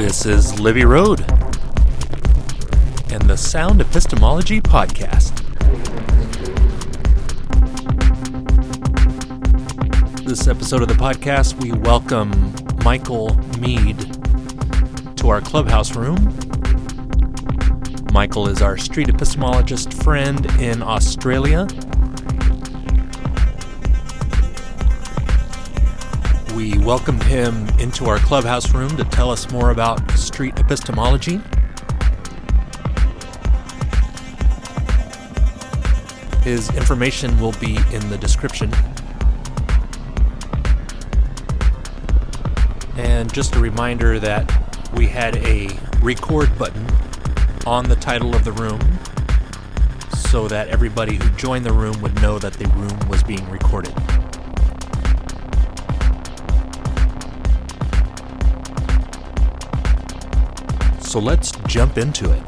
This is Libby Road and the Sound Epistemology Podcast. This episode of the podcast, we welcome Michael Mead to our clubhouse room. Michael is our street epistemologist friend in Australia. We welcomed him into our clubhouse room to tell us more about street epistemology. His information will be in the description. And just a reminder that we had a record button on the title of the room so that everybody who joined the room would know that the room was being recorded. So let's jump into it.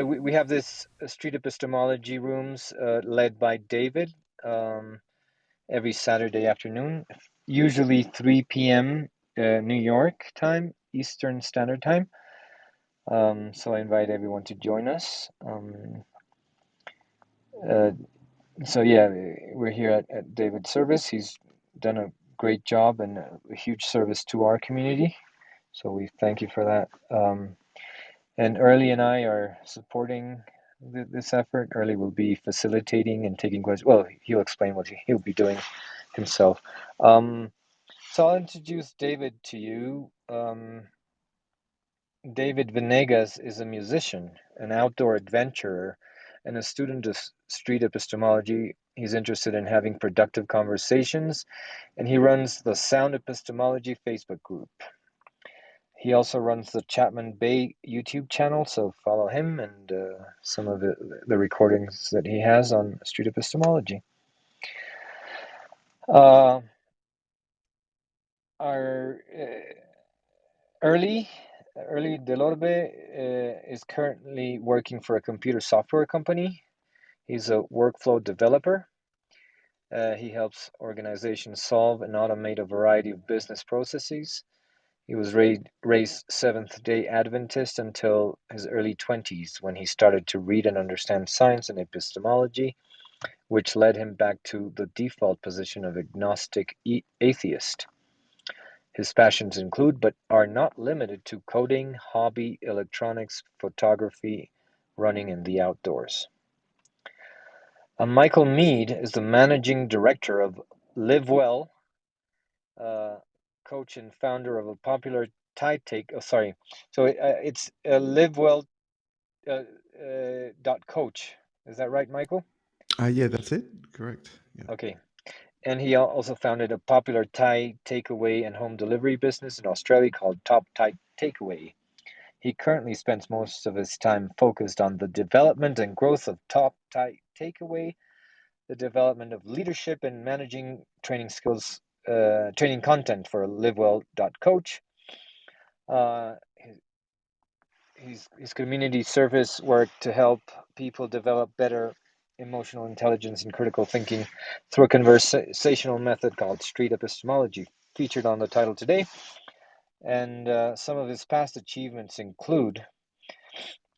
We have this street epistemology rooms led by David every Saturday afternoon, usually 3 p.m. New York time, Eastern Standard Time. So I invite everyone to join us. We're here at David's service. He's done a great job and a huge service to our community. So we thank you for that. And Early and I are supporting this effort. Early will be facilitating and taking questions. Well, he'll explain what he'll be doing himself. So I'll introduce David to you. David Venegas is a musician, an outdoor adventurer, and a student of street epistemology. He's interested in having productive conversations, and he runs the Sound Epistemology Facebook group. He also runs the Chapman Bay YouTube channel, so follow him and some of the recordings that he has on street epistemology. Our Early Delorbe is currently working for a computer software company. He's a workflow developer. He helps organizations solve and automate a variety of business processes. He was raised Seventh-day Adventist until his early 20s when he started to read and understand science and epistemology, which led him back to the default position of agnostic atheist. His passions include, but are not limited to, coding, hobby, electronics, photography, running, and the outdoors. Michael Mead is the managing director of LiveWell, coach and founder of a popular Thai take. It's LiveWell.Coach. Is that right, Michael? Yeah, that's it. Correct. Yeah. Okay. And he also founded a popular Thai takeaway and home delivery business in Australia called Top Thai Takeaway. He currently spends most of his time focused on the development and growth of Top Thai Takeaway, the development of leadership and managing training skills, training content for LiveWell.Coach. His community service work to help people develop better emotional intelligence and critical thinking through a conversational method called Street Epistemology, featured on the title today. And some of his past achievements include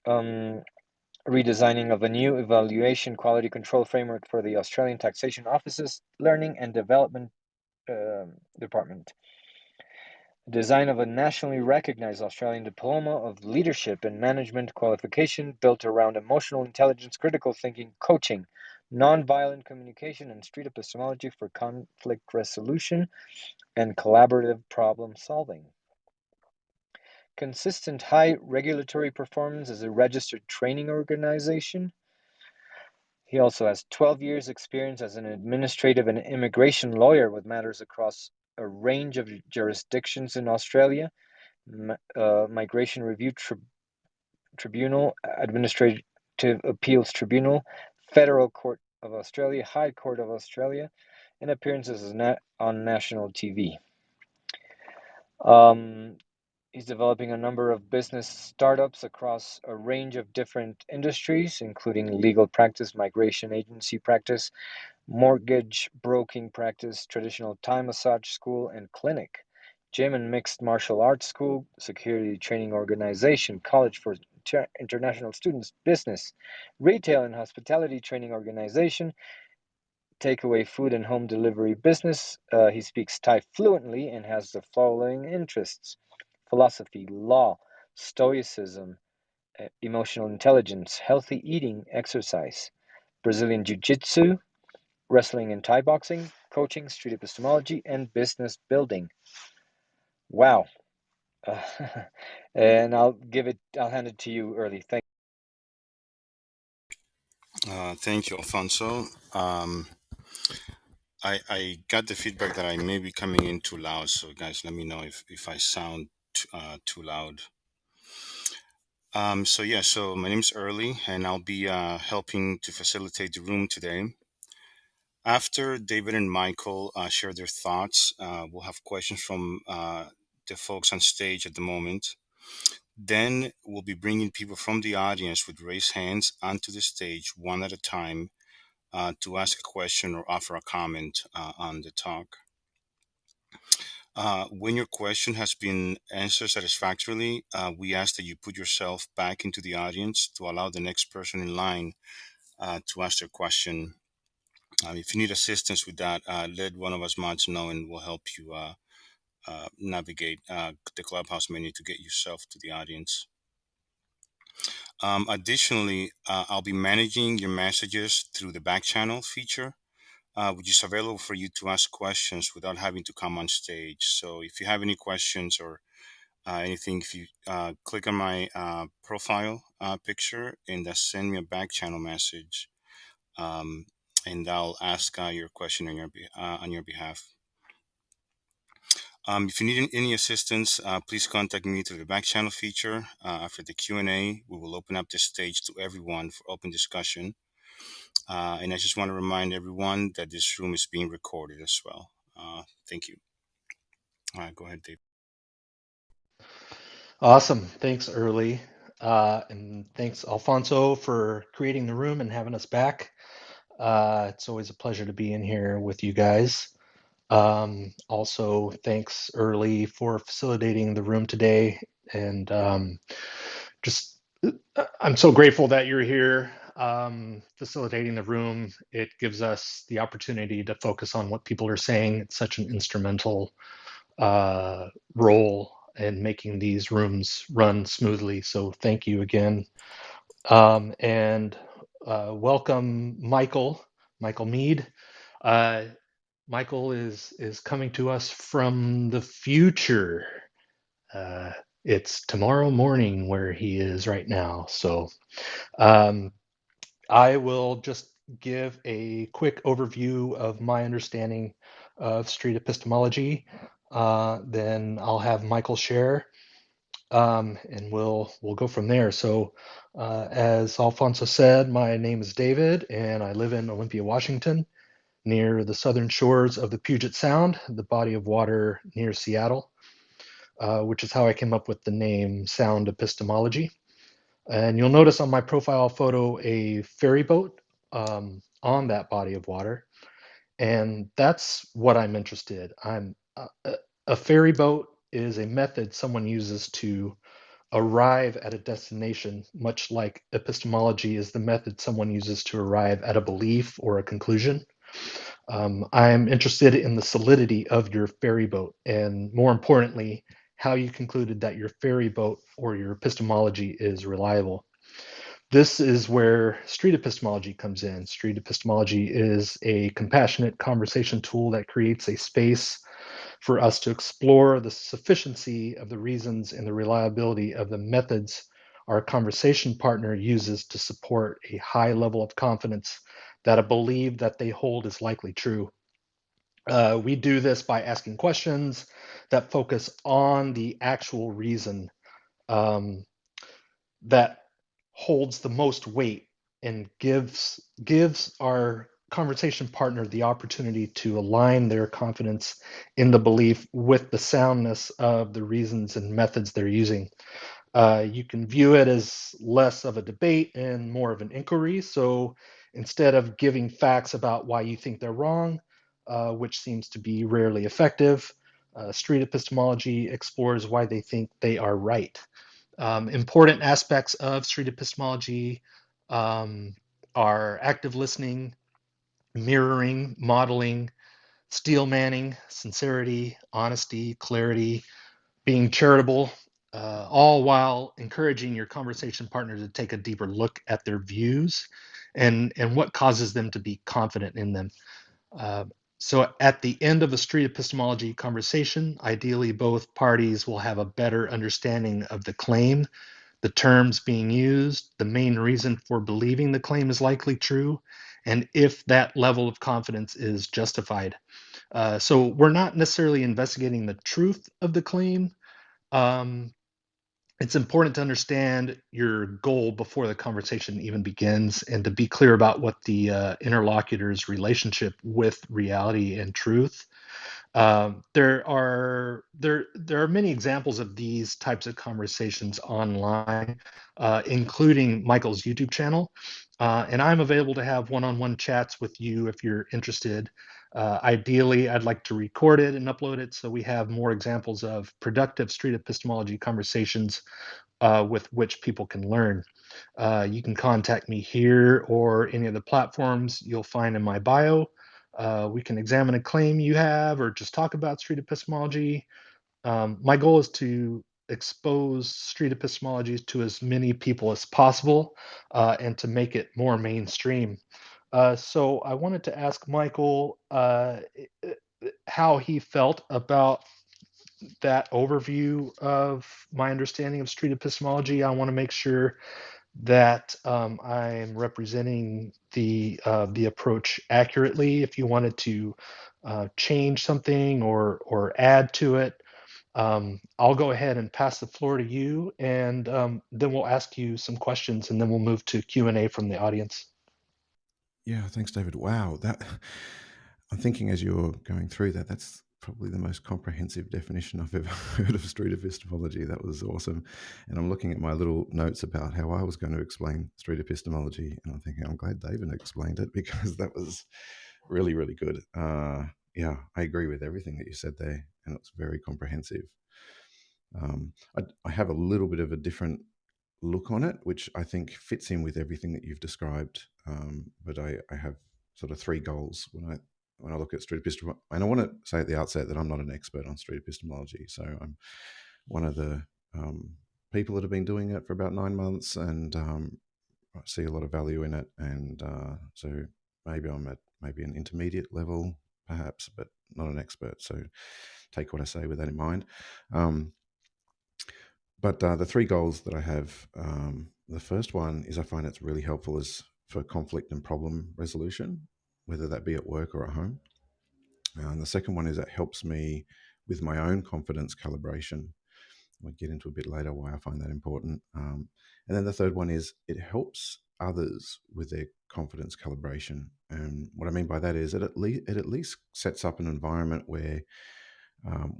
redesigning of a new evaluation quality control framework for the Australian Taxation Office's Learning and Development Department. Design of a nationally recognized Australian Diploma of Leadership and Management qualification built around emotional intelligence, critical thinking, coaching, nonviolent communication, and street epistemology for conflict resolution and collaborative problem solving. Consistent high regulatory performance as a registered training organization. He also has 12 years experience as an administrative and immigration lawyer with matters across a range of jurisdictions in Australia, Migration Review Tribunal, Administrative Appeals Tribunal, Federal Court of Australia, High Court of Australia, and appearances on national TV. He's developing a number of business startups across a range of different industries, including legal practice, migration agency practice, mortgage broking practice, traditional Thai massage school, and clinic. Gym and Mixed Martial Arts School, Security Training Organization, College for International Students, Business, Retail and Hospitality Training Organization, Takeaway Food and Home Delivery Business. He speaks Thai fluently and has the following interests: philosophy, law, stoicism, emotional intelligence, healthy eating, exercise, Brazilian Jiu-Jitsu, wrestling and Thai boxing, coaching, street epistemology, and business building. Wow. And I'll hand it to you early. Thank you, Alfonso. I got the feedback that I may be coming in too loud, so guys, let me know if I sound too loud. So my name's Early, and I'll be helping to facilitate the room today. After David and Michael share their thoughts, we'll have questions from the folks on stage at the moment. Then we'll be bringing people from the audience with raised hands onto the stage one at a time to ask a question or offer a comment on the talk. When your question has been answered satisfactorily, we ask that you put yourself back into the audience to allow the next person in line to ask their question. If you need assistance with that, let one of us mods know and we'll help you navigate the Clubhouse menu to get yourself to the audience. Additionally, I'll be managing your messages through the back channel feature, which is available for you to ask questions without having to come on stage. So if you have any questions or anything, if you click on my profile picture and send me a back channel message, and I'll ask your question on your behalf. If you need any assistance, please contact me through the back channel feature. After the Q&A, we will open up the stage to everyone for open discussion. And I just want to remind everyone that this room is being recorded as well. Thank you. All right, go ahead, Dave. Awesome. Thanks, Early. And thanks, Alfonso, for creating the room and having us back. It's always a pleasure to be in here with you guys. Also, thanks, Early, for facilitating the room today. And I'm so grateful that you're here facilitating the room. It gives us the opportunity to focus on what people are saying. It's such an instrumental role in making these rooms run smoothly. So thank you again. And welcome, Michael Mead. Michael is coming to us from the future. It's tomorrow morning where he is right now. So I will just give a quick overview of my understanding of street epistemology. Then I'll have Michael share, and we'll go from there. So, as Alfonso said, my name is David, and I live in Olympia, Washington, near the southern shores of the Puget Sound, the body of water near Seattle, which is how I came up with the name Sound Epistemology. And you'll notice on my profile photo a ferry boat on that body of water. And that's what I'm interested. A ferry boat is a method someone uses to arrive at a destination, much like epistemology is the method someone uses to arrive at a belief or a conclusion. I'm interested in the solidity of your ferry boat, and more importantly, how you concluded that your ferry boat or your epistemology is reliable. This is where street epistemology comes in. Street epistemology is a compassionate conversation tool that creates a space for us to explore the sufficiency of the reasons and the reliability of the methods our conversation partner uses to support a high level of confidence that a belief that they hold is likely true. We do this by asking questions that focus on the actual reason that holds the most weight and gives our conversation partner the opportunity to align their confidence in the belief with the soundness of the reasons and methods they're using. You can view it as less of a debate and more of an inquiry. So instead of giving facts about why you think they're wrong, which seems to be rarely effective, Street Epistemology explores why they think they are right. Important aspects of Street Epistemology are active listening, mirroring, modeling, steel manning, sincerity, honesty, clarity, being charitable, all while encouraging your conversation partner to take a deeper look at their views and what causes them to be confident in them. So at the end of a street epistemology conversation, ideally both parties will have a better understanding of the claim, the terms being used, the main reason for believing the claim is likely true, and if that level of confidence is justified. So we're not necessarily investigating the truth of the claim. It's important to understand your goal before the conversation even begins and to be clear about what the interlocutor's relationship with reality and truth. There are many examples of these types of conversations online, including Michael's YouTube channel, and I'm available to have one-on-one chats with you if you're interested. Ideally, I'd like to record it and upload it so we have more examples of productive street epistemology conversations with which people can learn. You can contact me here or any of the platforms you'll find in my bio. We can examine a claim you have or just talk about street epistemology. My goal is to expose street epistemology to as many people as possible and to make it more mainstream. So I wanted to ask Michael how he felt about that overview of my understanding of street epistemology. I want to make sure that I'm representing the approach accurately. If you wanted to change something or add to it, I'll go ahead and pass the floor to you, and then we'll ask you some questions, and then we'll move to Q&A from the audience. Yeah, thanks, David. Wow, that I'm thinking as you're going through that, that's probably the most comprehensive definition I've ever heard of street epistemology. That was awesome. And I'm looking at my little notes about how I was going to explain street epistemology, and I'm thinking I'm glad David explained it because that was really, really good. Yeah, I agree with everything that you said there, and it's very comprehensive. I have a little bit of a different look on it, which I think fits in with everything that you've described. But I have sort of three goals when I look at street epistemology. And I want to say at the outset that I'm not an expert on street epistemology. So I'm one of the people that have been doing it for about 9 months, and I see a lot of value in it. And so maybe I'm at an intermediate level, perhaps, but not an expert. So take what I say with that in mind. But the three goals that I have, the first one is I find it's really helpful is for conflict and problem resolution, whether that be at work or at home. And the second one is it helps me with my own confidence calibration. We'll get into a bit later why I find that important. And then the third one is it helps others with their confidence calibration. And what I mean by that is it at least sets up an environment where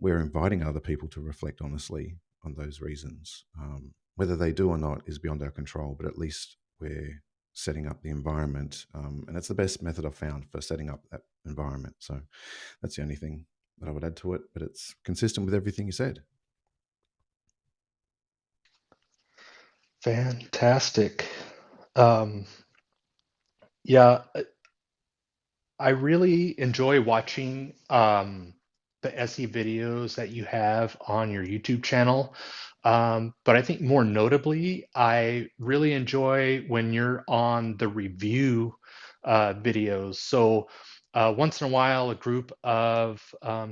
we're inviting other people to reflect honestly on those reasons. Whether they do or not is beyond our control, but at least we're setting up the environment. And it's the best method I've found for setting up that environment. So that's the only thing that I would add to it, but it's consistent with everything you said. Fantastic. Yeah, I really enjoy watching the SE videos that you have on your YouTube channel. But I think more notably, I really enjoy when you're on the review videos. So once in a while, a group of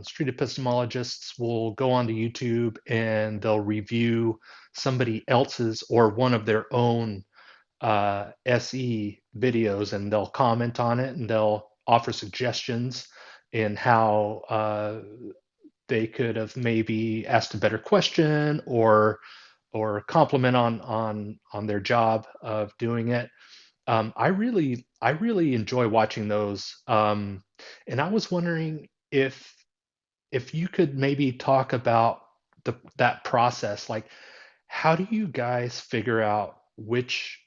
street epistemologists will go onto YouTube and they'll review somebody else's or one of their own SE videos, and they'll comment on it and they'll offer suggestions in how they could have maybe asked a better question or compliment on their job of doing it. I really enjoy watching those, and I was wondering if you could maybe talk about that process. Like, how do you guys figure out which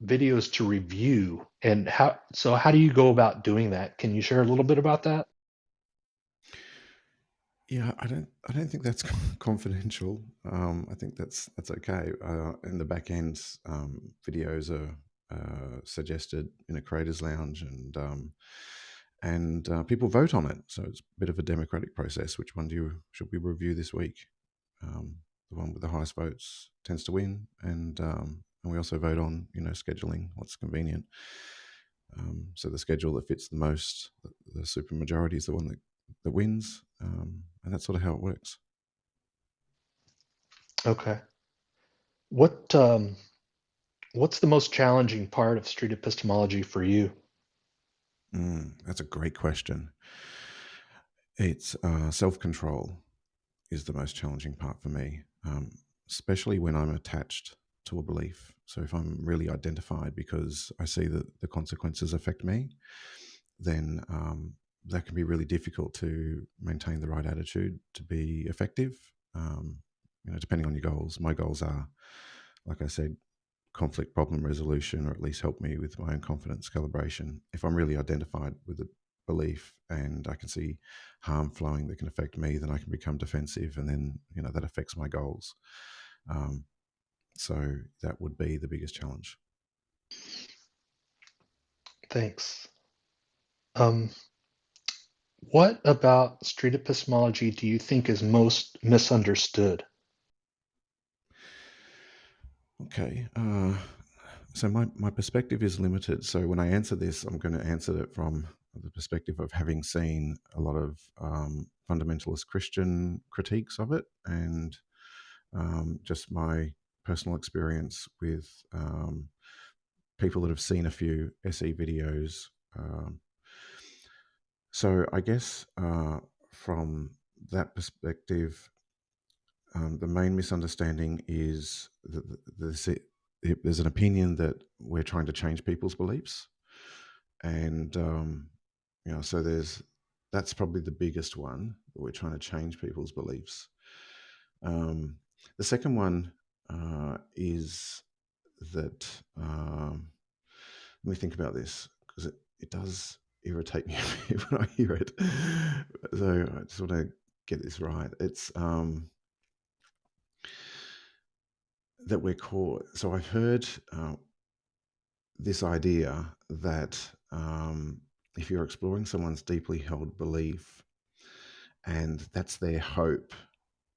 videos to review, and how do you go about doing that? Can you share a little bit about that? Yeah, I don't think that's confidential. I think that's okay. In the back end, videos are suggested in a creators lounge, and people vote on it. So it's a bit of a democratic process. Which one should we review this week? The one with the highest votes tends to win, and we also vote on scheduling what's convenient. So the schedule that fits the most, the super majority, is the one that wins, and that's sort of how it works. Okay. What's the most challenging part of street epistemology for you? That's a great question. It's self-control is the most challenging part for me, especially when I'm attached to a belief. So if I'm really identified because I see that the consequences affect me, then that can be really difficult to maintain the right attitude to be effective. Depending on your goals. My goals are, like I said, conflict problem resolution, or at least help me with my own confidence calibration. If I'm really identified with a belief and I can see harm flowing that can affect me, then I can become defensive, and then that affects my goals. So that would be the biggest challenge. Thanks. What about street epistemology do you think is most misunderstood? Okay. So my perspective is limited. So when I answer this, I'm going to answer it from the perspective of having seen a lot of fundamentalist Christian critiques of it, and just my personal experience with people that have seen a few SE videos. So I guess from that perspective, the main misunderstanding is that there's an opinion that we're trying to change people's beliefs, and so that's probably the biggest one, that we're trying to change people's beliefs. The second one is that let me think about this, because it does irritate me when I hear it. So I just want to get this right. It's that we're caught. So I've heard this idea that if you're exploring someone's deeply held belief and that's their hope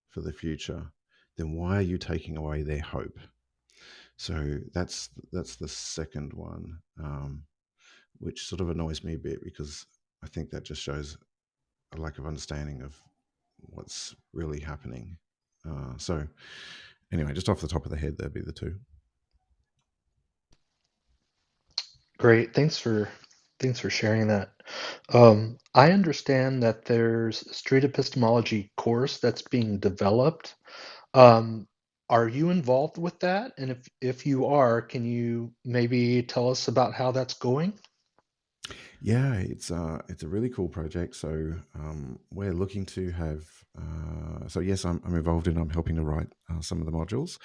for the future, then why are you taking away their hope? So that's the second one, which sort of annoys me a bit, because I think that just shows a lack of understanding of what's really happening. So anyway, just off the top of the head, that'd be the two. Great. Thanks for sharing that. I understand that there's a street epistemology course that's being developed. Are you involved with that? And if you are, can you maybe tell us about how that's going? Yeah, it's a really cool project. So we're looking to have. So yes, I'm involved in. I'm helping to write some of the modules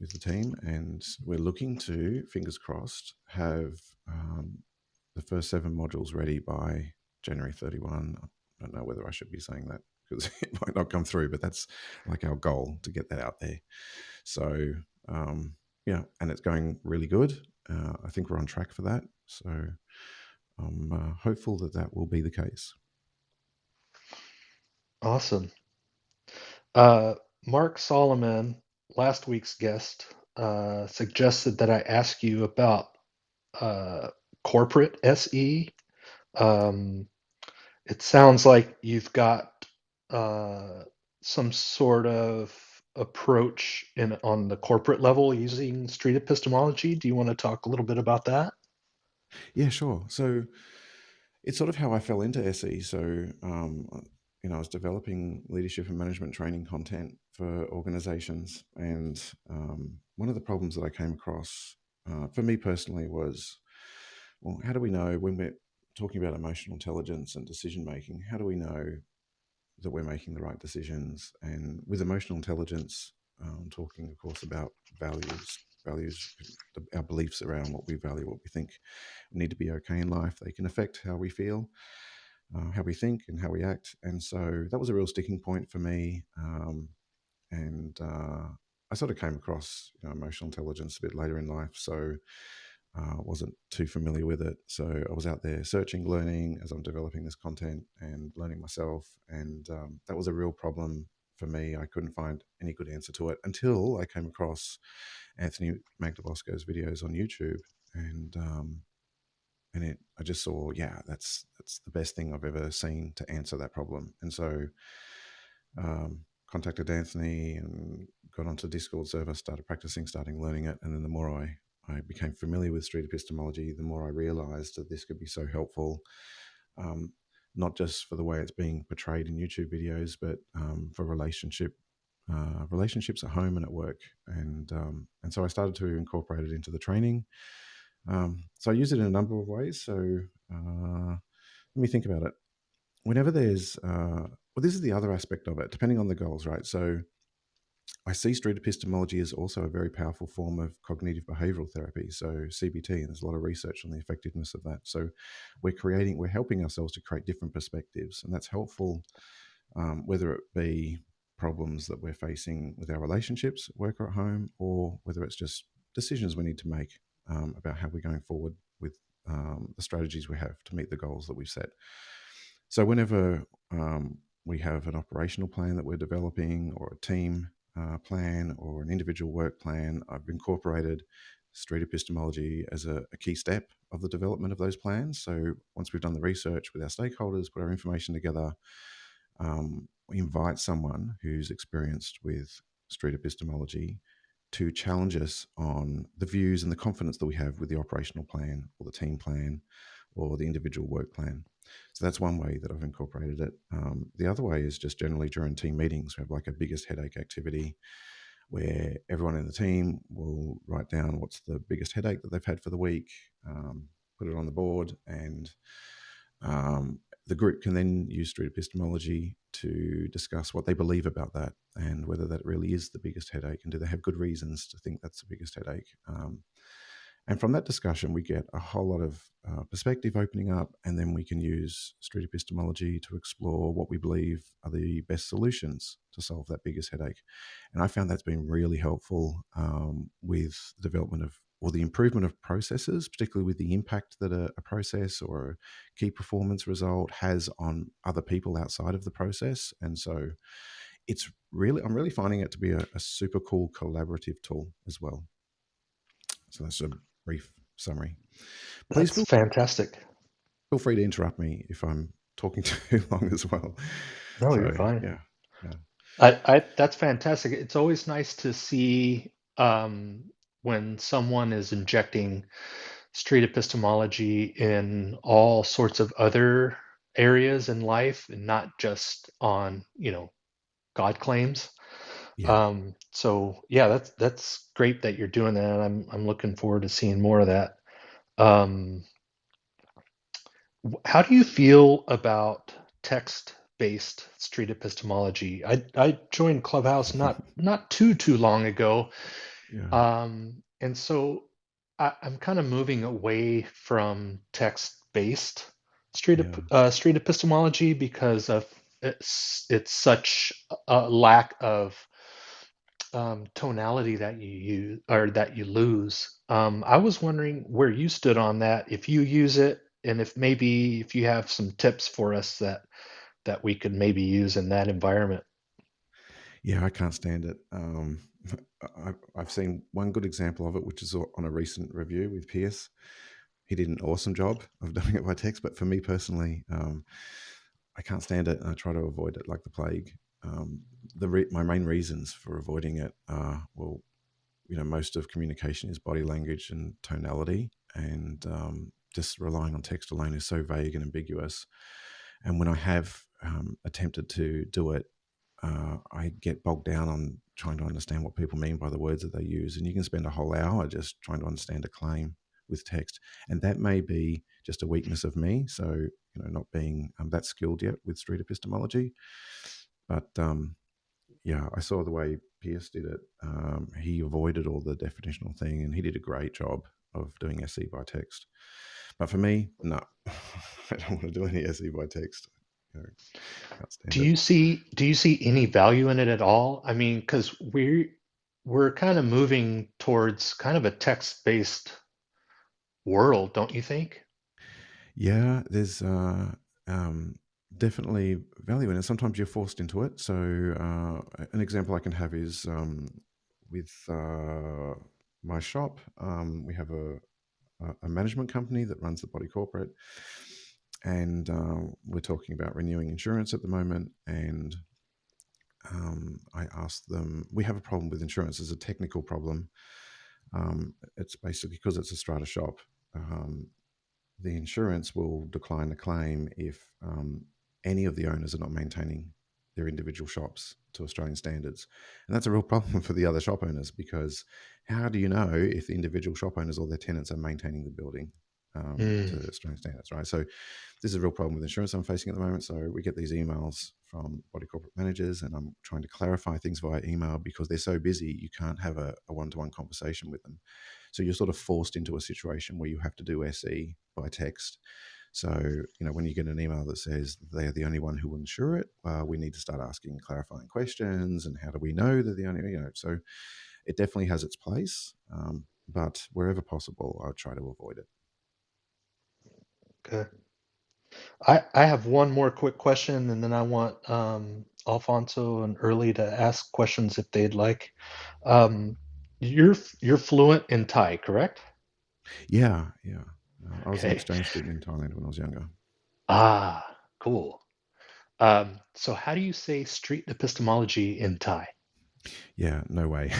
with the team, and we're looking to, fingers crossed, have the first 7 modules ready by January 31. I don't know whether I should be saying that, because it might not come through, but that's like our goal, to get that out there. So yeah, and it's going really good. I think we're on track for that. So I'm hopeful that will be the case. Awesome. Mark Solomon, last week's guest, suggested that I ask you about corporate SE. It sounds like you've got some sort of approach on the corporate level using street epistemology. Do you want to talk a little bit about that? Yeah, sure. So it's sort of how I fell into SE. So I was developing leadership and management training content for organizations, and one of the problems that I came across for me personally was, well, how do we know, when we're talking about emotional intelligence and decision making, how do we know that we're making the right decisions? And with emotional intelligence, talking, of course, about values, our beliefs around what we value, what we think need to be okay in life. They can affect how we feel. how we think and how we act. And so that was a real sticking point for me. I sort of came across emotional intelligence a bit later in life, so wasn't too familiar with it. So I was out there searching, learning as I'm developing this content and learning myself. And that was a real problem for me. I couldn't find any good answer to it until I came across Anthony Magnabosco's videos on YouTube. I just saw, that's the best thing I've ever seen to answer that problem. And so contacted Anthony and got onto the Discord server, started practicing, starting learning it. And then the more I became familiar with street epistemology, the more I realized that this could be so helpful, not just for the way it's being portrayed in YouTube videos, but for relationships at home and at work. And so I started to incorporate it into the training. So I use it in a number of ways. So let me think about it. Whenever there's, this is the other aspect of it, depending on the goals, right? So I see street epistemology as also a very powerful form of cognitive behavioral therapy, so CBT, and there's a lot of research on the effectiveness of that. So we're helping ourselves to create different perspectives, and that's helpful, whether it be problems that we're facing with our relationships, work or at home, or whether it's just decisions we need to make about how we're going forward with the strategies we have to meet the goals that we've set. So whenever we have an operational plan that we're developing, or a team plan, or an individual work plan, I've incorporated street epistemology as a key step of the development of those plans. So once we've done the research with our stakeholders, put our information together, we invite someone who's experienced with street epistemology to challenge us on the views and the confidence that we have with the operational plan, or the team plan, or the individual work plan. So that's one way that I've incorporated it. The other way is just generally during team meetings, we have like a biggest headache activity where everyone in the team will write down what's the biggest headache that they've had for the week, put it on the board, and the group can then use street epistemology to discuss what they believe about that and whether that really is the biggest headache, and do they have good reasons to think that's the biggest headache. And from that discussion, we get a whole lot of perspective opening up, and then we can use street epistemology to explore what we believe are the best solutions to solve that biggest headache. And I found that's been really helpful with the development of, or the improvement of processes, particularly with the impact that a process or a key performance result has on other people outside of the process. And so I'm really finding it to be a super cool collaborative tool as well. So that's a brief summary. Please That's fantastic. Feel free to interrupt me if I'm talking too long as well. No, you're fine. Yeah. That's fantastic. It's always nice to see when someone is injecting street epistemology in all sorts of other areas in life, and not just on, God claims. Yeah. So yeah, that's great that you're doing that. I'm looking forward to seeing more of that. How do you feel about text-based street epistemology? I joined Clubhouse not too long ago, Yeah. and so I'm kind of moving away from text-based street epistemology because of it's such a lack of tonality that you use, or that you lose. I was wondering where you stood on that, if you use it, and if you have some tips for us that we could maybe use in that environment. Yeah, I can't stand it. I've seen one good example of it, which is on a recent review with Pierce. He did an awesome job of doing it by text, but for me personally, I can't stand it, and I try to avoid it like the plague. My main reasons for avoiding it are, well, most of communication is body language and tonality, and just relying on text alone is so vague and ambiguous. And when I have attempted to do it, I get bogged down on trying to understand what people mean by the words that they use. And you can spend a whole hour just trying to understand a claim with text. And that may be just a weakness of me. So, not being that skilled yet with street epistemology. But I saw the way Pierce did it. He avoided all the definitional thing, and he did a great job of doing SE by text. But for me, no, I don't want to do any SE by text. You know, can't stand Do it. you see any value in it at all? I mean, because we're kind of moving towards kind of a text-based world, don't you think? Yeah, there's definitely value in it. Sometimes you're forced into it. So an example I can have is with my shop. We have a management company that runs the body corporate, and we're talking about renewing insurance at the moment. And I asked them, we have a problem with insurance. It's a technical problem. It's basically because it's a strata shop. The insurance will decline a claim if any of the owners are not maintaining their individual shops to Australian standards. And that's a real problem for the other shop owners, because how do you know if the individual shop owners or their tenants are maintaining the building to Australian standards, right? So this is a real problem with insurance I'm facing at the moment. So we get these emails from body corporate managers, and I'm trying to clarify things via email because they're so busy, you can't have a one-to-one conversation with them. So you're sort of forced into a situation where you have to do SE by text. So, you know, when you get an email that says they're the only one who will insure it, we need to start asking clarifying questions. And how do we know they're the only, you know, so it definitely has its place. But wherever possible, I'll try to avoid it. Okay. I have one more quick question, and then I want Alfonso and Early to ask questions if they'd like. You're fluent in Thai, correct? Yeah. I was an Okay. exchange student in Thailand when I was younger. Ah, cool. So how do you say street epistemology in Thai? Yeah, no way.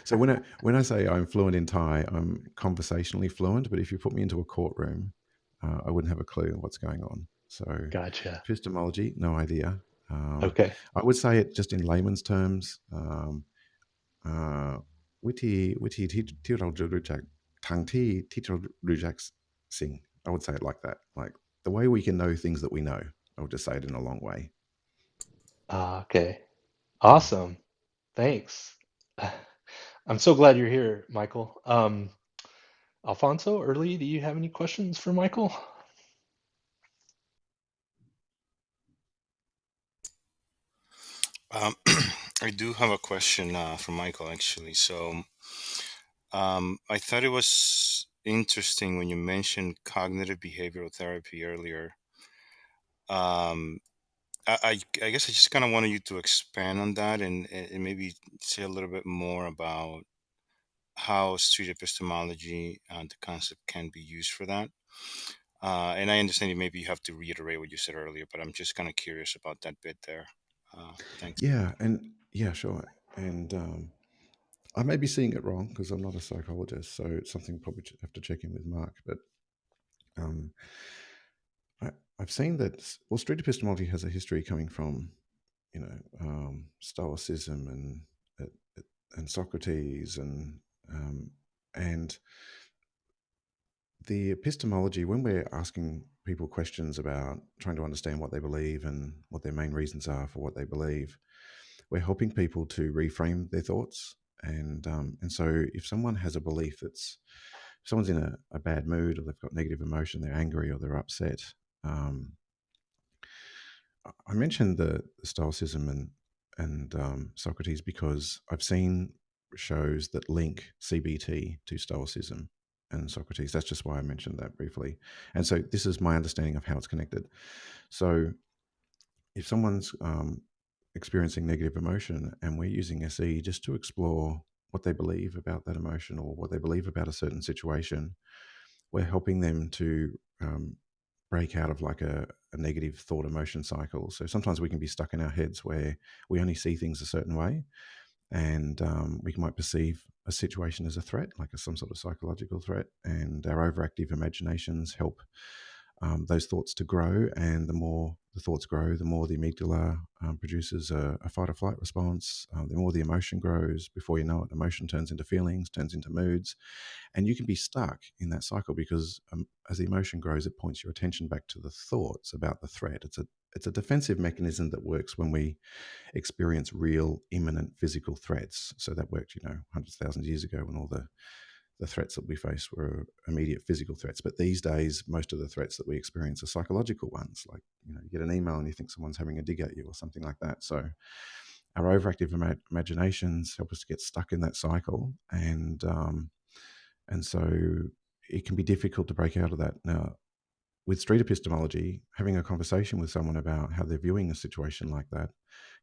So when I say I'm fluent in Thai, I'm conversationally fluent. But if you put me into a courtroom, I wouldn't have a clue what's going on. So Gotcha. epistemology, no idea. Okay. I would say it just in layman's terms. วิธีที่เราจะรู้จักทางที่เรารู้จักสิ่ง I would say it like that. Like the way we can know things that we know. I would just say it in a long way. Okay. Awesome. Thanks. I'm so glad you're here, Michael. Alfonso, Early, do you have any questions for Michael? I do have a question from Michael, actually. So I thought it was interesting when you mentioned cognitive behavioral therapy earlier. I guess I just kind of wanted you to expand on that and maybe say a little bit more about how street epistemology, the concept, can be used for that. And I understand maybe you have to reiterate what you said earlier, but I'm just kind of curious about that bit there. Thanks. Yeah, and yeah, sure. And I may be seeing it wrong because I'm not a psychologist, so it's something probably have to check in with Mark. But I've seen that, well, street epistemology has a history coming from, you know, Stoicism and Socrates and the epistemology, when we're asking people questions about trying to understand what they believe and what their main reasons are for what they believe, we're helping people to reframe their thoughts. And so if someone has a belief if someone's in a bad mood, or they've got negative emotion, they're angry or they're upset. I mentioned the Stoicism and Socrates because I've seen shows that link CBT to Stoicism and Socrates. That's just why I mentioned that briefly. And so this is my understanding of how it's connected. So if someone's experiencing negative emotion and we're using SE just to explore what they believe about that emotion or what they believe about a certain situation, we're helping them to break out of like a negative thought emotion cycle. So sometimes we can be stuck in our heads where we only see things a certain way, and we might perceive a situation as a threat, like some sort of psychological threat, and our overactive imaginations help those thoughts to grow. And the more the thoughts grow, the more the amygdala produces a fight or flight response. The more the emotion grows, before you know it, emotion turns into feelings, turns into moods, and you can be stuck in that cycle because as the emotion grows, it points your attention back to the thoughts about the threat. It's a defensive mechanism that works when we experience real imminent physical threats. So that worked, hundreds of thousands of years ago when all the the threats that we faced were immediate physical threats. But these days, most of the threats that we experience are psychological ones. Like, you get an email and you think someone's having a dig at you or something like that. So our overactive imaginations help us to get stuck in that cycle, and so it can be difficult to break out of that. Now, with street epistemology, having a conversation with someone about how they're viewing a situation like that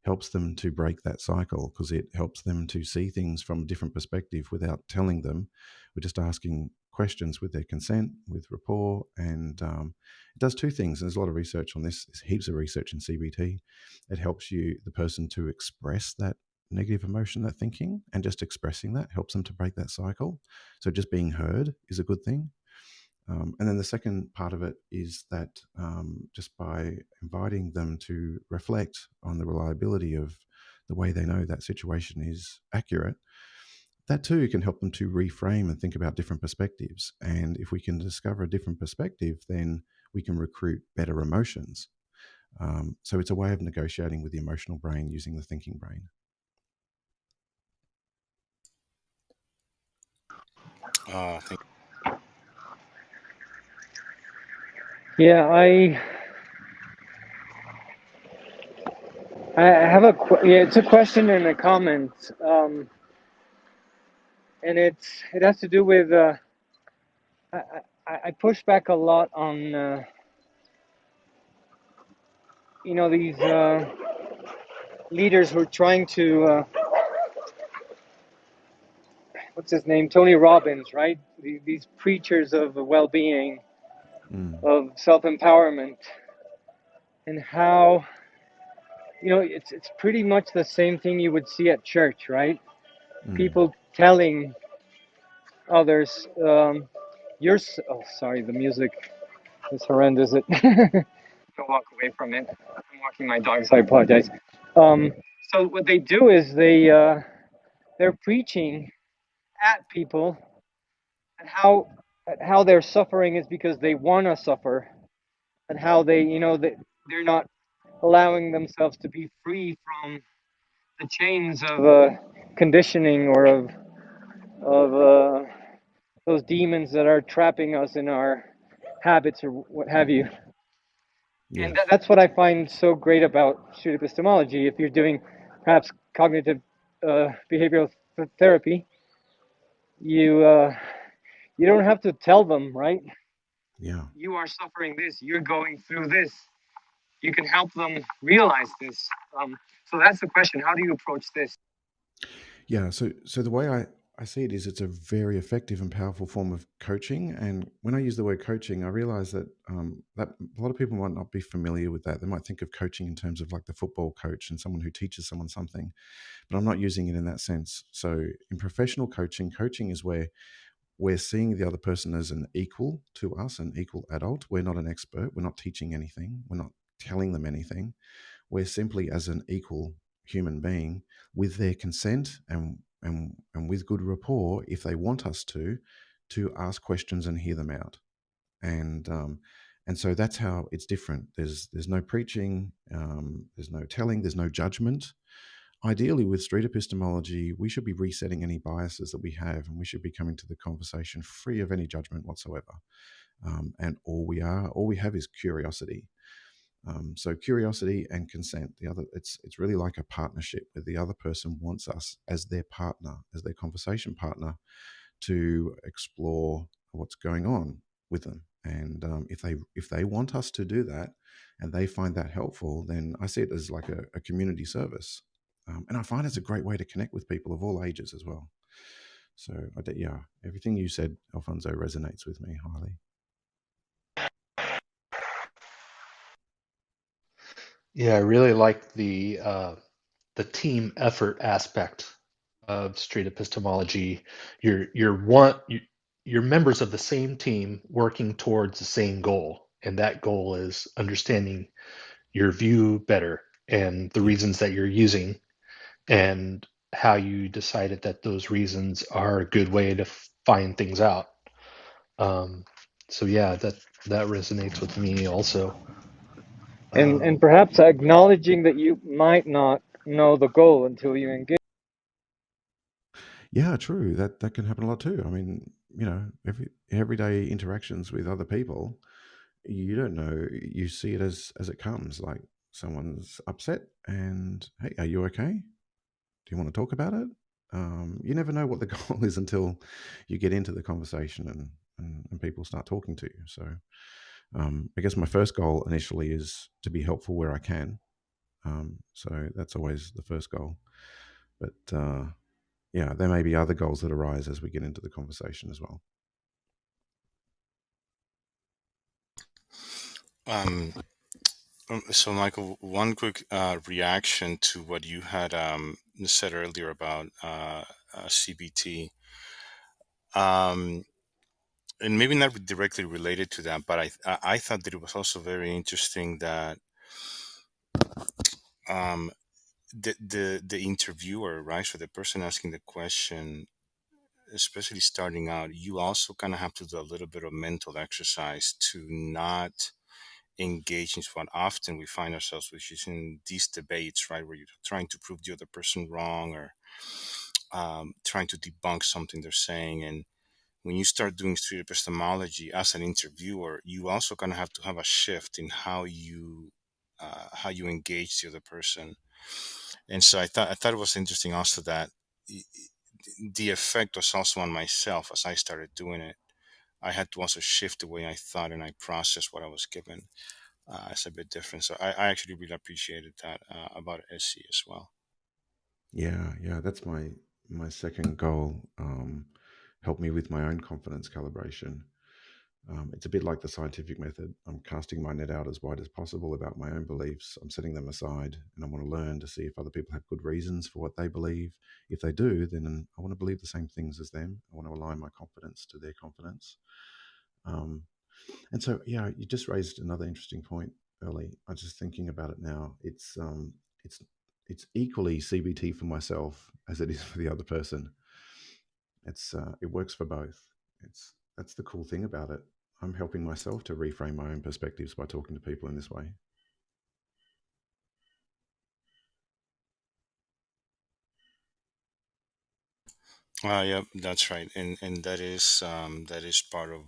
helps them to break that cycle, because it helps them to see things from a different perspective without telling them. We're just asking questions with their consent, with rapport, and it does two things. And there's a lot of research on this. There's heaps of research in CBT. It helps the person to express that negative emotion, that thinking, and just expressing that helps them to break that cycle. So just being heard is a good thing. And then the second part of it is that just by inviting them to reflect on the reliability of the way they know that situation is accurate, that too can help them to reframe and think about different perspectives. And if we can discover a different perspective, then we can recruit better emotions. So it's a way of negotiating with the emotional brain using the thinking brain. Thank you. Yeah, I have it's a question and a comment, and it has to do with I push back a lot on these leaders who are trying to what's his name, Tony Robbins, right? These preachers of well-being, of self-empowerment, and how it's pretty much the same thing you would see at church, right? People telling others, sorry, the music is horrendous. I'll walk away from it. I'm walking my dog, so I apologize. So what they do is they're preaching at people and how their suffering is because they want to suffer, and how they're not allowing themselves to be free from the chains of conditioning or of those demons that are trapping us in our habits or what have you. Yes. And that's what I find so great about street epistemology. If you're doing perhaps cognitive behavioral therapy, you don't have to tell them, right? Yeah. You are suffering this. You're going through this. You can help them realize this. So that's the question. How do you approach this? Yeah. So the way I see it is it's a very effective and powerful form of coaching. And when I use the word coaching, I realize that that a lot of people might not be familiar with that. They might think of coaching in terms of like the football coach and someone who teaches someone something, but I'm not using it in that sense. So in professional coaching is where we're seeing the other person as an equal to us, an equal adult. We're not an expert. We're not teaching anything. We're not telling them anything. We're simply as an equal human being with their consent and with good rapport, if they want us to ask questions and hear them out. And so that's how it's different. There's no preaching, there's no telling, there's no judgment. Ideally, with street epistemology, we should be resetting any biases that we have, and we should be coming to the conversation free of any judgment whatsoever. And all we have is curiosity. So curiosity and consent. It's really like a partnership where the other person wants us as their partner, as their conversation partner, to explore what's going on with them. And if they want us to do that, and they find that helpful, then I see it as like a community service. And I find it's a great way to connect with people of all ages as well. So everything you said, Alfonso, resonates with me highly. Yeah, I really like the team effort aspect of street epistemology. You're members of the same team working towards the same goal, and that goal is understanding your view better and the reasons that you're using, and how you decided that those reasons are a good way to find things out. So yeah, that resonates with me also. And perhaps acknowledging that you might not know the goal until you engage. Yeah, true. That can happen a lot too. I mean, everyday interactions with other people, you don't know. You see it as it comes. Like someone's upset, and hey, are you okay? Do you want to talk about it? You never know what the goal is until you get into the conversation and people start talking to you. So I guess my first goal initially is to be helpful where I can. So that's always the first goal. But yeah, there may be other goals that arise as we get into the conversation as well. So, Michael, one quick reaction to what you had said earlier about CBT, and maybe not directly related to that, but I thought that it was also very interesting that the interviewer, right, so the person asking the question, especially starting out, you also kind of have to do a little bit of mental exercise to not engage in what often we find ourselves, which is in these debates, right, where you're trying to prove the other person wrong or trying to debunk something they're saying. And when you start doing street epistemology as an interviewer, you also kind of have to have a shift in how you engage the other person. And so I thought it was interesting also that the effect was also on myself as I started doing it. I had to also shift the way I thought and I processed what I was given. It's a bit different. So I actually really appreciated that about SC as well. Yeah, that's my second goal. Help me with my own confidence calibration. It's a bit like the scientific method. I'm casting my net out as wide as possible about my own beliefs. I'm setting them aside, and I want to learn to see if other people have good reasons for what they believe. If they do, then I want to believe the same things as them. I want to align my confidence to their confidence. And so, yeah, you just raised another interesting point early. I'm just thinking about it now. It's equally CBT for myself as it is for the other person. It works for both. That's the cool thing about it. I'm helping myself to reframe my own perspectives by talking to people in this way. Yeah, that's right, and that is part of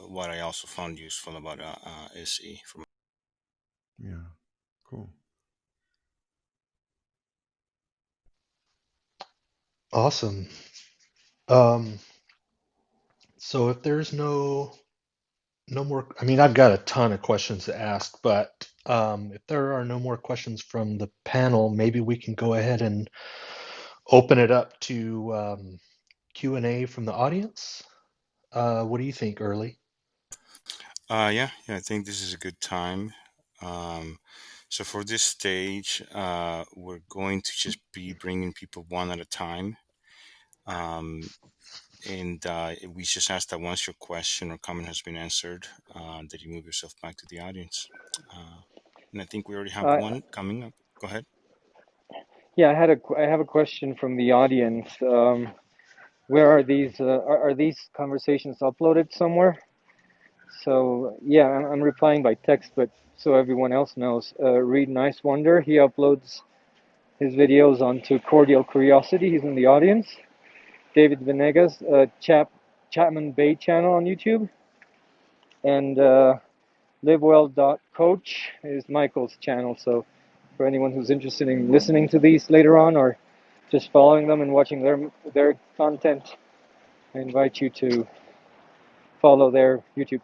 what I also found useful about SE. Yeah, cool. Awesome. So if there's no more, I mean, I've got a ton of questions to ask, but if there are no more questions from the panel, maybe we can go ahead and open it up to Q&A from the audience. What do you think, Early? Yeah, I think this is a good time. So for this stage, we're going to just be bringing people one at a time. And we just ask that once your question or comment has been answered, that you move yourself back to the audience. And I think we already have one coming up. Go ahead. Yeah, I have a question from the audience. Where are these conversations uploaded somewhere? So yeah, I'm replying by text, but so everyone else knows, Reed Nice Wonder, he uploads his videos onto Cordial Curiosity. He's in the audience. David Venegas, Chapman Bay channel on YouTube, and LiveWell.Coach is Michael's channel. So for anyone who's interested in listening to these later on or just following them and watching their content, I invite you to follow their YouTube.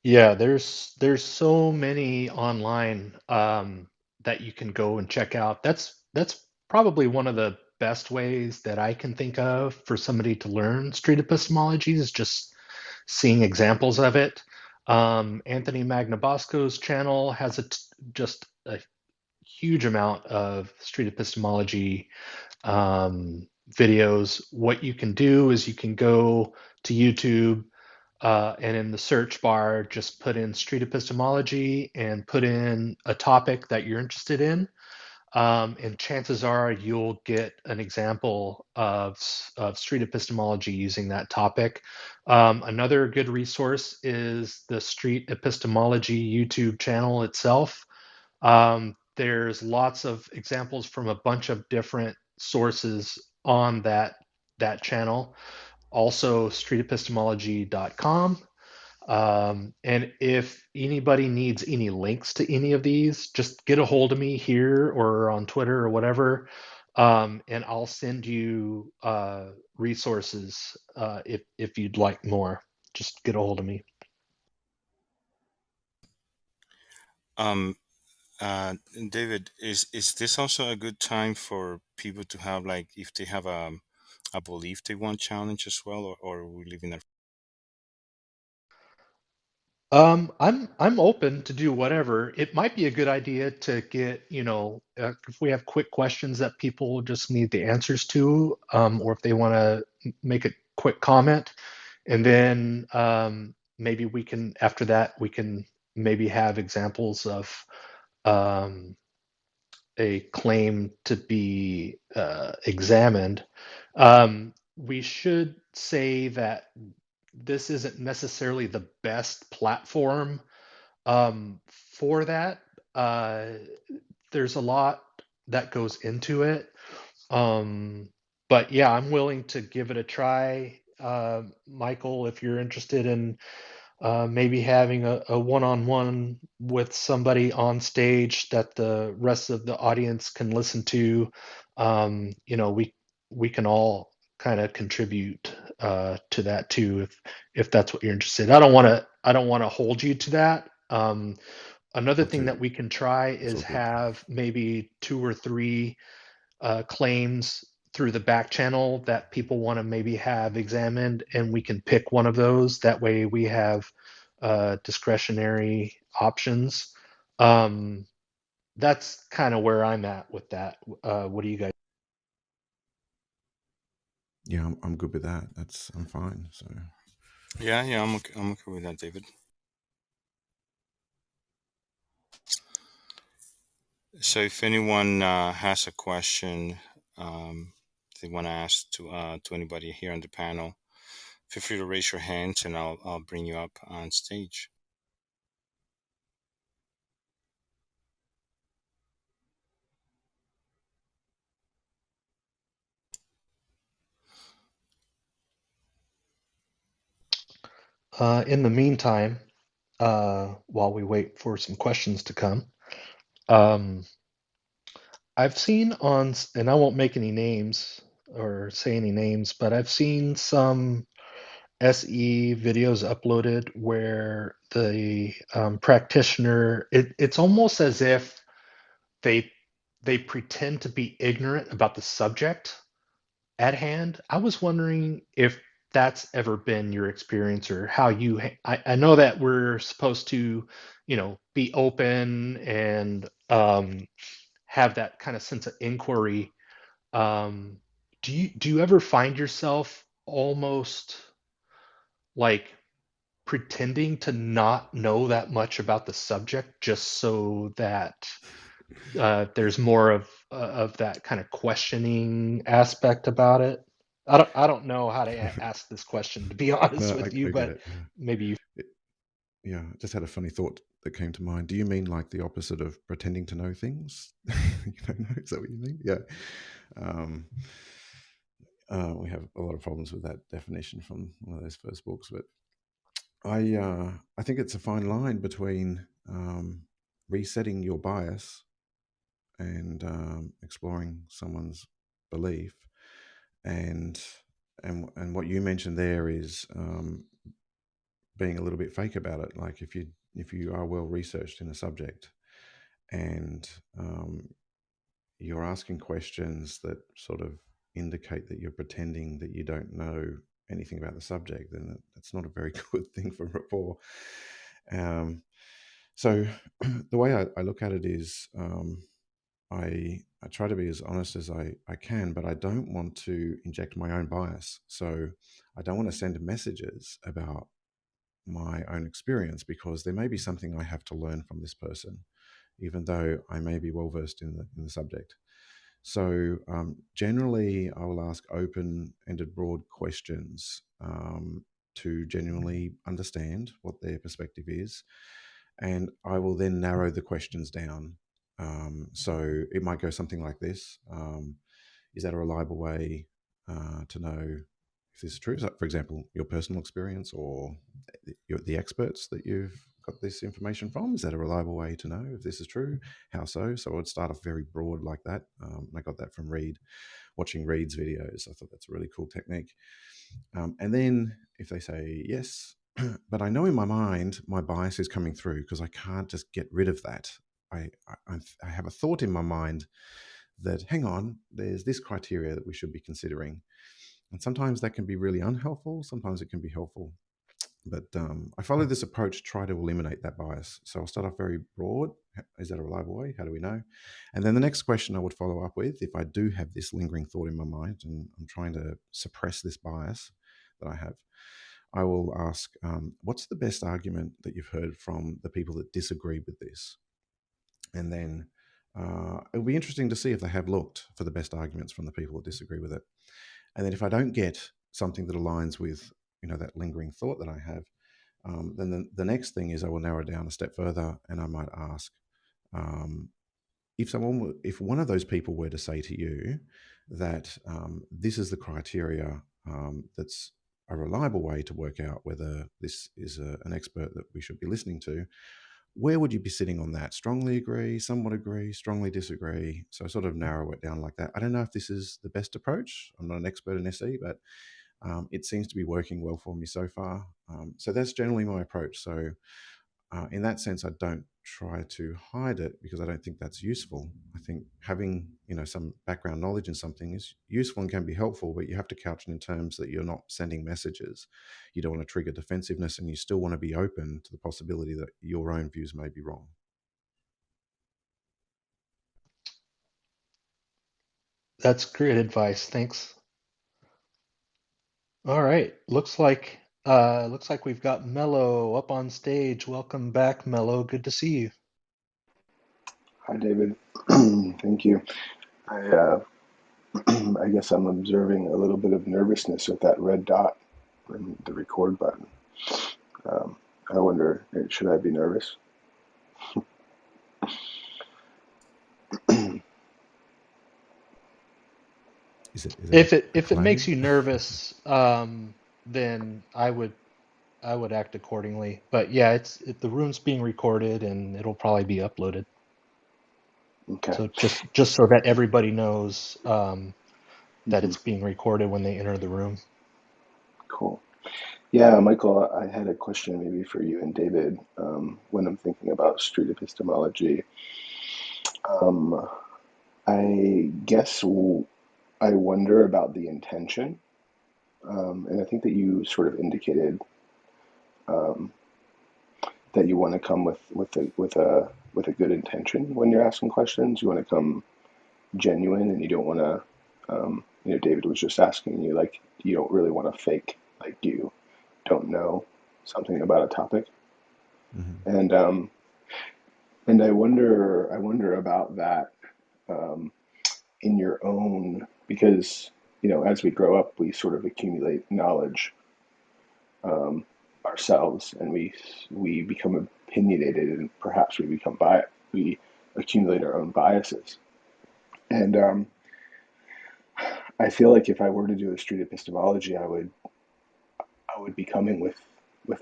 Yeah, there's so many online that you can go and check out. That's probably one of the best ways that I can think of for somebody to learn street epistemology is just seeing examples of it. Anthony Magnabosco's channel has just a huge amount of street epistemology videos. What you can do is you can go to YouTube and in the search bar, just put in street epistemology and put in a topic that you're interested in. And chances are you'll get an example of street epistemology using that topic. Another good resource is the Street Epistemology YouTube channel itself. There's lots of examples from a bunch of different sources on that channel. also streetepistemology.com. And if anybody needs any links to any of these, just get a hold of me here or on Twitter or whatever, and I'll send you resources if you'd like more. Just get a hold of me. David, is this also a good time for people to have, like, if they have a belief they want challenge as well, or are we leaving that? I'm open to do whatever. It might be a good idea to get, if we have quick questions that people just need the answers to, or if they want to make a quick comment, and then maybe we can, after that, we can maybe have examples of um, a claim to be examined. We should say that this isn't necessarily the best platform for that. There's a lot that goes into it. But yeah, I'm willing to give it a try. Michael, if you're interested in maybe having a one-on-one with somebody on stage that the rest of the audience can listen to, we can all kind of contribute to that too, if that's what you're interested. I don't want to hold you to that. Another Love thing to. that we can try It's all is good. have maybe 2 or 3 claims through the back channel that people want to maybe have examined, and we can pick one of those. That way we have discretionary options. That's kind of where I'm at with that. What do you guys? Yeah, I'm good with that. I'm fine. So Yeah, I'm okay with that, David. So if anyone has a question they want to ask to anybody here on the panel, feel free to raise your hands and I'll bring you up on stage. In the meantime, while we wait for some questions to come, um, I've seen and I won't make any names or say any names, but I've seen some SE videos uploaded where the practitioner, it's almost as if they they pretend to be ignorant about the subject at hand. I was wondering if that's ever been your experience or how you. I know that we're supposed to, be open and have that kind of sense of inquiry. Um, do you ever find yourself almost like pretending to not know that much about the subject just so that there's more of that kind of questioning aspect about it? I don't know how to ask this question, to be honest no, with you, I get but it. Yeah. maybe you. Yeah, I just had a funny thought that came to mind. Do you mean like the opposite of pretending to know things? You don't know? Is that what you mean? Yeah. Um, we have a lot of problems with that definition from one of those first books, but I think it's a fine line between resetting your bias and exploring someone's belief, and and what you mentioned there is being a little bit fake about it. Like if you are well researched in a subject and you're asking questions that sort of indicate that you're pretending that you don't know anything about the subject, then that's not a very good thing for rapport. So the way I look at it is I try to be as honest as I can, but I don't want to inject my own bias. So I don't want to send messages about my own experience because there may be something I have to learn from this person, even though I may be well versed in the subject. So generally, I will ask open-ended, broad questions to genuinely understand what their perspective is, and I will then narrow the questions down. So it might go something like this: is that a reliable way to know if this is true. So, for example, your personal experience or the experts that you've got this information from, is that a reliable way to know if this is true? How so? So I would start off very broad like that. I got that from Read, watching Read's videos. I thought that's a really cool technique. And then if they say yes, but I know in my mind my bias is coming through because I can't just get rid of that. I have a thought in my mind that, hang on, there's this criteria that we should be considering. And sometimes that can be really unhelpful. Sometimes it can be helpful. But I follow this approach to try to eliminate that bias. So I'll start off very broad. Is that a reliable way? How do we know? And then the next question I would follow up with, if I do have this lingering thought in my mind and I'm trying to suppress this bias that I have, I will ask, what's the best argument that you've heard from the people that disagree with this? And then it'll be interesting to see if they have looked for the best arguments from the people that disagree with it. And then if I don't get something that aligns with, that lingering thought that I have, then the next thing is I will narrow down a step further, and I might ask, if one of those people were to say to you that this is the criteria that's a reliable way to work out whether this is an expert that we should be listening to, where would you be sitting on that? Strongly agree, somewhat agree, strongly disagree? So I sort of narrow it down like that. I don't know if this is the best approach. I'm not an expert in SE, but it seems to be working well for me so far. So that's generally my approach. So in that sense, I don't try to hide it because I don't think that's useful. I think having some background knowledge in something is useful and can be helpful, but you have to couch it in terms that you're not sending messages. You don't want to trigger defensiveness, and you still want to be open to the possibility that your own views may be wrong. That's great advice. Thanks. All right. Looks like we've got Mello up on stage. Welcome back, Mello. Good to see you. Hi, David. Thank you. I guess I'm observing a little bit of nervousness with that red dot and the record button. I wonder, should I be nervous? If it makes you nervous, then I would act accordingly. But yeah, the room's being recorded and it'll probably be uploaded. Okay. So just so that everybody knows that it's being recorded when they enter the room. Cool. Yeah, Michael, I had a question maybe for you and David when I'm thinking about street epistemology. I guess I wonder about the intention, and I think that you sort of indicated that you want to come with a good intention when you're asking questions. You want to come genuine, and you don't want to. David was just asking you, like, you don't really want to fake like you don't know something about a topic. Mm-hmm. And I wonder about that in your own, because as we grow up, we sort of accumulate knowledge ourselves, and we become opinionated, and perhaps we become biased. We accumulate our own biases, and I feel like if I were to do a street epistemology, I would be coming with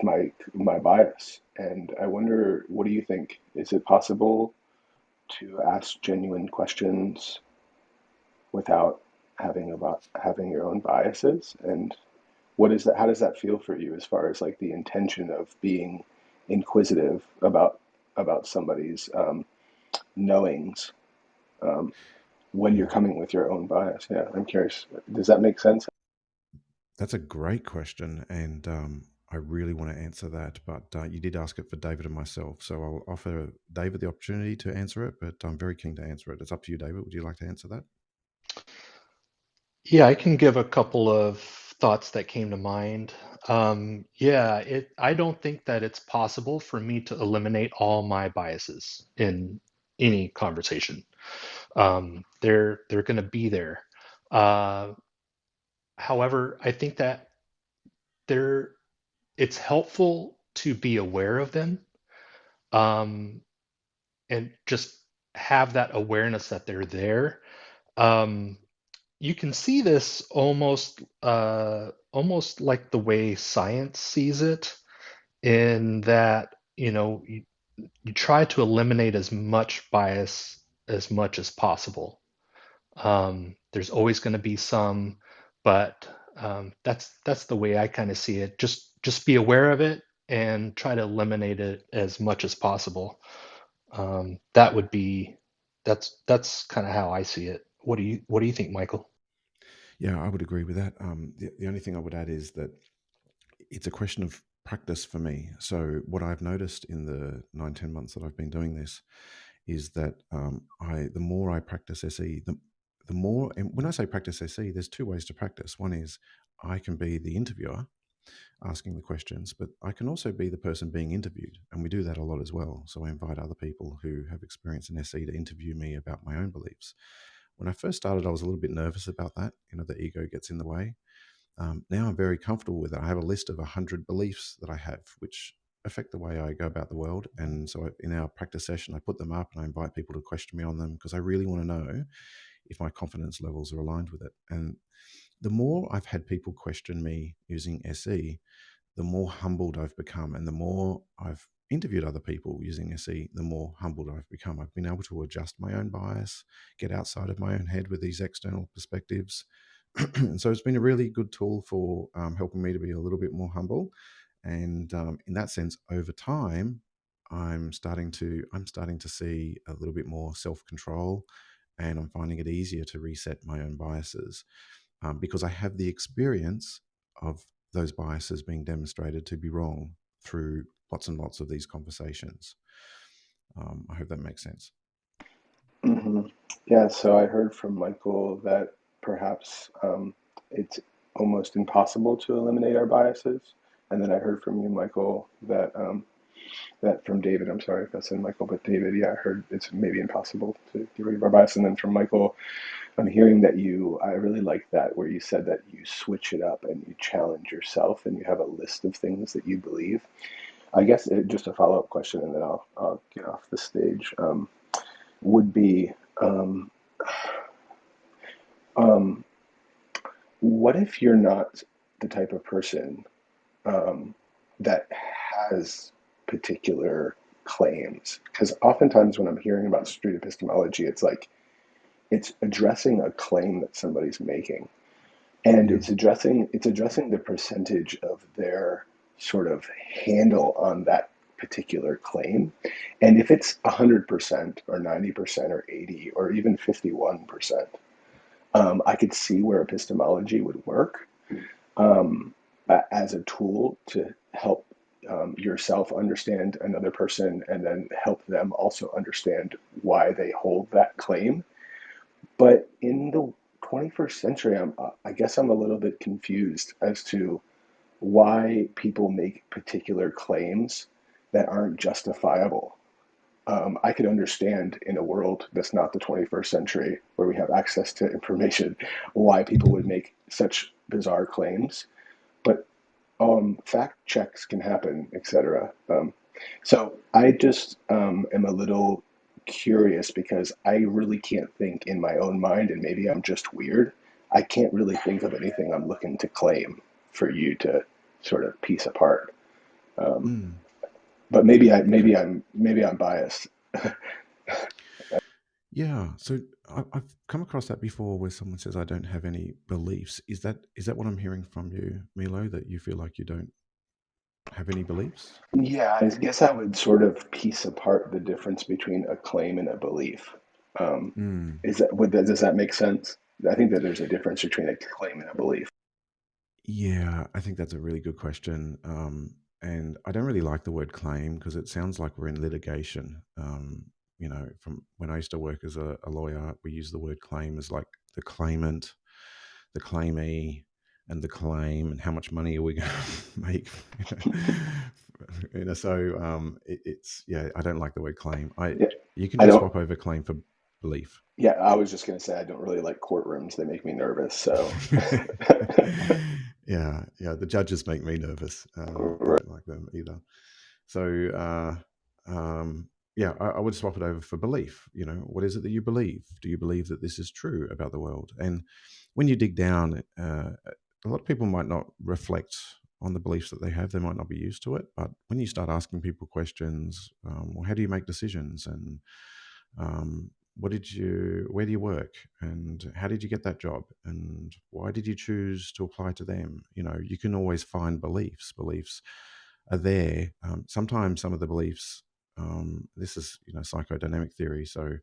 my bias. And I wonder, what do you think? Is it possible to ask genuine questions without having your own biases? And what is that? How does that feel for you as far as like the intention of being inquisitive about somebody's knowings when you're coming with your own bias? Yeah, I'm curious. Does that make sense? That's a great question, and I really want to answer that, but you did ask it for David and myself, so I'll offer David the opportunity to answer it, but I'm very keen to answer it. It's up to you, David. Would you like to answer that? Yeah, I can give a couple of thoughts that came to mind. I don't think that it's possible for me to eliminate all my biases in any conversation. They're going to be there. However, I think that it's helpful to be aware of them, and just have that awareness that they're there. You can see this almost almost like the way science sees it, in that, you try to eliminate as much bias as much as possible. There's always going to be some, but that's the way I kind of see it. Just be aware of it and try to eliminate it as much as possible. That would be that's kind of how I see it. What do you think, Michael? Yeah, I would agree with that. The only thing I would add is that it's a question of practice for me. So what I've noticed in the 9-10 months that I've been doing this is that the more I practice SE, the more, and when I say practice SE, there's two ways to practice. One is I can be the interviewer asking the questions, but I can also be the person being interviewed. And we do that a lot as well. So I invite other people who have experience in SE to interview me about my own beliefs. When I first started, I was a little bit nervous about that. The ego gets in the way. Now I'm very comfortable with it. I have a list of 100 beliefs that I have, which affect the way I go about the world. And so in our practice session, I put them up and I invite people to question me on them because I really want to know if my confidence levels are aligned with it. And the more I've had people question me using SE, the more humbled I've become. And the more I've interviewed other people using SE, the more humbled I've become. I've been able to adjust my own bias, get outside of my own head with these external perspectives. And so it's been a really good tool for helping me to be a little bit more humble. And in that sense, over time, I'm starting to see a little bit more self-control, and I'm finding it easier to reset my own biases because I have the experience of those biases being demonstrated to be wrong through lots and lots of these conversations. I hope that makes sense. Mm-hmm. Yeah, so I heard from Michael that perhaps it's almost impossible to eliminate our biases. And then I heard from you, Michael, that from David, I'm sorry if that's in Michael, but David, yeah, I heard it's maybe impossible to get rid of our bias. And then from Michael, I'm hearing that I really like that, where you said that you switch it up and you challenge yourself and you have a list of things that you believe. I guess just a follow-up question, and then I'll get off the stage, would be, what if you're not the type of person that has particular claims? Because oftentimes when I'm hearing about street epistemology, it's like it's addressing a claim that somebody's making, and it's addressing the percentage of their sort of handle on that particular claim. And if it's 100% or 90% or 80 or even 51%, I could see where epistemology would work as a tool to help yourself understand another person and then help them also understand why they hold that claim. But in the 21st century, I guess I'm a little bit confused as to why people make particular claims that aren't justifiable. I could understand in a world that's not the 21st century, where we have access to information, why people would make such bizarre claims. But fact checks can happen, etc. So I just am a little curious because I really can't think in my own mind, and maybe I'm just weird. I can't really think of anything I'm looking to claim for you to sort of piece apart. But maybe I'm biased. Yeah, so I've come across that before, where someone says I don't have any beliefs. Is that what I'm hearing from you, Milo? That you feel like you don't have any beliefs? Yeah, I guess I would sort of piece apart the difference between a claim and a belief. Does that make sense? I think that there's a difference between a claim and a belief. Yeah, I think that's a really good question. And I don't really like the word claim because it sounds like we're in litigation. From when I used to work as a lawyer, we use the word claim as like the claimant, the claimee, and the claim, and how much money are we going to make? It's I don't like the word claim. You can just swap over claim for belief. Yeah, I was just going to say I don't really like courtrooms. They make me nervous. So yeah, the judges make me nervous. I don't like them either. So I would swap it over for belief. What is it that you believe? Do you believe that this is true about the world? And when you dig down a lot of people might not reflect on the beliefs that they have. They might not be used to it. But when you start asking people questions, well, how do you make decisions? And where do you work? And how did you get that job? And why did you choose to apply to them? You can always find beliefs. Beliefs are there. Sometimes some of the beliefs, this is, psychodynamic theory. So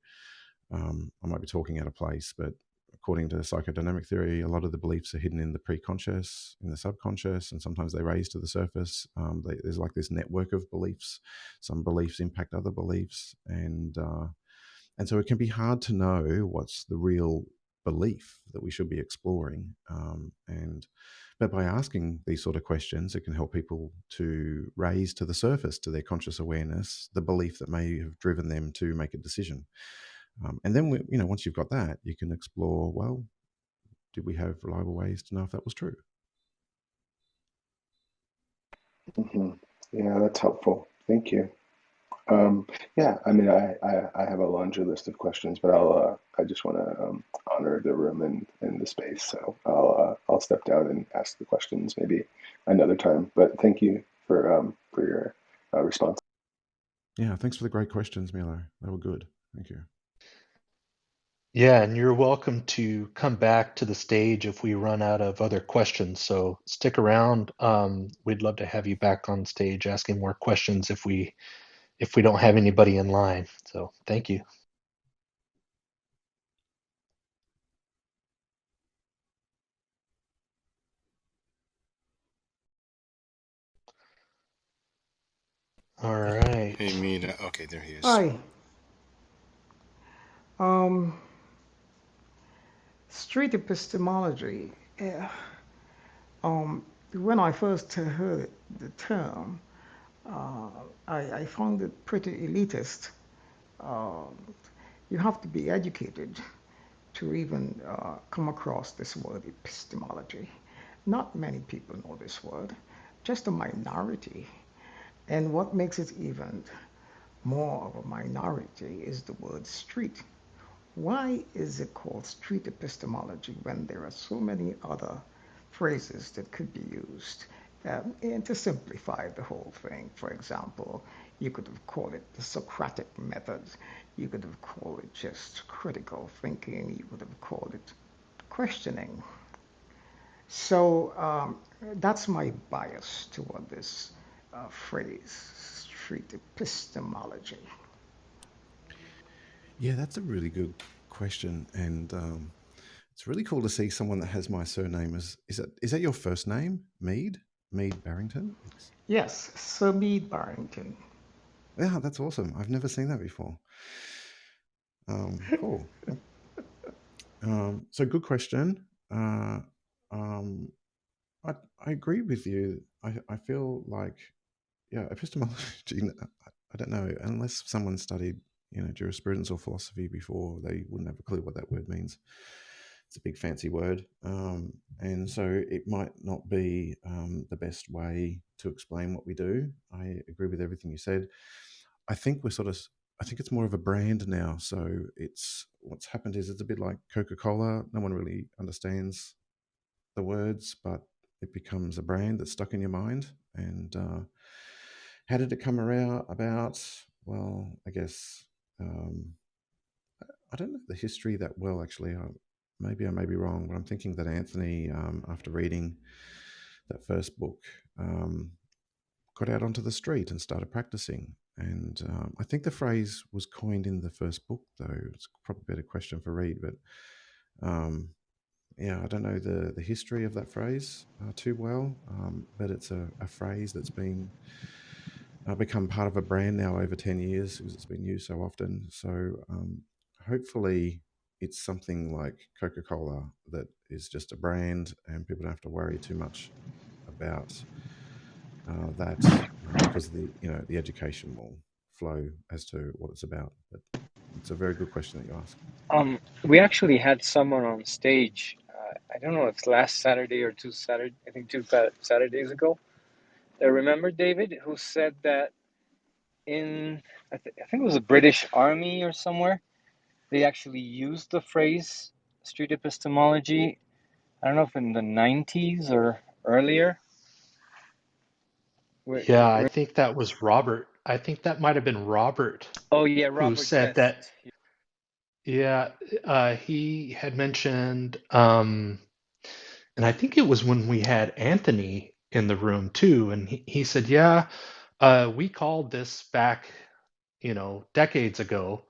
I might be talking out of place, but according to psychodynamic theory, a lot of the beliefs are hidden in the preconscious, in the subconscious, and sometimes they raise to the surface. There's like this network of beliefs. Some beliefs impact other beliefs, and so it can be hard to know what's the real belief that we should be exploring. But by asking these sort of questions, it can help people to raise to the surface, to their conscious awareness, the belief that may have driven them to make a decision. And then, once you've got that, you can explore, well, did we have reliable ways to know if that was true? Mm-hmm. Yeah, that's helpful. Thank you. Yeah, I mean, I have a laundry list of questions, but I just want to honor the room and the space, so I'll step down and ask the questions maybe another time. But thank you for your response. Yeah, thanks for the great questions, Milo. They were good. Thank you. Yeah, and you're welcome to come back to the stage if we run out of other questions. So stick around. We'd love to have you back on stage asking more questions if we don't have anybody in line. So thank you. All right. Hey, Mead. Okay, there he is. Hi. Street epistemology. Yeah. When I first heard the term, I found it pretty elitist. Uh, you have to be educated to even come across this word epistemology. Not many people know this word, just a minority. And what makes it even more of a minority is the word street. Why is it called street epistemology when there are so many other phrases that could be used? And to simplify the whole thing, for example, you could have called it the Socratic method. You could have called it just critical thinking. You could have called it questioning. So that's my bias toward this phrase, street epistemology. Yeah, that's a really good question, and it's really cool to see someone that has my surname as is that your first name, Mead Barrington? Yes, Sir Mead Barrington. Yeah, that's awesome. I've never seen that before. Cool. So good question. I agree with you. I feel like, yeah, epistemology, I don't know, unless someone studied, jurisprudence or philosophy before, they wouldn't have a clue what that word means. It's a big fancy word. And so it might not be the best way to explain what we do. I agree with everything you said. I think I think it's more of a brand now. So what's happened is it's a bit like Coca-Cola. No one really understands the words, but it becomes a brand that's stuck in your mind. And how did it come about? Well, I guess I don't know the history that well, actually. Maybe I may be wrong, but I'm thinking that Anthony, after reading that first book, got out onto the street and started practicing. And I think the phrase was coined in the first book, though. It's probably a better question for Reed, but yeah, I don't know the history of that phrase too well, but it's a phrase that's been become part of a brand now over 10 years because it's been used so often. So hopefully it's something like Coca-Cola that is just a brand and people don't have to worry too much about that because the education will flow as to what it's about. But it's a very good question that you ask. We actually had someone on stage. I don't know if it's last Saturday or two Saturdays ago. Remember David, who said that I think it was the British Army or somewhere, they actually used the phrase street epistemology I don't know if in the 90s or earlier. Yeah, I think that was Robert. I think that might have been Robert Oh yeah, who Robert said Guest. that. Yeah, he had mentioned, and I think it was when we had Anthony in the room too, and he said, yeah, we called this back, decades ago,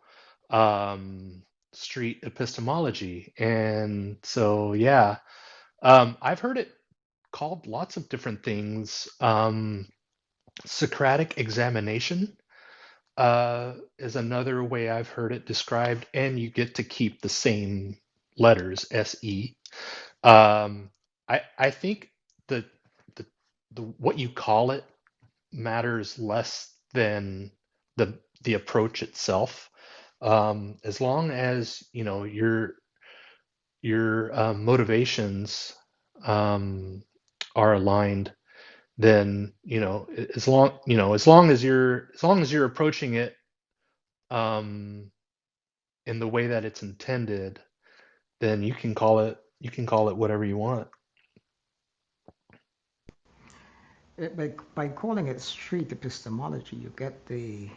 um, street epistemology. And so, yeah, I've heard it called lots of different things. Socratic examination is another way I've heard it described, and you get to keep the same letters, SE. I think the, the what you call it matters less than the approach itself. As long as your motivations are aligned, then as long as you're approaching it in the way that it's intended, then you can call it whatever you want. By calling it street epistemology, you get the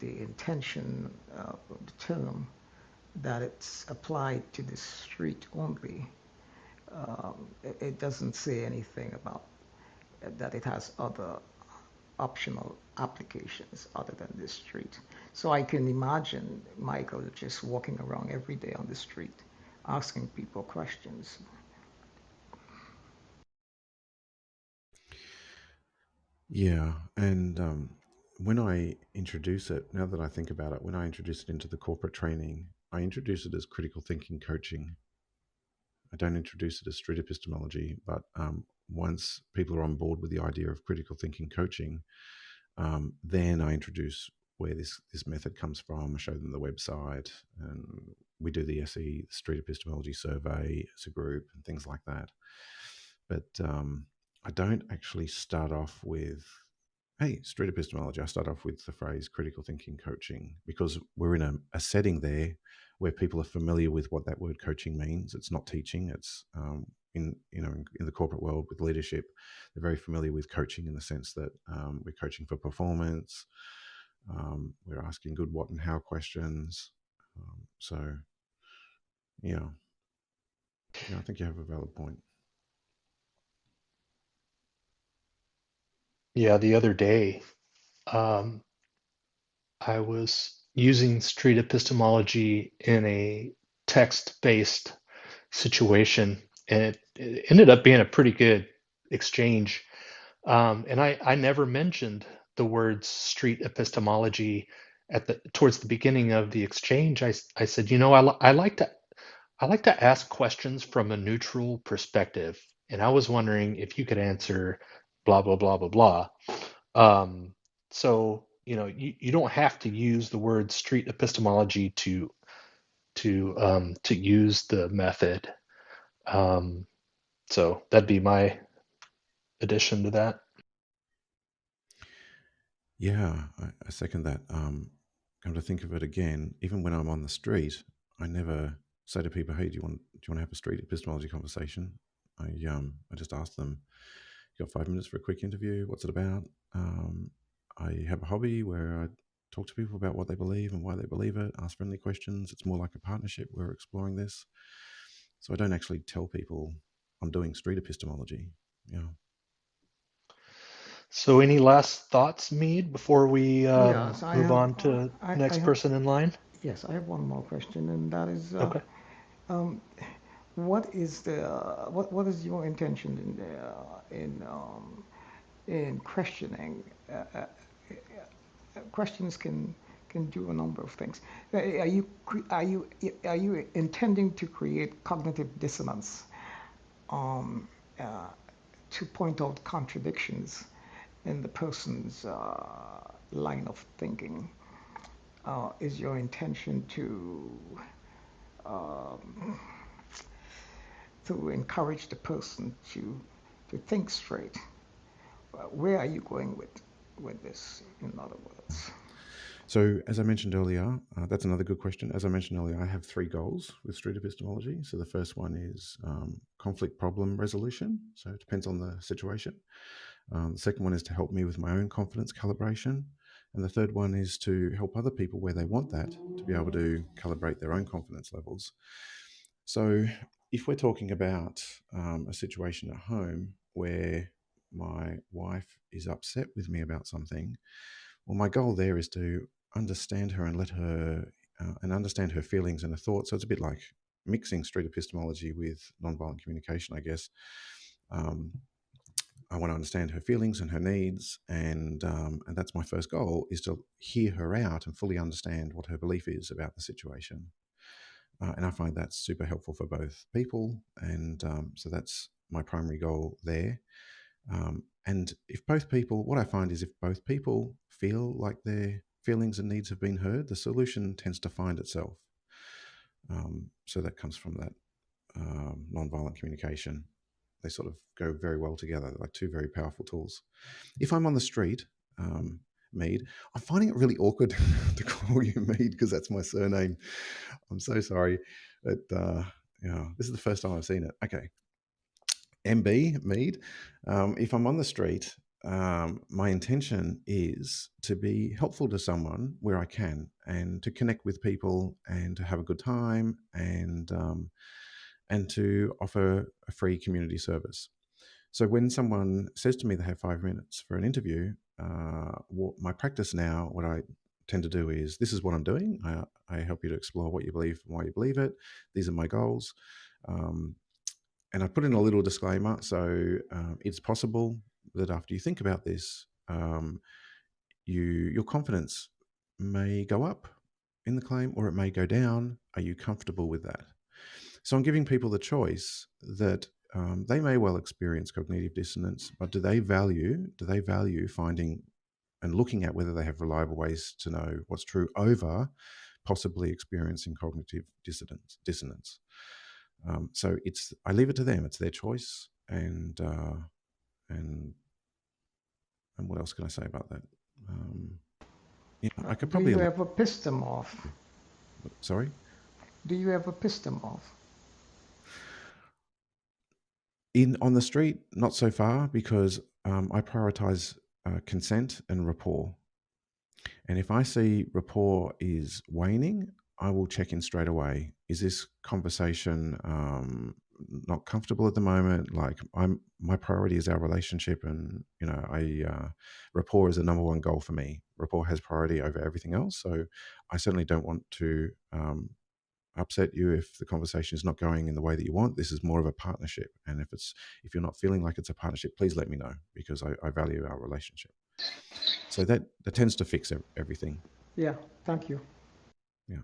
intention of the term that it's applied to the street only. It doesn't say anything about that it has other optional applications other than the street. So I can imagine Michael just walking around every day on the street asking people questions. Yeah, and when I introduce it, now that I think about it, when I introduce it into the corporate training, I introduce it as critical thinking coaching. I don't introduce it as street epistemology, but once people are on board with the idea of critical thinking coaching, then I introduce where this method comes from. I show them the website, and we do the SE Street Epistemology Survey as a group and things like that. But I don't actually start off with, hey, street epistemology. I start off with the phrase critical thinking coaching because we're in a setting there where people are familiar with what that word coaching means. It's not teaching. It's in the corporate world with leadership, they're very familiar with coaching in the sense that we're coaching for performance. We're asking good what and how questions. So, yeah, I think you have a valid point. Yeah, the other day, I was using street epistemology in a text-based situation, and it ended up being a pretty good exchange. And I never mentioned the words street epistemology towards the beginning of the exchange. I said, I like to ask questions from a neutral perspective, and I was wondering if you could answer blah blah blah blah blah. So you don't have to use the word street epistemology to use the method. So that'd be my addition to that. Yeah, I second that. Come to think of it again, even when I'm on the street, I never say to people, "Hey, do you want to have a street epistemology conversation?" I just ask them, "You got 5 minutes for a quick interview? What's it about?" I have a hobby where I talk to people about what they believe and why they believe it. Ask friendly questions. It's more like a partnership. We're exploring this, so I don't actually tell people I'm doing street epistemology. Yeah. So any last thoughts, Mead, before we Yes, move on to I next have, person in line? yes, I have one more question, and that is, Okay. um, what is your intention in questioning? Questions can do a number of things. Are you intending to create cognitive dissonance, um, uh, to point out contradictions in the person's line of thinking? Is your intention um, to encourage the person to think straight? Where are you going with this, in other words? So, as I mentioned earlier, that's another good question. As I mentioned earlier, I have 3 goals with street epistemology. So, the first one is conflict problem resolution. So, it depends on the situation. The second one is to help me with my own confidence calibration. And the third one is to help other people where they want that to be able to calibrate their own confidence levels. So, if we're talking about a situation at home where my wife is upset with me about something, well, my goal there is to understand her and let her and understand her feelings and her thoughts. So it's a bit like mixing street epistemology with nonviolent communication, I guess. I want to understand her feelings and her needs, and that's my first goal, is to hear her out and fully understand what her belief is about the situation. And I find that's super helpful for both people, and so that's my primary goal there. And if both people, what I find is if both people feel like their feelings and needs have been heard, the solution tends to find itself. So that comes from that nonviolent communication. They sort of go very well together, like two very powerful tools. If I'm on the street, Mead, I'm finding it really awkward to call you Mead because that's my surname. I'm so sorry. But, this is the first time I've seen it. Okay. MB, Mead. If I'm on the street, my intention is to be helpful to someone where I can, and to connect with people and to have a good time, and to offer a free community service. So when someone says to me they have 5 minutes for an interview, my practice now, what I tend to do is, this is what I'm doing. I help you to explore what you believe and why you believe it. These are my goals. And I put in a little disclaimer. So it's possible that after you think about this, your confidence may go up in the claim, or it may go down. Are you comfortable with that? So I'm giving people the choice that they may well experience cognitive dissonance, but do they value finding and looking at whether they have reliable ways to know what's true over possibly experiencing cognitive dissonance. So I leave it to them. It's their choice, and what else can I say about that? I could probably. Do you ever piss them off? Sorry? Do you ever piss them off? On the street, not so far, because I prioritize consent and rapport. And if I see rapport is waning, I will check in straight away. Is this conversation not comfortable at the moment? Like, my priority is our relationship, and rapport is the number one goal for me. Rapport has priority over everything else. So I certainly don't want to upset you if the conversation is not going in the way that you want. This is more of a partnership, and if you're not feeling like it's a partnership, please let me know, because I value our relationship. So that tends to fix everything. Yeah, thank you. Yeah.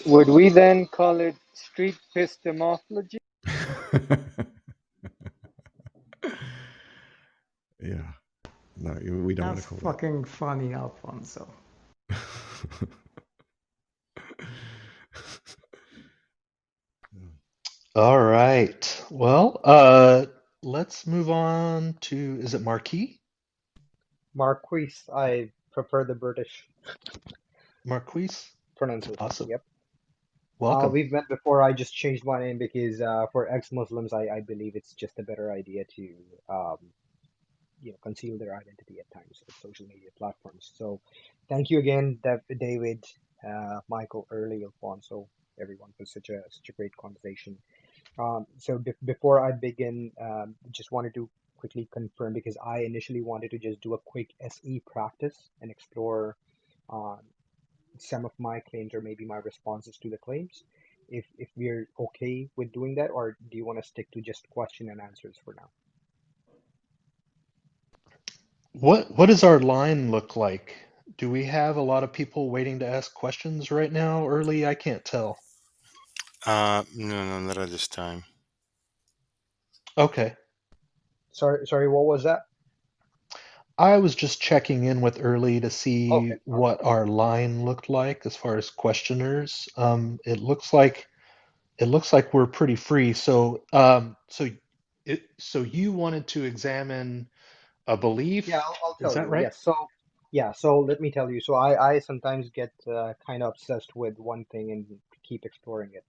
Would we then call it street epistemology? Yeah. No, we don't want That's to call fucking funny, Alfonso. that. All right. Well, let's move on to, is it Marquis? Marquise. I prefer the British Marquis? pronunciation. Awesome. Yep. Welcome. We've met before. I just changed my name because for ex-Muslims, I believe it's just a better idea to conceal their identity at times with social media platforms. So thank you again, David, Michael, Early, Alfonso, everyone, for such a great conversation. So before I begin, just wanted to quickly confirm, because I initially wanted to just do a quick SE practice and explore some of my claims, or maybe my responses to the claims. If we're okay with doing that, or do you want to stick to just question and answers for now? What does our line look like? Do we have a lot of people waiting to ask questions right now, Early? I can't tell. No, not at this time. Okay. Sorry, what was that? I was just checking in with Early to see Okay. what our line looked like as far as questioners. It looks like we're pretty free. So you wanted to examine a belief. Yeah, I'll Is tell that you. right? Yes. So, yeah. So let me tell you. So I sometimes get kind of obsessed with one thing and keep exploring it.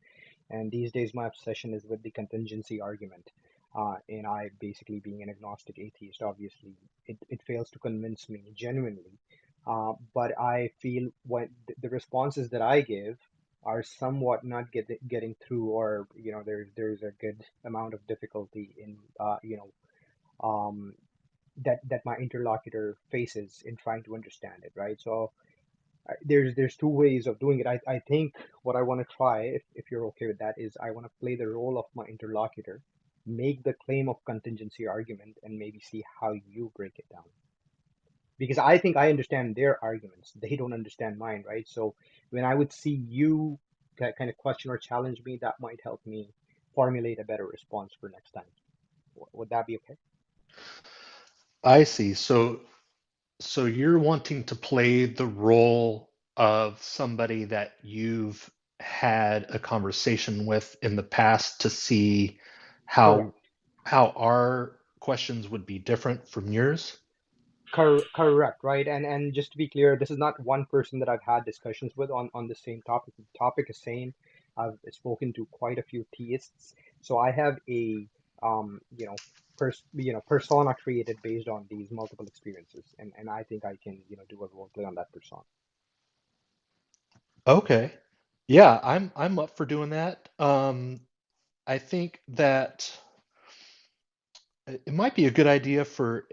And these days, my obsession is with the contingency argument. And I, basically being an agnostic atheist, obviously, it fails to convince me genuinely. But I feel when the responses that I give are somewhat not getting through, or there's a good amount of difficulty in um, that my interlocutor faces in trying to understand it, right? So there's two ways of doing it. I think what I want to try, if you're okay with that, is I want to play the role of my interlocutor, make the claim of contingency argument, and maybe see how you break it down. Because I think I understand their arguments. They don't understand mine, right? So when I would see you kind of question or challenge me, that might help me formulate a better response for next time. Would that be okay? I see. So you're wanting to play the role of somebody that you've had a conversation with in the past to see Correct. how our questions would be different from yours? Correct, right? And just to be clear, this is not one person that I've had discussions with on the same topic. The topic is same. I've spoken to quite a few theists, so I have a persona created based on these multiple experiences, and I think I can do a role play on that persona. Okay. Yeah, I'm up for doing that. I think that it might be a good idea for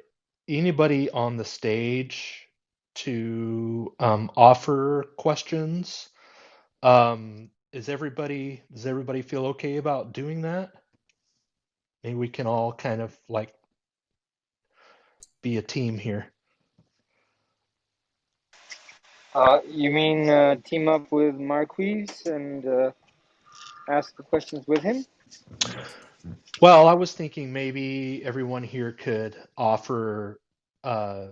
anybody on the stage to offer questions. Does everybody feel okay about doing that? Maybe we can all kind of like be a team here. You mean team up with Marquise and ask the questions with him? Well, I was thinking maybe everyone here could uh,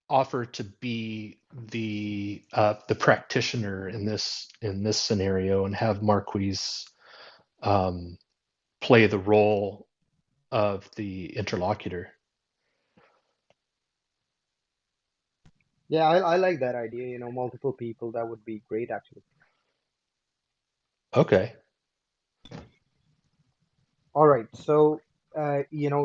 offer to be the practitioner in this scenario and have Marquise um, play the role of the interlocutor. Yeah, I like that idea. Multiple people, that would be great, actually. Okay. All right, so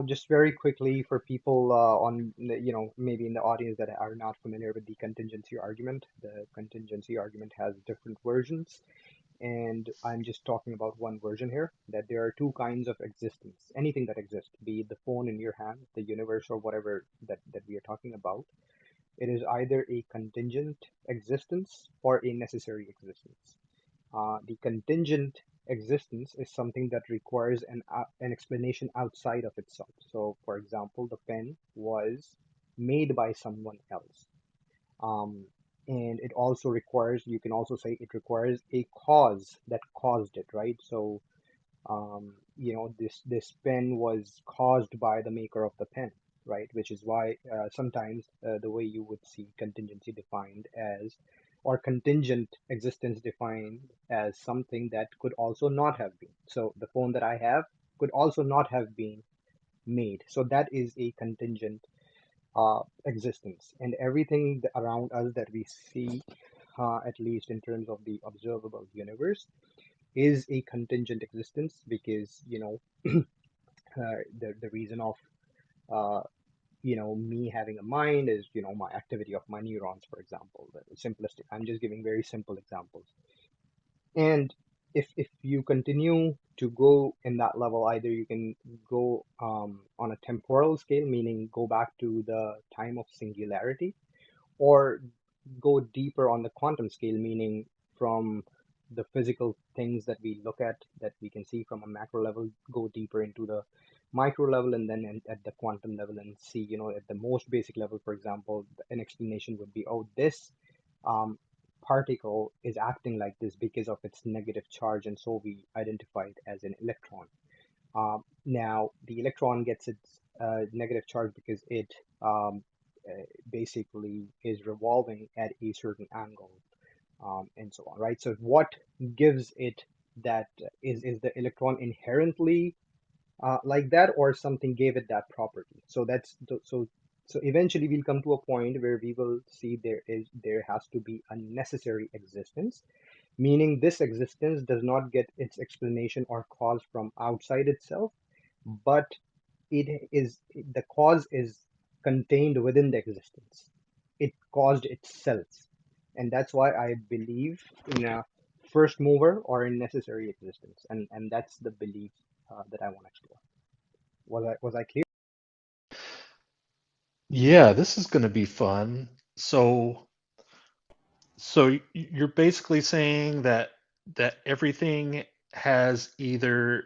just very quickly for people maybe in the audience that are not familiar with the contingency argument. The contingency argument has different versions, and I'm just talking about one version here. That there are two kinds of existence. Anything that exists, be it the phone in your hand, the universe, or whatever that we are talking about, it is either a contingent existence or a necessary existence. The contingent existence is something that requires an explanation outside of itself. So, for example, the pen was made by someone else. Um, and it also requires, you can also say it requires a cause that caused it, right? So, this pen was caused by the maker of the pen, right? Which is why sometimes the way you would see contingency defined as, or contingent existence defined as something that could also not have been. So the phone that I have could also not have been made. So that is a contingent existence, and everything around us that we see, at least in terms of the observable universe, is a contingent existence, because the reason of uh, me having a mind is my activity of my neurons, for example. The simplistic, I'm just giving very simple examples. And if you continue to go in that level, either you can go on a temporal scale, meaning go back to the time of singularity, or go deeper on the quantum scale, meaning from the physical things that we look at, that we can see from a macro level, go deeper into the micro level, and then at the quantum level, and see, at the most basic level, for example, an explanation would be, oh, this um, particle is acting like this because of its negative charge, and so we identify it as an electron. Now, the electron gets its negative charge because it basically is revolving at a certain angle, and so on, right? So what gives it that, is the electron inherently like that, or something gave it that property. So so eventually we'll come to a point where we will see there has to be a necessary existence, meaning this existence does not get its explanation or cause from outside itself, but the cause is contained within the existence. It caused itself. And that's why I believe in a first mover or in necessary existence. And that's the belief that I want to explore. Was I clear? Yeah, this is going to be fun. So you're basically saying that everything is either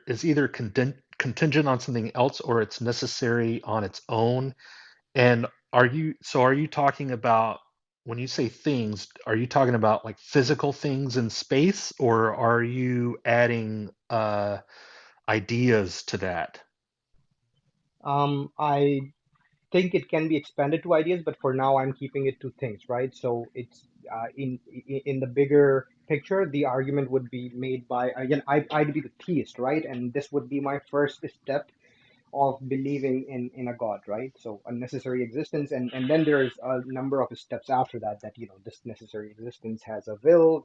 contingent on something else or it's necessary on its own. And are you talking about, when you say things, are you talking about like physical things in space, or are you adding ideas to that? I think it can be expanded to ideas, but for now I'm keeping it to things, right? So it's in the bigger picture, the argument would be made by, again, I'd be the theist, right? And this would be my first step of believing in a god, right? So a necessary existence, and then there's a number of steps after that, that this necessary existence has a will,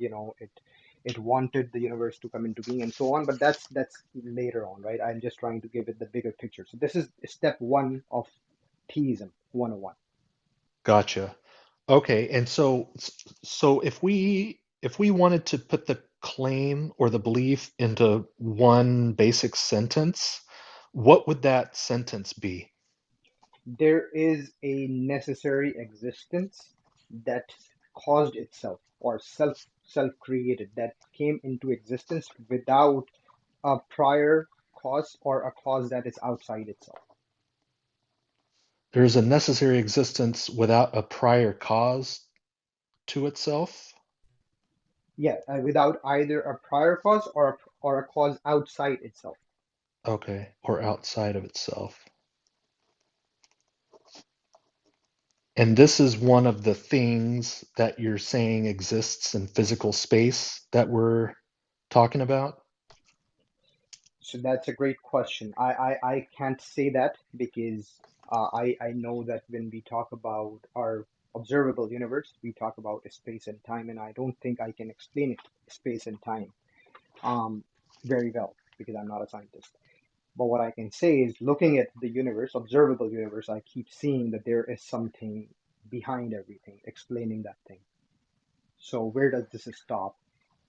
it wanted the universe to come into being and so on, but that's later on, right? I'm just trying to give it the bigger picture. So this is step one of theism 101. Gotcha. Okay, and so if we wanted to put the claim or the belief into one basic sentence, what would that sentence be? There is a necessary existence that caused itself, or self created, that came into existence without a prior cause, or a cause that is outside itself. There is a necessary existence without a prior cause to itself? Yeah, without either a prior cause or a cause outside itself. Okay, or outside of itself. And this is one of the things that you're saying exists in physical space that we're talking about? So that's a great question. I can't say that because I know that when we talk about our observable universe, we talk about space and time, and I don't think I can explain it, space and time, very well, because I'm not a scientist. But what I can say is, looking at the universe, observable universe, I keep seeing that there is something behind everything, explaining that thing. So where does this stop?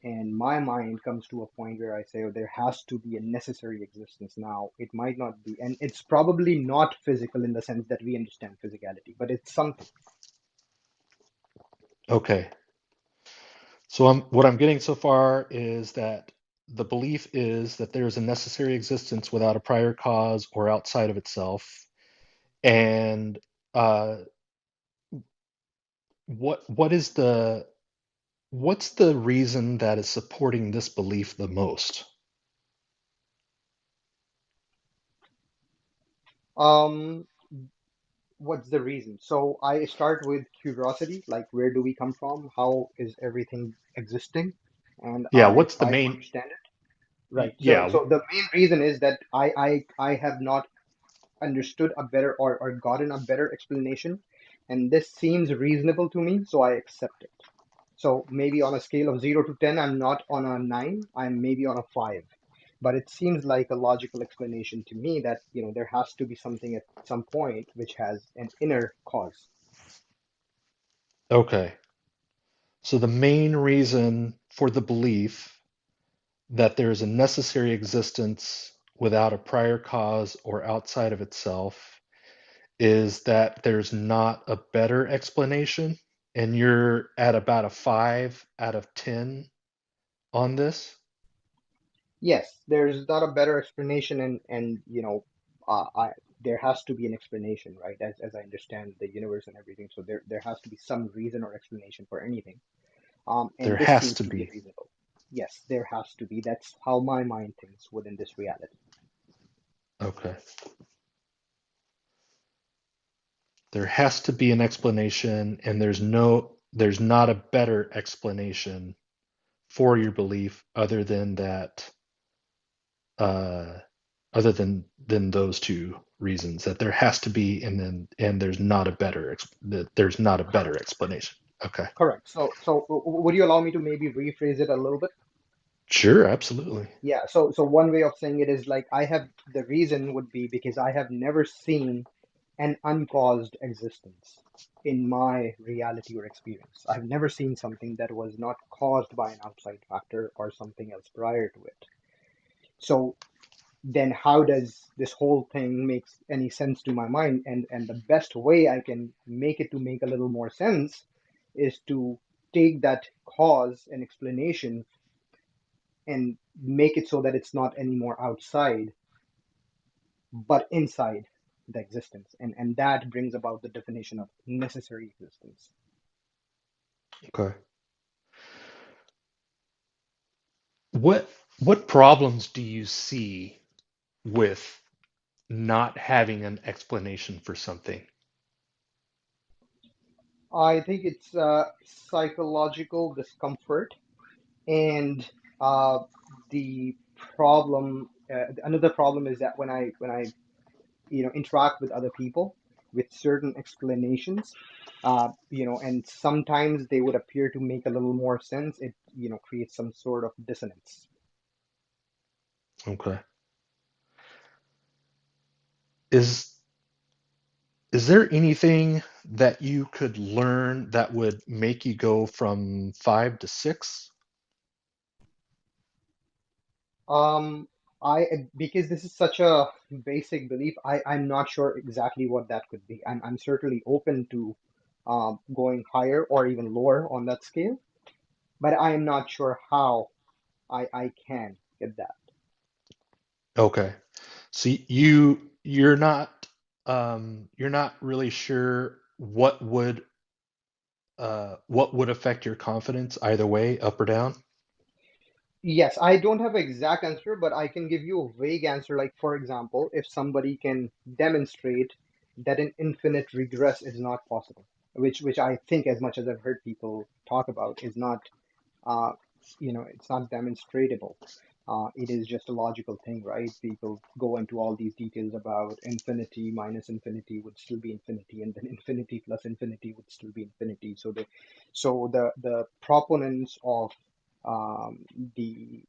And my mind comes to a point where I say, oh, there has to be a necessary existence now. It might not be, and it's probably not physical in the sense that we understand physicality, but it's something. Okay. So what I'm getting so far is that the belief is that there is a necessary existence without a prior cause or outside of itself. And uh, what's the reason that is supporting this belief the most? Um, what's the reason? So I start with curiosity, like where do we come from? How is everything existing? And Yeah, I what's the try to main? understand it. Right. So Yeah, so the main reason is that I have not understood a better, or gotten a better explanation, and this seems reasonable to me, so I accept it. So maybe on a scale of 0 to 10, I'm not on a 9, I'm maybe on a 5. But it seems like a logical explanation to me that, there has to be something at some point which has an inner cause. okay. So the main reason for the belief that there is a necessary existence without a prior cause or outside of itself is that there's not a better explanation, and you're at about a 5 out of 10 on this? Yes, there's not a better explanation, and there has to be an explanation, right? As I understand the universe and everything, so there has to be some reason or explanation for anything. There And this has seems to to be be. reasonable. Yes, there has to be. That's how my mind thinks within this reality. Okay. There has to be an explanation, and there's not a better explanation for your belief other than that uh, other than those two reasons, that there has to be, and there's not a better there's not a better explanation. Okay. Correct. So would you allow me to maybe rephrase it a little bit? Sure, absolutely. Yeah. So one way of saying it is like the reason would be because I have never seen an uncaused existence in my reality or experience. I've never seen something that was not caused by an outside factor or something else prior to it. So then how does this whole thing makes any sense to my mind? And the best way I can make it to make a little more sense is to take that cause and explanation and make it so that it's not anymore outside but inside the existence, and that brings about the definition of necessary existence. Okay. What problems do you see with not having an explanation for something? I think it's psychological discomfort, and uh, the problem. Another problem is that when I interact with other people with certain explanations, and sometimes they would appear to make a little more sense. It creates some sort of dissonance. Okay. Is there anything that you could learn that would make you go from 5 to 6? Um, because this is such a basic belief, I'm not sure exactly what that could be. I'm certainly open to going higher or even lower on that scale, but I am not sure how I can get that. Okay. So you're not really sure what would affect your confidence either way, up or down? Yes, I don't have an exact answer, but I can give you a vague answer. Like, for example, if somebody can demonstrate that an infinite regress is not possible, which I think, as much as I've heard people talk about, is not uh, it's not demonstratable. It is just a logical thing, right? People go into all these details about infinity minus infinity would still be infinity, and then infinity plus infinity would still be infinity. So the proponents of um, the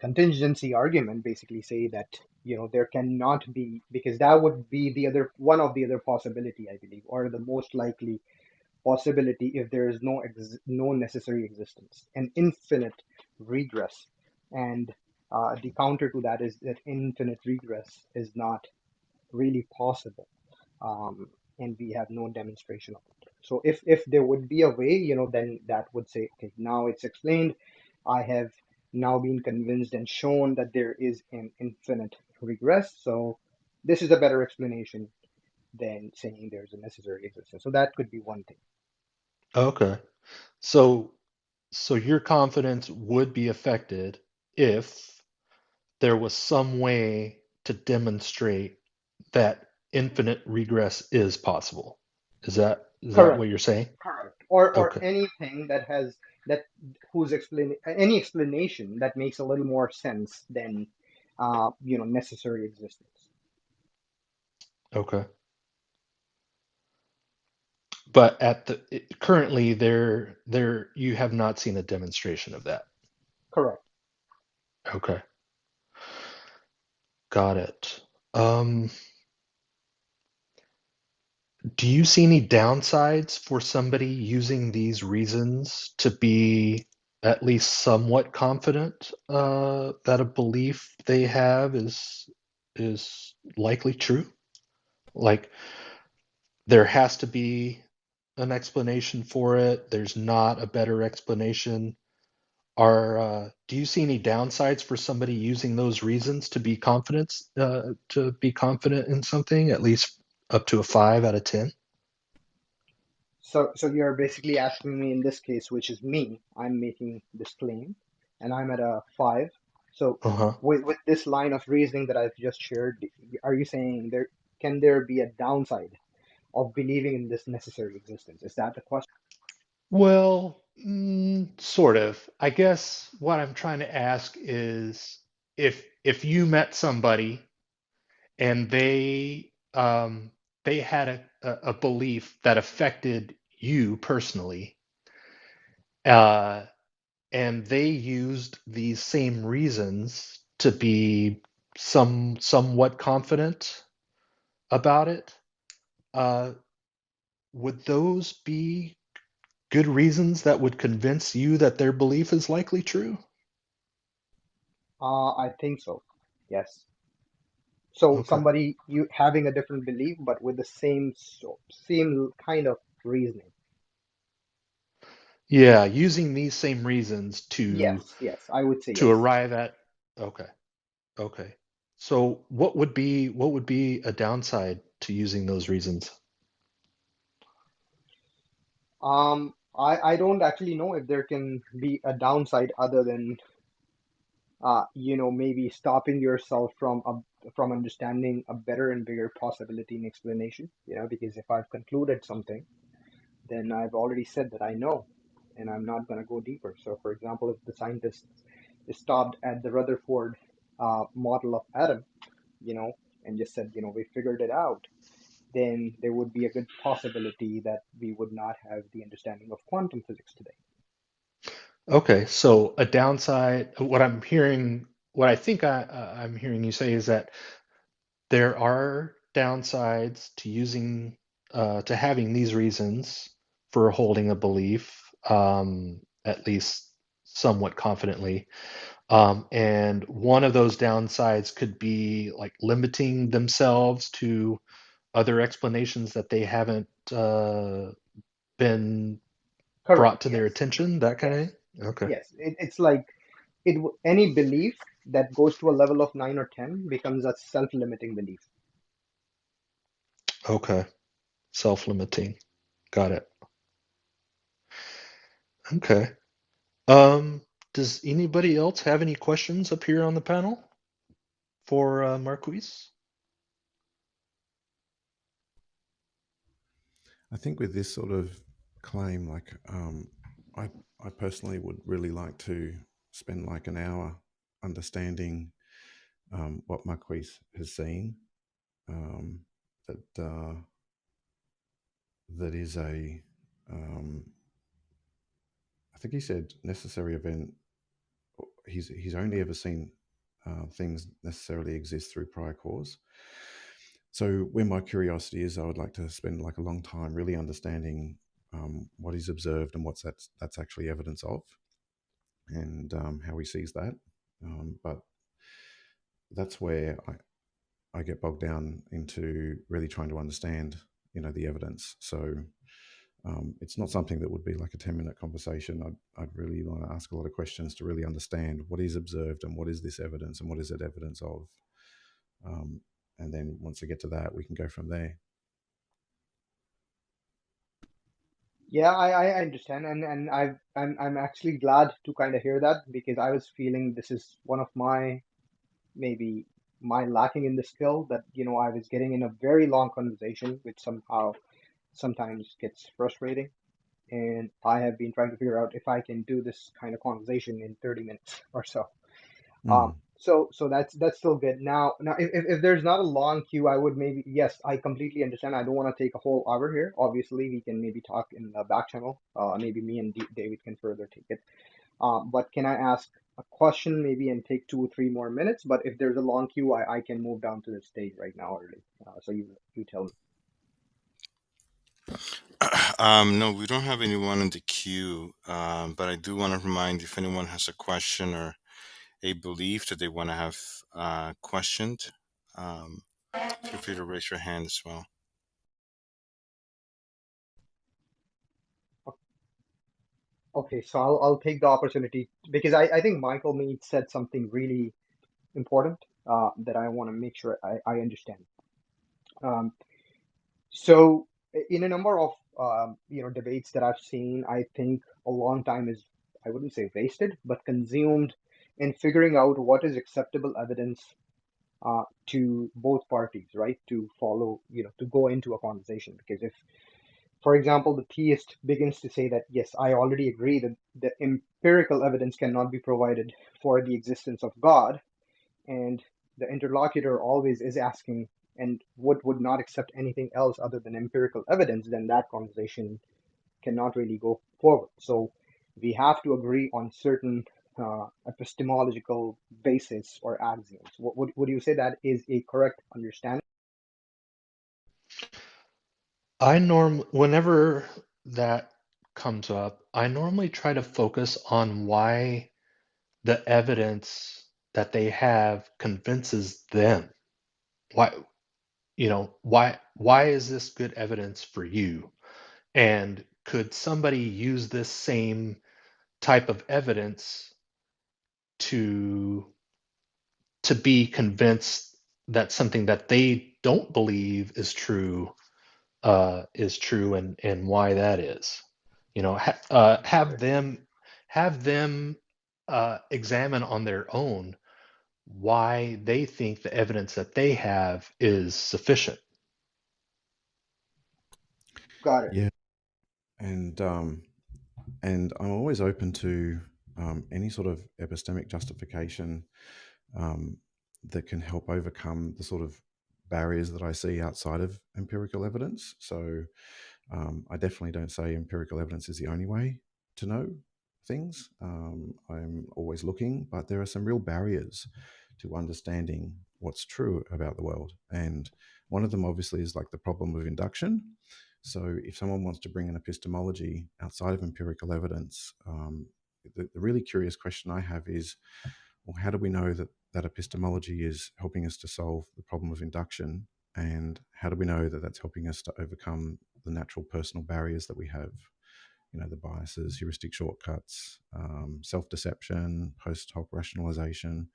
contingency argument basically say that there cannot be, because that would be the other one of the other possibility, I believe, or the most likely possibility if there is no necessary existence, an infinite regress. And the counter to that is that infinite regress is not really possible, um, and we have no demonstration of it. So if there would be a way, then that would say, okay, now it's explained. I have now been convinced and shown that there is an infinite regress. So this is a better explanation than saying there's a necessary existence. So that could be one thing. Okay. So your confidence would be affected if there was some way to demonstrate that infinite regress is possible. Is that Correct. what you're saying? Correct. Or Okay. anything that has that whose explain any explanation that makes a little more sense than necessary existence. Okay. But currently there you have not seen a demonstration of that. Correct. Okay. Got it. Um, do you see any downsides for somebody using these reasons to be at least somewhat confident that a belief they have is likely true? Like there has to be an explanation for it. There's not a better explanation. Do you see any downsides for somebody using those reasons to be confident in something, at least up to a 5 out of 10? So you're basically asking me in this case, which is me, I'm making this claim, and I'm at a 5. So Uh-huh. with this line of reasoning that I've just shared, are you saying there be a downside of believing in this necessary existence? Is that the question? Well, sort of. I guess what I'm trying to ask is if you met somebody and they had a belief that affected you personally, and they used these same reasons to be somewhat confident about it, uh, would those be good reasons that would convince you that their belief is likely true? I think so. Yes. So Okay. somebody you having a different belief, but with the same kind of reasoning. Yeah, using these same reasons Yes, yes, I would say yes. arrive at. Okay. Okay. So what would be a downside to using those reasons? I don't actually know if there can be a downside other than maybe stopping yourself from understanding a better and bigger possibility and explanation. Because if I've concluded something, then I've already said that I know, and I'm not going to go deeper. So, for example, if the scientists stopped at the Rutherford model of atom, and just said, we figured it out, then there would be a good possibility that we would not have the understanding of quantum physics today. Okay, so a downside, what I think I'm hearing you say is that there are downsides to to having these reasons for holding a belief, at least somewhat confidently. And one of those downsides could be like limiting themselves to other explanations that they haven't been brought Correct. to their Yes. attention, that kind of Yes. thing? Okay. Yes. It's like any belief that goes to a level of 9 or 10 becomes a self-limiting belief. Okay. Self-limiting. Got it. Okay. Does anybody else have any questions up here on the panel for Marquise? I think with this sort of claim, like I personally would really like to spend like an hour understanding what Marquise has seen. That is a, I think he said necessary event. He's only ever seen things necessarily exist through prior cause. So where my curiosity is, I would like to spend like a long time really understanding what he's observed and what's that's actually evidence of, and how he sees that. But that's where I get bogged down into really trying to understand, the evidence. So it's not something that would be like a 10-minute conversation. I'd really want to ask a lot of questions to really understand what is observed and what is this evidence and what is it evidence of. And then once I get to that, we can go from there. Yeah, I understand, and I'm actually glad to kind of hear that, because I was feeling this is one of maybe my lacking in the skill, that I was getting in a very long conversation, which sometimes gets frustrating, and I have been trying to figure out if I can do this kind of conversation in 30 minutes or so. So that's still good. Now if there's not a long queue, I would maybe, yes, I completely understand. I don't want to take a whole hour here. Obviously, we can maybe talk in the back channel. Maybe me and David can further take it. But can I ask a question maybe and take 2 or 3 more minutes? But if there's a long queue, I can move down to the stage right now early. So you tell me. No, we don't have anyone in the queue, but I do want to remind, if anyone has a question or a belief that they want to have questioned, feel free to raise your hand as well. Okay, so I'll take the opportunity, because I think Michael Mead said something really important that I want to make sure I understand. So in a number of debates that I've seen, I think a long time is, I wouldn't say wasted, but consumed in figuring out what is acceptable evidence to both parties, right? To follow, to go into a conversation. Because if, for example, the theist begins to say that, yes, I already agree that the empirical evidence cannot be provided for the existence of God, and the interlocutor always is asking and would not accept anything else other than empirical evidence, then that conversation cannot really go forward. So we have to agree on certain epistemological basis or axioms. Would you say that is a correct understanding? Whenever that comes up, I normally try to focus on why the evidence that they have convinces them. Why, why is this good evidence for you? And could somebody use this same type of evidence to be convinced that something that they don't believe is true, and why that is? Have them examine on their own why they think the evidence that they have is sufficient. Got it. Yeah, and I'm always open to any sort of epistemic justification that can help overcome the sort of barriers that I see outside of empirical evidence. So I definitely don't say empirical evidence is the only way to know things. I'm always looking, but there are some real barriers to understanding what's true about the world. And one of them obviously is like the problem of induction. So if someone wants to bring an epistemology outside of empirical evidence, the really curious question I have is, well, how do we know that that epistemology is helping us to solve the problem of induction? And how do we know that that's helping us to overcome the natural personal barriers that we have? The biases, heuristic shortcuts, self-deception, post hoc rationalization.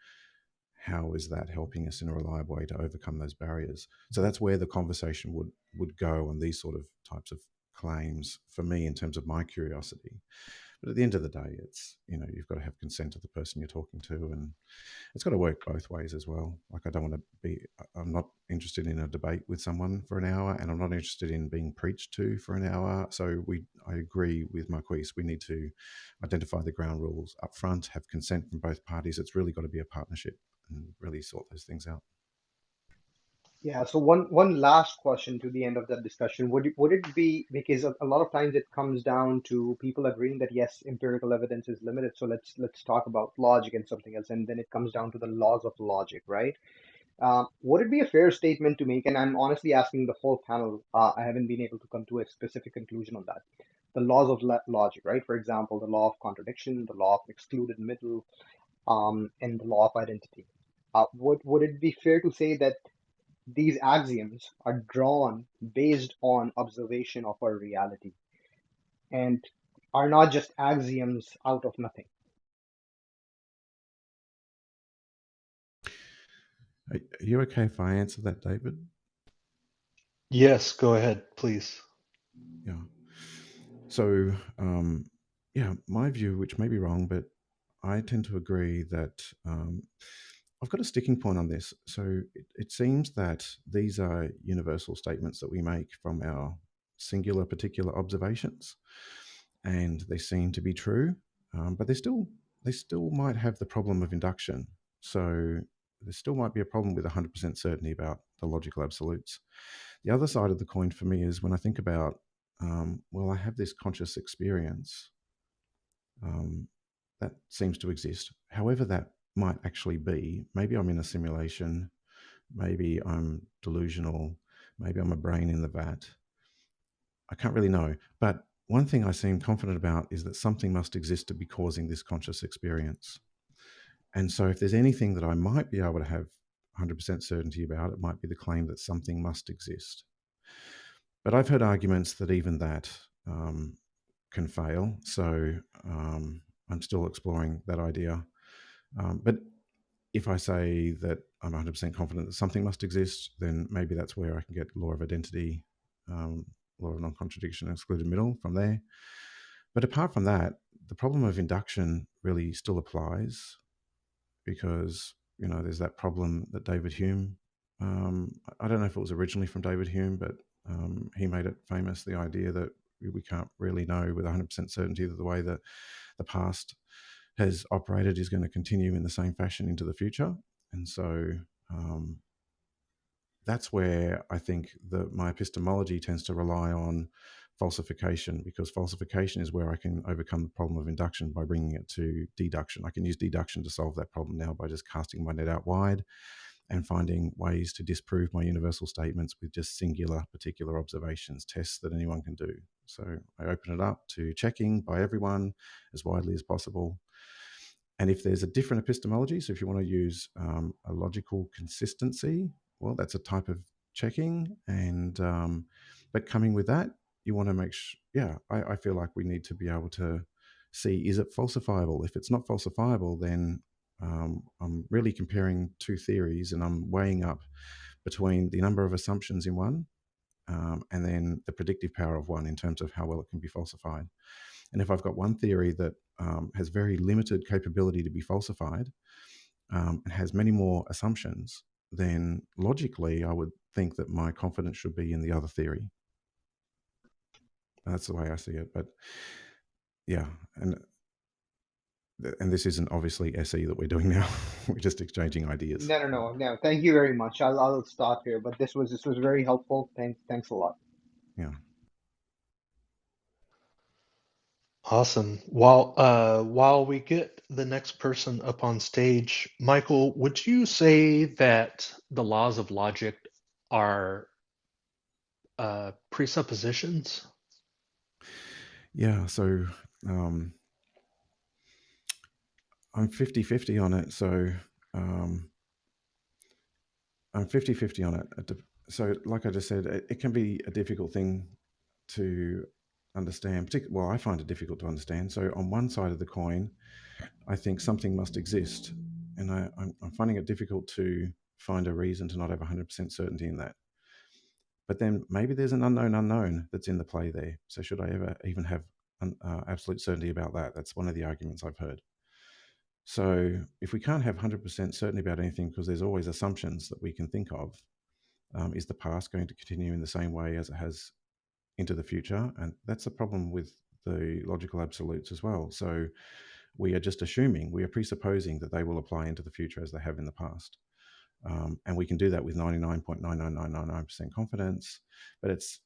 How is that helping us in a reliable way to overcome those barriers? So that's where the conversation would go on these sort of types of claims for me in terms of my curiosity. But at the end of the day, it's, you've got to have consent of the person you're talking to, and it's got to work both ways as well. Like, I'm not interested in a debate with someone for an hour, and I'm not interested in being preached to for an hour. So I agree with Marquise. We need to identify the ground rules up front, have consent from both parties. It's really got to be a partnership and really sort those things out. Yeah, so one last question to the end of that discussion. Would it be, because a lot of times it comes down to people agreeing that yes, empirical evidence is limited, so let's talk about logic and something else, and then it comes down to the laws of logic, right? Would it be a fair statement to make, and I'm honestly asking the whole panel, I haven't been able to come to a specific conclusion on that, the laws of logic, right? For example, the law of contradiction, the law of excluded middle, and the law of identity. Would it be fair to say that these axioms are drawn based on observation of our reality and are not just axioms out of nothing? Are you okay if I answer that, David? Yes, go ahead, please. Yeah. So, my view, which may be wrong, but I tend to agree that I've got a sticking point on this. So it seems that these are universal statements that we make from our singular particular observations, and they seem to be true, but they still might have the problem of induction. So there still might be a problem with 100% certainty about the logical absolutes. The other side of the coin for me is when I think about, I have this conscious experience that seems to exist. However that might actually be, maybe I'm in a simulation, maybe I'm delusional, maybe I'm a brain in the vat. I can't really know. But one thing I seem confident about is that something must exist to be causing this conscious experience. And so if there's anything that I might be able to have 100% certainty about, it might be the claim that something must exist. But I've heard arguments that even that can fail. So I'm still exploring that idea. But if I say that I'm 100% confident that something must exist, then maybe that's where I can get law of identity, law of non-contradiction, excluded middle from there. But apart from that, the problem of induction really still applies because, there's that problem that David Hume, I don't know if it was originally from David Hume, but he made it famous, the idea that we can't really know with 100% certainty that the way that the past has operated is going to continue in the same fashion into the future. And so that's where I think my epistemology tends to rely on falsification, because falsification is where I can overcome the problem of induction by bringing it to deduction. I can use deduction to solve that problem now by just casting my net out wide and finding ways to disprove my universal statements with just singular particular observations, tests that anyone can do. So I open it up to checking by everyone as widely as possible. And if there's a different epistemology, so if you want to use a logical consistency, well, that's a type of checking. And but coming with that, you want to make sure, I feel like we need to be able to see, is it falsifiable? If it's not falsifiable, then I'm really comparing two theories, and I'm weighing up between the number of assumptions in one and then the predictive power of one in terms of how well it can be falsified. And if I've got one theory that has very limited capability to be falsified and has many more assumptions, then logically I would think that my confidence should be in the other theory. That's the way I see it. But yeah, and this isn't obviously SE that we're doing now. We're just exchanging ideas. No. Thank you very much. I'll stop here. But this was very helpful. Thanks a lot. Yeah. Awesome. While we get the next person up on stage, Michael, would you say that the laws of logic are presuppositions? Yeah, so I'm 50-50 on it. So I'm 50-50 on it. So like I just said, it can be a difficult thing to understand. Well, I find it difficult to understand. So on one side of the coin, I think something must exist. And I'm finding it difficult to find a reason to not have 100% certainty in that. But then maybe there's an unknown that's in the play there. So should I ever even have absolute certainty about that? That's one of the arguments I've heard. So if we can't have 100% certainty about anything because there's always assumptions that we can think of, is the past going to continue in the same way as it has into the future? And that's the problem with the logical absolutes as well. So we are just assuming, we are presupposing that they will apply into the future as they have in the past. And we can do that with 99.99999% confidence, but it's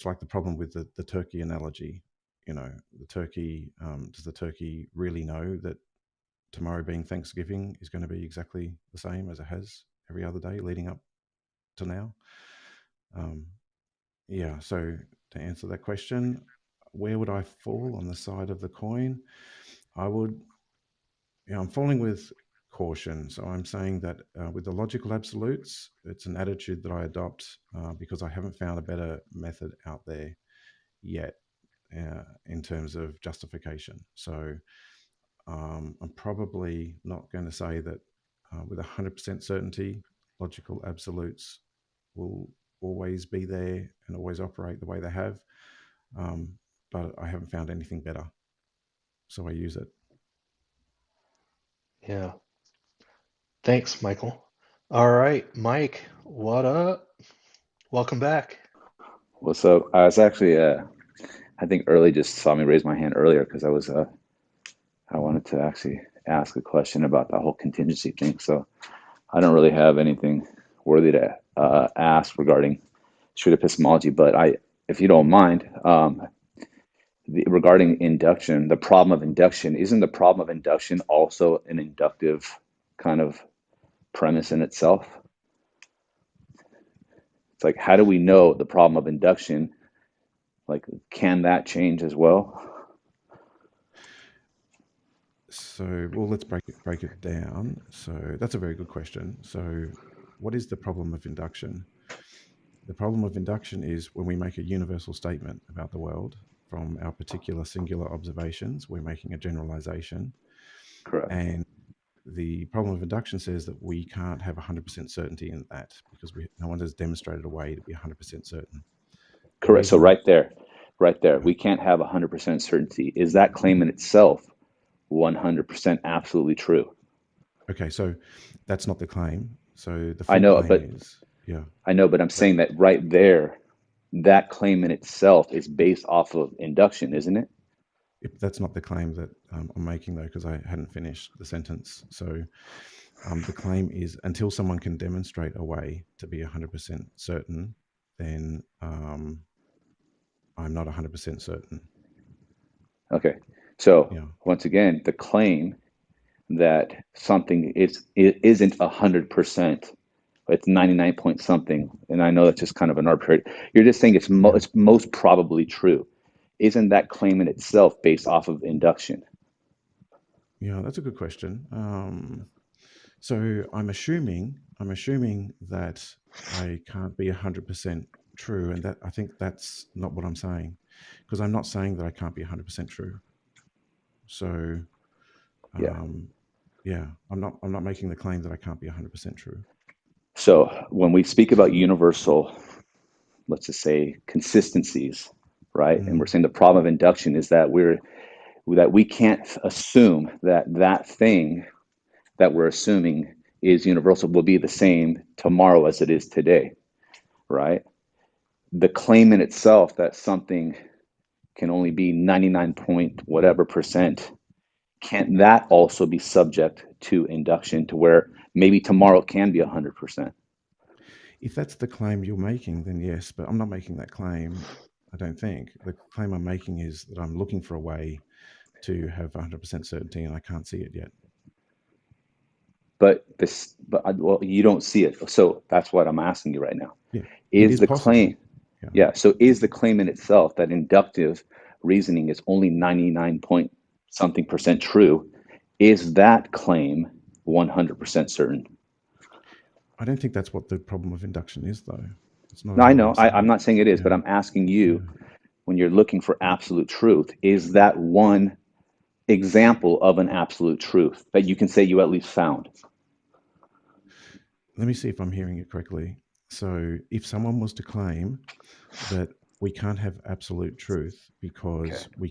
like the problem with the turkey analogy. You know, the turkey, does the turkey really know that tomorrow being Thanksgiving is going to be exactly the same as it has every other day leading up to now? Yeah, so to answer that question, where would I fall on the side of the coin? I'm falling with caution. So I'm saying that with the logical absolutes, it's an attitude that I adopt because I haven't found a better method out there yet in terms of justification. So I'm probably not going to say that with 100% certainty, logical absolutes will always be there and always operate the way they have. But I haven't found anything better, so I use it. Yeah. Thanks, Michael. All right, Mike, what up? Welcome back. What's up? I was actually, I think Early just saw me raise my hand earlier because I wanted to actually ask a question about the whole contingency thing. So I don't really have anything worthy to ask regarding street epistemology, but if you don't mind, regarding induction, the problem of induction, isn't the problem of induction also an inductive kind of premise in itself? It's like, how do we know the problem of induction? Like, can that change as well? So, well, let's break it down. So that's a very good question. So what is the problem of induction? The problem of induction is when we make a universal statement about the world from our particular singular observations, we're making a generalization. Correct. And the problem of induction says that we can't have 100% certainty in that because no one has demonstrated a way to be 100% certain. Correct. So right there, we can't have 100% certainty. Is that claim in itself 100% absolutely true? Okay, so that's not the claim. So the I know, but is, yeah. I know, but I'm saying that right there, that claim in itself is based off of induction, isn't it? That's not the claim that I'm making, though, because I hadn't finished the sentence. So the claim is until someone can demonstrate a way to be 100% certain, then I'm not 100% certain. Okay. So Yeah. once again, the claim that something isn't 100%, it's 99 point something, and I know that's just kind of an arbitrary. You're just saying it's most probably true. Isn't that claim in itself based off of induction? Yeah, that's a good question. So I'm assuming that I can't be 100% true, and that I think that's not what I'm saying, because I'm not saying that I can't be 100% true. So yeah, I'm not making the claim that I can't be 100% true. So when we speak about universal, let's just say consistencies, right? And we're saying the problem of induction is that we can't assume that thing that we're assuming is universal will be the same tomorrow as it is today, right? The claim in itself that something can only be 99 point whatever percent, can't that also be subject to induction to where maybe tomorrow it can be 100%? If that's the claim you're making, then yes, but I'm not making that claim. I don't think. The claim I'm making is that I'm looking for a way to have 100% certainty, and I can't see it yet. But well, you don't see it. So that's what I'm asking you right now. Yeah, it is the possible. claim, yeah. So is the claim in itself that inductive reasoning is only 99 point something percent true, is that claim 100% certain? I don't think that's what the problem of induction is, though. It's not No, at I all what know. I'm saying. I'm not saying it is, but I'm asking you, when you're looking for absolute truth, is that one example of an absolute truth that you can say you at least found? Let me see if I'm hearing it correctly. So if someone was to claim that we can't have absolute truth because we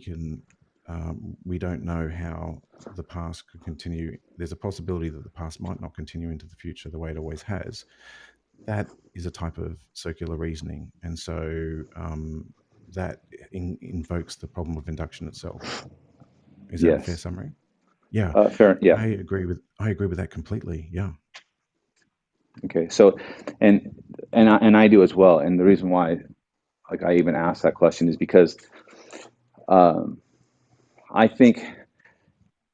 don't know how the past could continue. There's a possibility that the past might not continue into the future the way it always has. That is a type of circular reasoning, and so that invokes the problem of induction itself. Is that a fair Yes. summary? Yeah, Fair. Yeah. I agree with that completely. Yeah. Okay. So, and I do as well. And the reason why, like, I even asked that question is because I think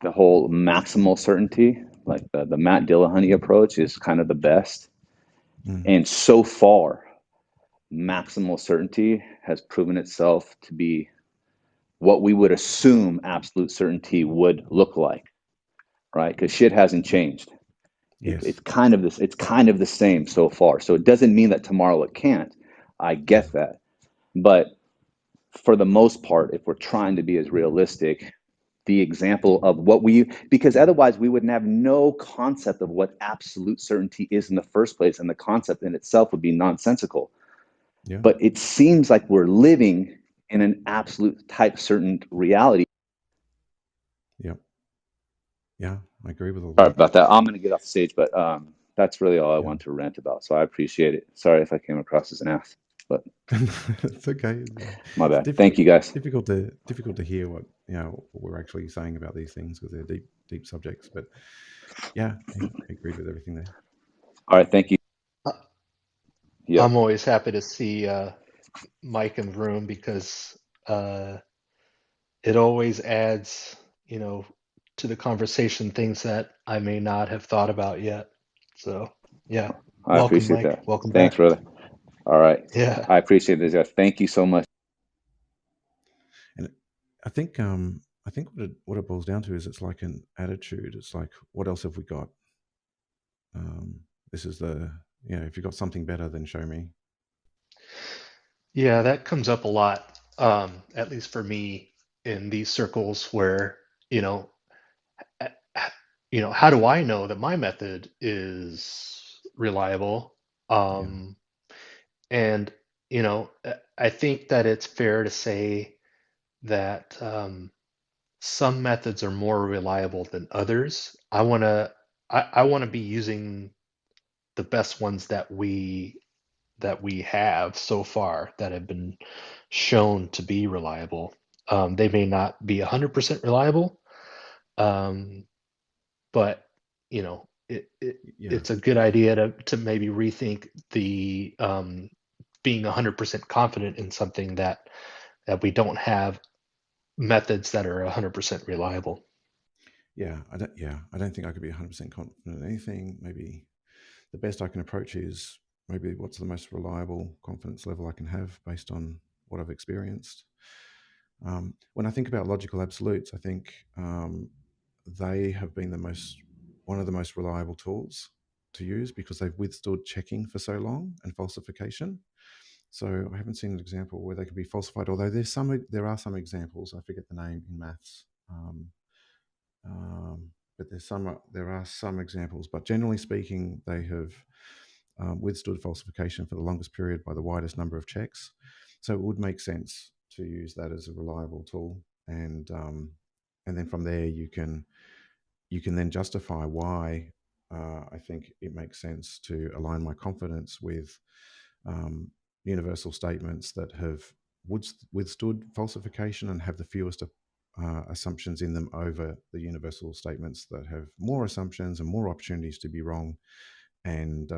the whole maximal certainty, like the Matt Dillahunty approach, is kind of the best. And so far, maximal certainty has proven itself to be what we would assume absolute certainty would look like, right? Because shit hasn't changed. Yes. It's kind of this. It's kind of the same so far. So it doesn't mean that tomorrow it can't. I get that, but for the most part, if we're trying to be as realistic, the example of because otherwise we would have no concept of what absolute certainty is in the first place, and the concept in itself would be nonsensical. Yeah. But it seems like we're living in an absolute type certain reality. Yeah. Yeah, I agree with all Sorry that. about that. I'm going to get off the stage, but that's really all I want to rant about. So I appreciate it. Sorry if I came across as an ass, but it's okay. my bad. Thank you, guys. Difficult to hear what what we're actually saying about these things because they're deep subjects. But yeah, I agree with everything there. All right, thank you. Yep. I'm always happy to see Mike in the room because it always adds, to the conversation things that I may not have thought about yet. So yeah, I welcome, appreciate Mike. that. Welcome Thanks, back. brother. All right. Yeah, I appreciate this, guys. Thank you so much. And I think what it boils down to is it's like an attitude. It's like, what else have we got? This is if you've got something better, then show me. yeah, that comes up a lot, at least for me in these circles where, you know, how do I know that my method is reliable? And, I think that it's fair to say that some methods are more reliable than others. I want to be using the best ones that we have so far that have been shown to be reliable. They may not be 100% reliable, but it's a good idea to maybe rethink the being 100% confident in something that we don't have methods that are 100% reliable. I don't think I could be 100% confident in anything. Maybe the best I can approach is maybe what's the most reliable confidence level I can have based on what I've experienced. When I think about logical absolutes, I think they have been one of the most reliable tools to use because they've withstood checking for so long and falsification. So I haven't seen an example where they could be falsified, although there are some examples. I forget the name in maths. But there are some examples, but generally speaking, they have withstood falsification for the longest period by the widest number of checks. So it would make sense to use that as a reliable tool, and then from there you can then justify why I think it makes sense to align my confidence with universal statements that have withstood falsification and have the fewest assumptions in them over the universal statements that have more assumptions and more opportunities to be wrong, and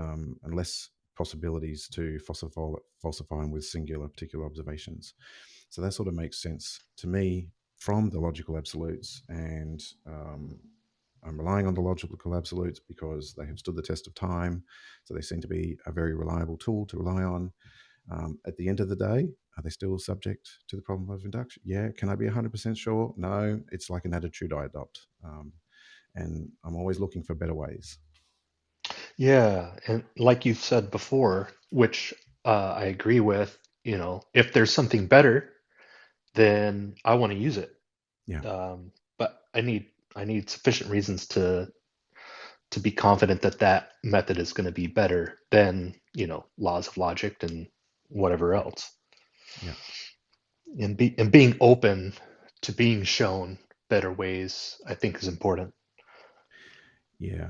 less possibilities to falsify them with singular particular observations. So that sort of makes sense to me from the logical absolutes, and I'm relying on the logical absolutes because they have stood the test of time, so they seem to be a very reliable tool to rely on. At the end of the day, are they still subject to the problem of induction? Yeah. Can I be 100% sure? No. It's like an attitude I adopt. And I'm always looking for better ways. Yeah, and like you've said before, which I agree with, if there's something better, then I want to use it. Yeah. But I need sufficient reasons to be confident that method is going to be better than, laws of logic and whatever else. Yeah. And being open to being shown better ways, I think, is important. Yeah.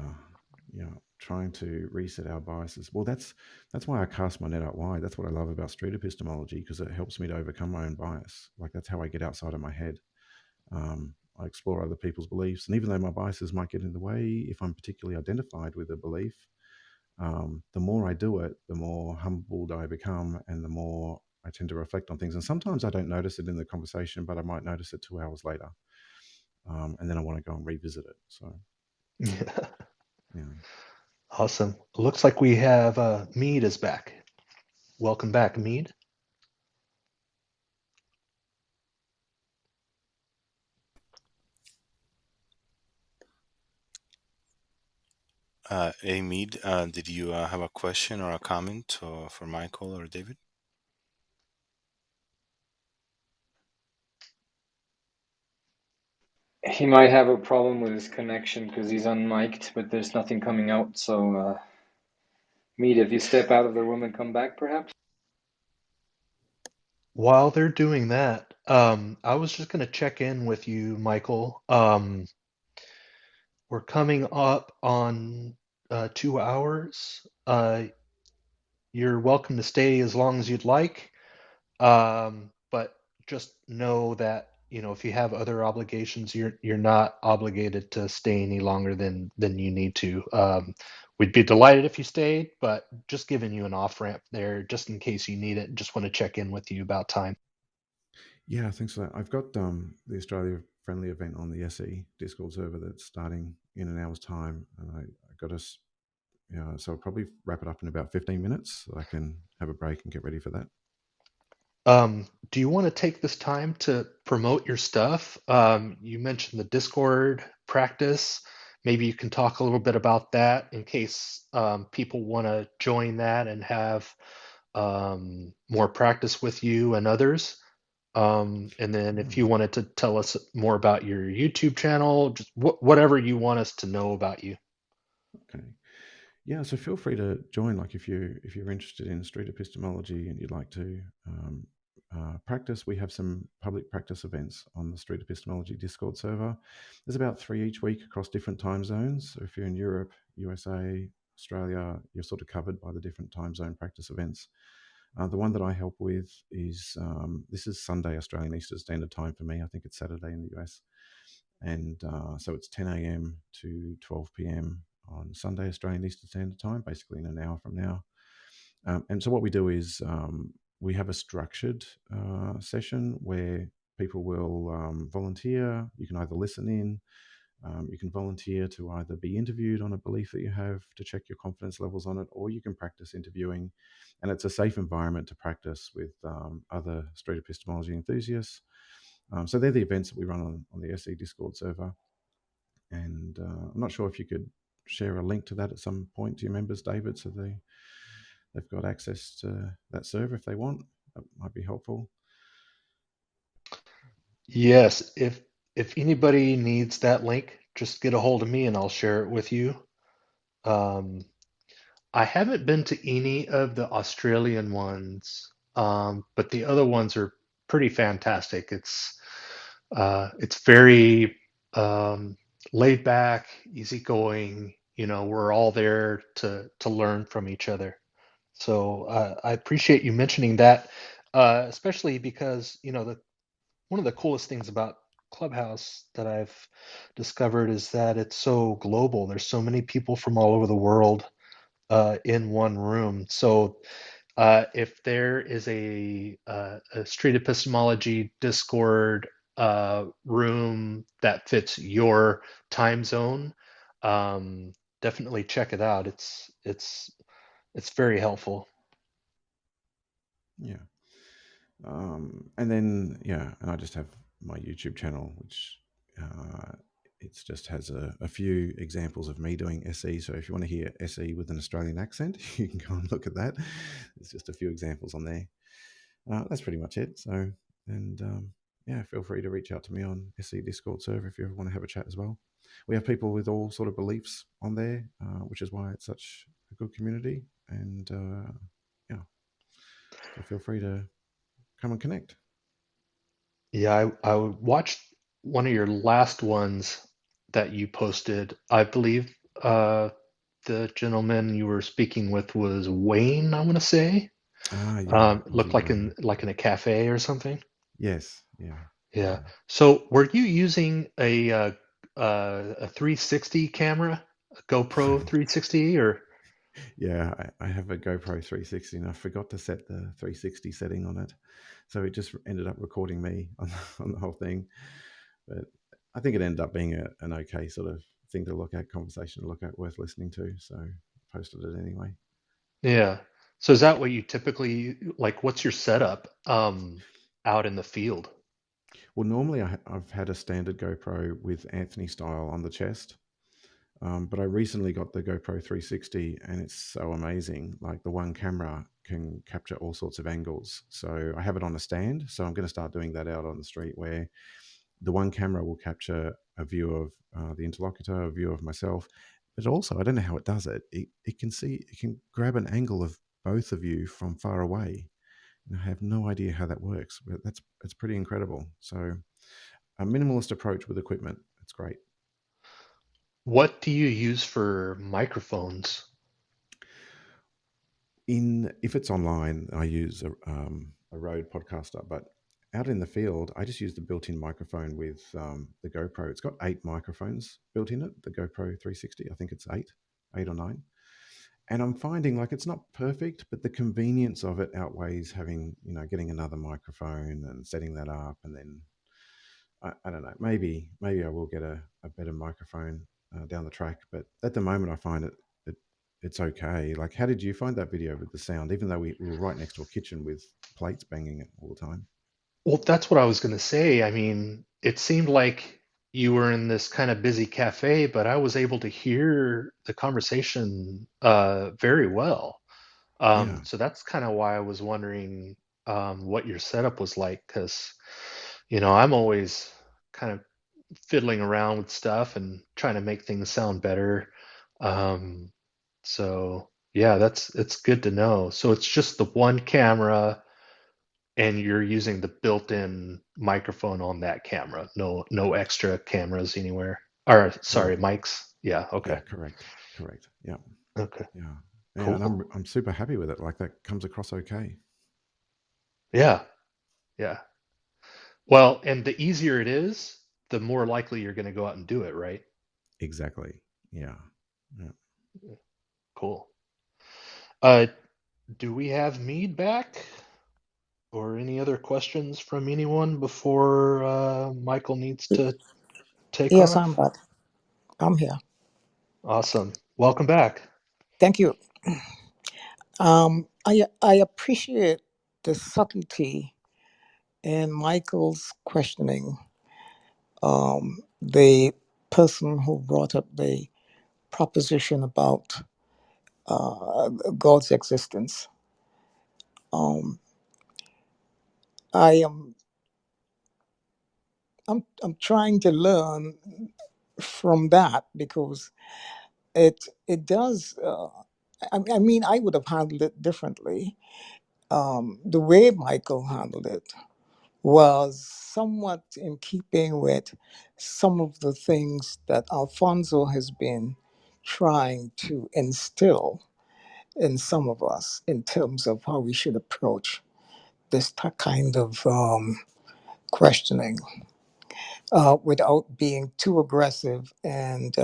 Trying to reset our biases. Well, that's why I cast my net out wide. That's what I love about street epistemology, because it helps me to overcome my own bias. Like, that's how I get outside of my head. I explore other people's beliefs, and even though my biases might get in the way, if I'm particularly identified with a belief, the more I do it, the more humbled I become, and the more I tend to reflect on things. And sometimes I don't notice it in the conversation, but I might notice it 2 hours later, and then I want to go and revisit it. So, yeah. Awesome. Looks like we have Mead is back. Welcome back, Mead. Mead, did you have a question or a comment for Michael or David? He might have a problem with his connection because he's unmiked, but there's nothing coming out. So, Mead, if you step out of the room and come back, perhaps? While they're doing that, I was just going to check in with you, Michael. We're coming up on 2 hours. You're welcome to stay as long as you'd like, but just know that if you have other obligations, you're not obligated to stay any longer than you need to. We'd be delighted if you stayed, but just giving you an off ramp there, just in case you need it. Just want to check in with you about time. Yeah, thanks for that. I've got the Australia Friendly event on the SE Discord server that's starting in an hour's time, and I got us. So I'll probably wrap it up in about 15 minutes. So I can have a break and get ready for that. Do you want to take this time to promote your stuff? You mentioned the Discord practice. Maybe you can talk a little bit about that in case people want to join that and have more practice with you and others. And then if you wanted to tell us more about your YouTube channel, just whatever you want us to know about you. Okay. Yeah, so feel free to join. Like, if you're interested in street epistemology and you'd like to practice, we have some public practice events on the Street Epistemology Discord server. There's about 3 each week across different time zones. So if you're in Europe, USA, Australia, you're sort of covered by the different time zone practice events. The one that I help with is this is Sunday Australian Eastern Standard Time for me. I think it's Saturday in the US, and so it's 10 a.m. to 12 p.m. on Sunday, Australian Eastern Standard Time, basically in an hour from now. And so what we do is we have a structured session where people will volunteer. You can either listen in, you can volunteer to either be interviewed on a belief that you have to check your confidence levels on it, or you can practice interviewing. And it's a safe environment to practice with other street epistemology enthusiasts. So they're the events that we run on the SE Discord server. And I'm not sure if you could share a link to that at some point to your members, David, so they've got access to that server if they want. That might be helpful. Yes, if anybody needs that link, just get a hold of me and I'll share it with you. I haven't been to any of the Australian ones, but the other ones are pretty fantastic. It's very laid back, easygoing. You know, we're all there to learn from each other. So I appreciate you mentioning that, especially because one of the coolest things about Clubhouse that I've discovered is that it's so global. There's so many people from all over the world in one room. So if there is a street epistemology Discord room that fits your time zone, definitely check it out. It's very helpful. Yeah. And then, and I just have my YouTube channel, which it just has a few examples of me doing SE. So if you want to hear SE with an Australian accent, you can go and look at that. There's just a few examples on there. That's pretty much it. So, and feel free to reach out to me on SE Discord server if you ever want to have a chat as well. We have people with all sort of beliefs on there, which is why it's such a good community. And so feel free to come and connect. Yeah, I watched one of your last ones that you posted. I believe the gentleman you were speaking with was Wayne, I want to say. Looked like Wayne. in a cafe or something. Yes, yeah. Yeah. So were you using a 360 camera, a GoPro 360, or? Yeah, I have a GoPro 360 and I forgot to set the 360 setting on it. So it just ended up recording me on the whole thing. But I think it ended up being an okay sort of thing to look at, conversation to look at, worth listening to. So I posted it anyway. Yeah. So is that what you typically like? What's your setup out in the field? Well, normally I've had a standard GoPro with Anthony style on the chest. But I recently got the GoPro 360 and it's so amazing. Like the one camera can capture all sorts of angles. So I have it on a stand. So I'm going to start doing that out on the street where the one camera will capture a view of the interlocutor, a view of myself. But also, I don't know how it does it. It can grab an angle of both of you from far away. And I have no idea how that works, but it's pretty incredible. So a minimalist approach with equipment. It's great. What do you use for microphones? If it's online, I use a Rode Podcaster, but out in the field, I just use the built-in microphone with the GoPro. It's got 8 microphones built in it, the GoPro 360. I think it's 8 or 9. And I'm finding like it's not perfect, but the convenience of it outweighs getting another microphone and setting that up. And then, I don't know, maybe I will get a better microphone down the track. But at the moment, I find it's okay. Like, how did you find that video with the sound, even though we were right next to a kitchen with plates banging it all the time? Well, that's what I was going to say. I mean, it seemed like you were in this kind of busy cafe, but I was able to hear the conversation very well. Yeah. So that's kind of why I was wondering what your setup was like, because, I'm always kind of fiddling around with stuff and trying to make things sound better. Um, so yeah, it's good to know. So it's just the one camera and you're using the built-in microphone on that camera. No extra cameras anywhere. Or sorry, Correct. mics. Yeah, okay. Yeah, correct. Yeah. Okay. Yeah. Cool. And I'm super happy with it. Like that comes across okay. Yeah. Yeah. Well, and the easier it is, the more likely you're going to go out and do it, right? Exactly. Yeah. Yeah. Cool. Do we have Mead back? Or any other questions from anyone before Michael needs to take Yes, I'm off? back. I'm here. Awesome. Welcome back. Thank you. I appreciate the subtlety in Michael's questioning. The person who brought up the proposition about God's existence. Um, I am I'm trying to learn from that because it does. I mean, I would have handled it differently. The way Michael handled it was somewhat in keeping with some of the things that Alfonso has been trying to instill in some of us in terms of how we should approach this kind of questioning without being too aggressive and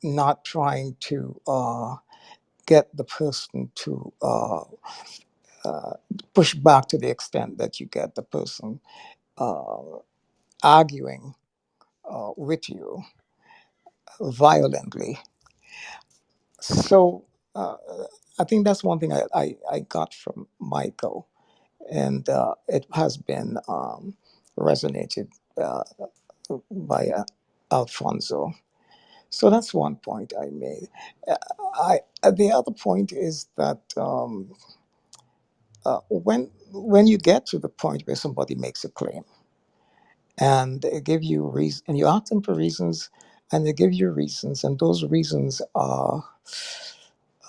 not trying to get the person to push back to the extent that you get the person uh, arguing with you violently. So I think that's one thing I got from Michael, and it has been resonated uh, by Alfonso. So that's one point I made. The other point is that when you get to the point where somebody makes a claim and they give you reason, and you ask them for reasons, and they give you reasons, and those reasons are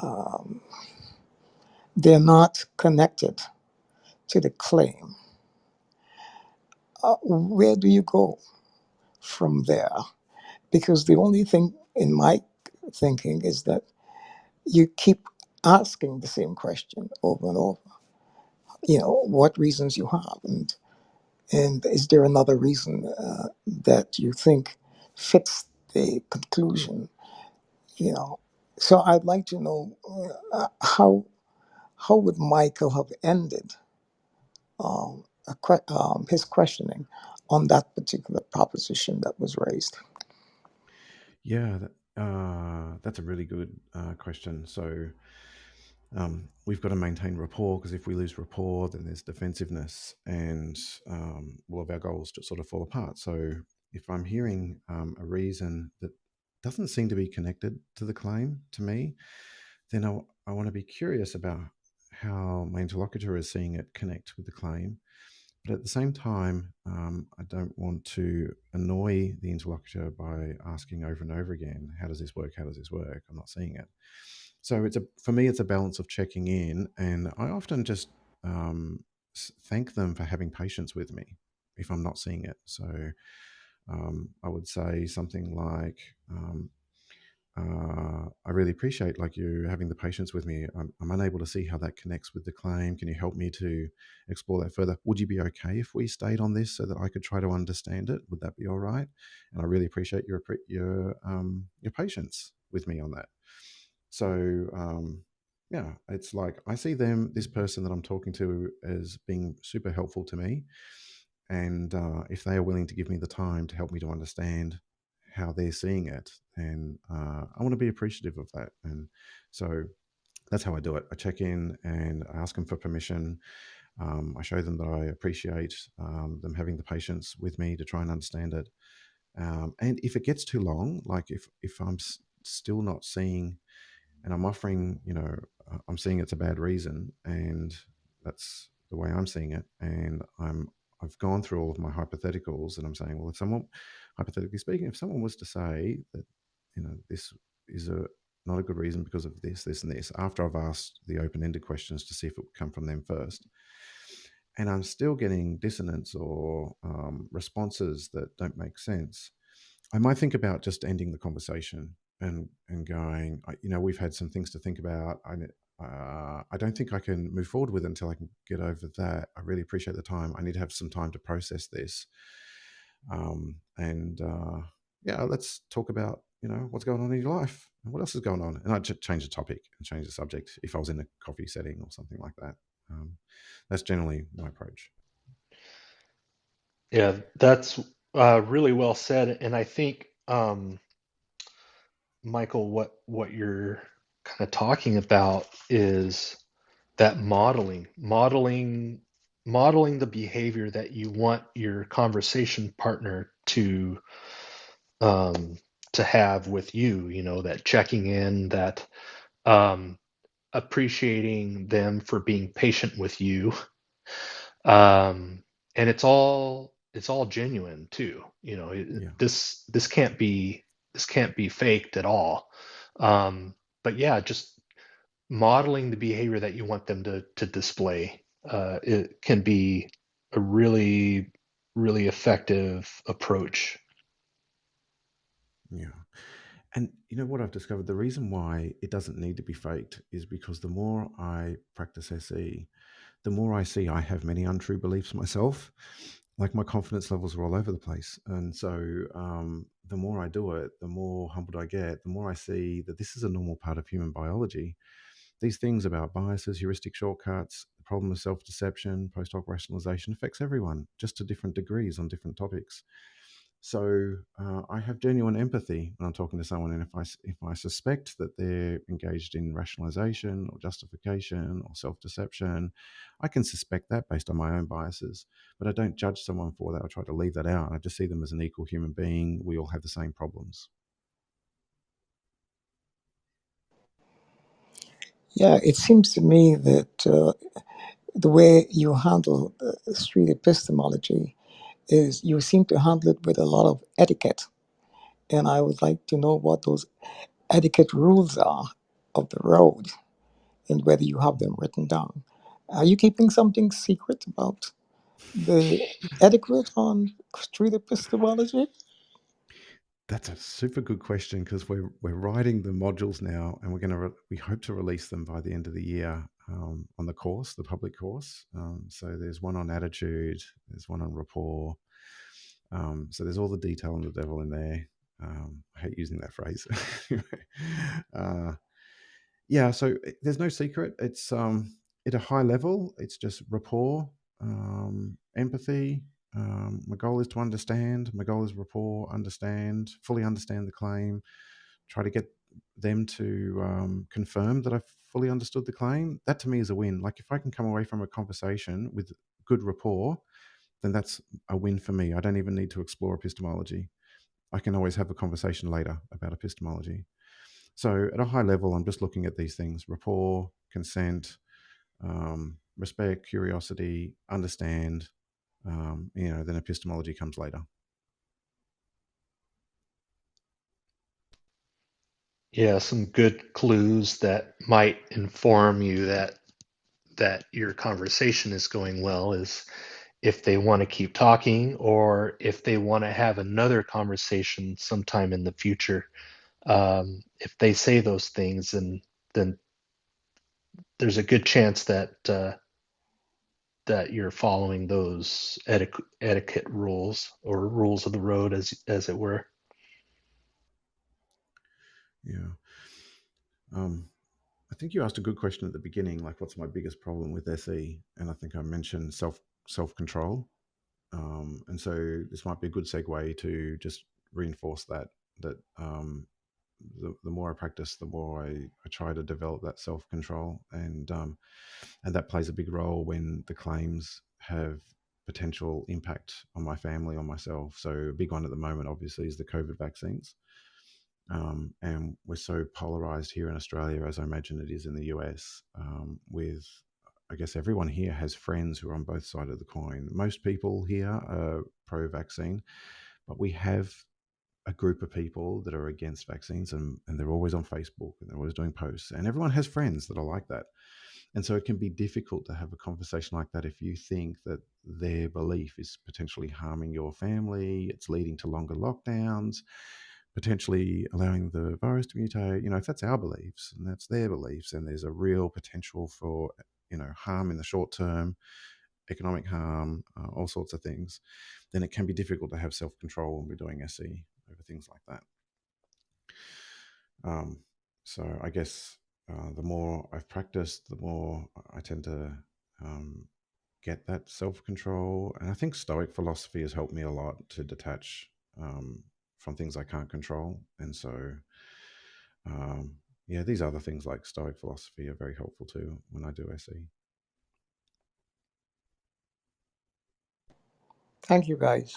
um, they're not connected to the claim. Where do you go from there? Because the only thing in my thinking is that you keep asking the same question over and over. What reasons you have, and is there another reason that you think fits the conclusion? So I'd like to know how would Michael have ended his questioning on that particular proposition that was raised. Yeah, that's a really good question. So we've got to maintain rapport, because if we lose rapport, then there's defensiveness, and all of our goals just sort of fall apart. So if I'm hearing a reason that doesn't seem to be connected to the claim to me, then I want to be curious about how my interlocutor is seeing it connect with the claim. But at the same time, I don't want to annoy the interlocutor by asking over and over again, how does this work? How does this work? I'm not seeing it. So for me, it's a balance of checking in, and I often just thank them for having patience with me if I'm not seeing it. So I would say something like, I really appreciate you having the patience with me. I'm unable to see how that connects with the claim. Can you help me to explore that further? Would you be okay if we stayed on this so that I could try to understand it? Would that be all right? And I really appreciate your patience with me on that. So yeah, it's like I see this person that I'm talking to, as being super helpful to me, and if they are willing to give me the time to help me to understand how they're seeing it, and I want to be appreciative of that. And so that's how I do it. I check in and I ask them for permission. I show them that I appreciate them having the patience with me to try and understand it. And if it gets too long, like if I'm still not seeing, and I'm offering, I'm seeing it's a bad reason, and that's the way I'm seeing it, and I've gone through all of my hypotheticals, and I'm saying, well, if someone, hypothetically speaking, if someone was to say that, this is not a good reason because of this, this, and this, after I've asked the open-ended questions to see if it would come from them first, and I'm still getting dissonance or responses that don't make sense, I might think about just ending the conversation and going, we've had some things to think about. I don't think I can move forward with it until I can get over that. I really appreciate the time. I need to have some time to process this. Yeah, let's talk about what's going on in your life? And what else is going on? And I'd change the topic and change the subject if I was in a coffee setting or something like that. That's generally my approach. Yeah, that's really well said. And I think, Michael, what you're kind of talking about is that modeling the behavior that you want your conversation partner to have with you, that checking in, that um, appreciating them for being patient with you. And it's all genuine too. Yeah. This can't be faked at all. But yeah, just modeling the behavior that you want them to display, it can be a really, really effective approach. Yeah. And you know what I've discovered? The reason why it doesn't need to be faked is because the more I practice SE, the more I see I have many untrue beliefs myself. Like my confidence levels are all over the place. And so the more I do it, the more humbled I get, the more I see that this is a normal part of human biology. These things about biases, heuristic shortcuts, the problem of self-deception, post-hoc rationalization affects everyone, just to different degrees on different topics. So I have genuine empathy when I'm talking to someone, and if I suspect that they're engaged in rationalization or justification or self-deception, I can suspect that based on my own biases. But I don't judge someone for that. I try to leave that out. I just see them as an equal human being. We all have the same problems. Yeah, it seems to me that the way you handle street epistemology is you seem to handle it with a lot of etiquette. And I would like to know what those etiquette rules are of the road and whether you have them written down. Are you keeping something secret about the etiquette on street epistemology? That's a super good question, because we're writing the modules now, and we hope to release them by the end of the year on the course, the public course. So there's one on attitude, there's one on rapport. So there's all the detail on the devil in there. I hate using that phrase. Yeah, so there's no secret. It's at a high level, it's just rapport, empathy. My goal is to understand. My goal is rapport, fully understand the claim, try to get them to confirm that I've fully understood the claim. That to me is a win. Like if I can come away from a conversation with good rapport, then that's a win for me. I don't even need to explore epistemology. I can always have a conversation later about epistemology. So at a high level, I'm just looking at these things: rapport, consent, respect, curiosity, understand. Then epistemology comes later. Yeah, some good clues that might inform you that your conversation is going well is if they want to keep talking or if they want to have another conversation sometime in the future. If they say those things, then there's a good chance that you're following those etiquette rules or rules of the road, as it were. Yeah. I think you asked a good question at the beginning, like what's my biggest problem with SE? And I think I mentioned self-control. And so this might be a good segue to just reinforce that the more I practice, the more I try to develop that self-control, and that plays a big role when the claims have potential impact on my family, on myself. So a big one at the moment, obviously, is the COVID vaccines. And we're so polarized here in Australia, as I imagine it is in the US, with, I guess, everyone here has friends who are on both sides of the coin. Most people here are pro-vaccine, but we have a group of people that are against vaccines, and they're always on Facebook and they're always doing posts, and everyone has friends that are like that. And so it can be difficult to have a conversation like that if you think that their belief is potentially harming your family, it's leading to longer lockdowns, potentially allowing the virus to mutate. If that's our beliefs and that's their beliefs, and there's a real potential for, harm in the short term, economic harm, all sorts of things, then it can be difficult to have self-control when we're doing SE over things like that. So I guess the more I've practiced, the more I tend to get that self-control. And I think Stoic philosophy has helped me a lot to detach from things I can't control. And so, yeah, these other things like Stoic philosophy are very helpful too when I do SE. Thank you, guys.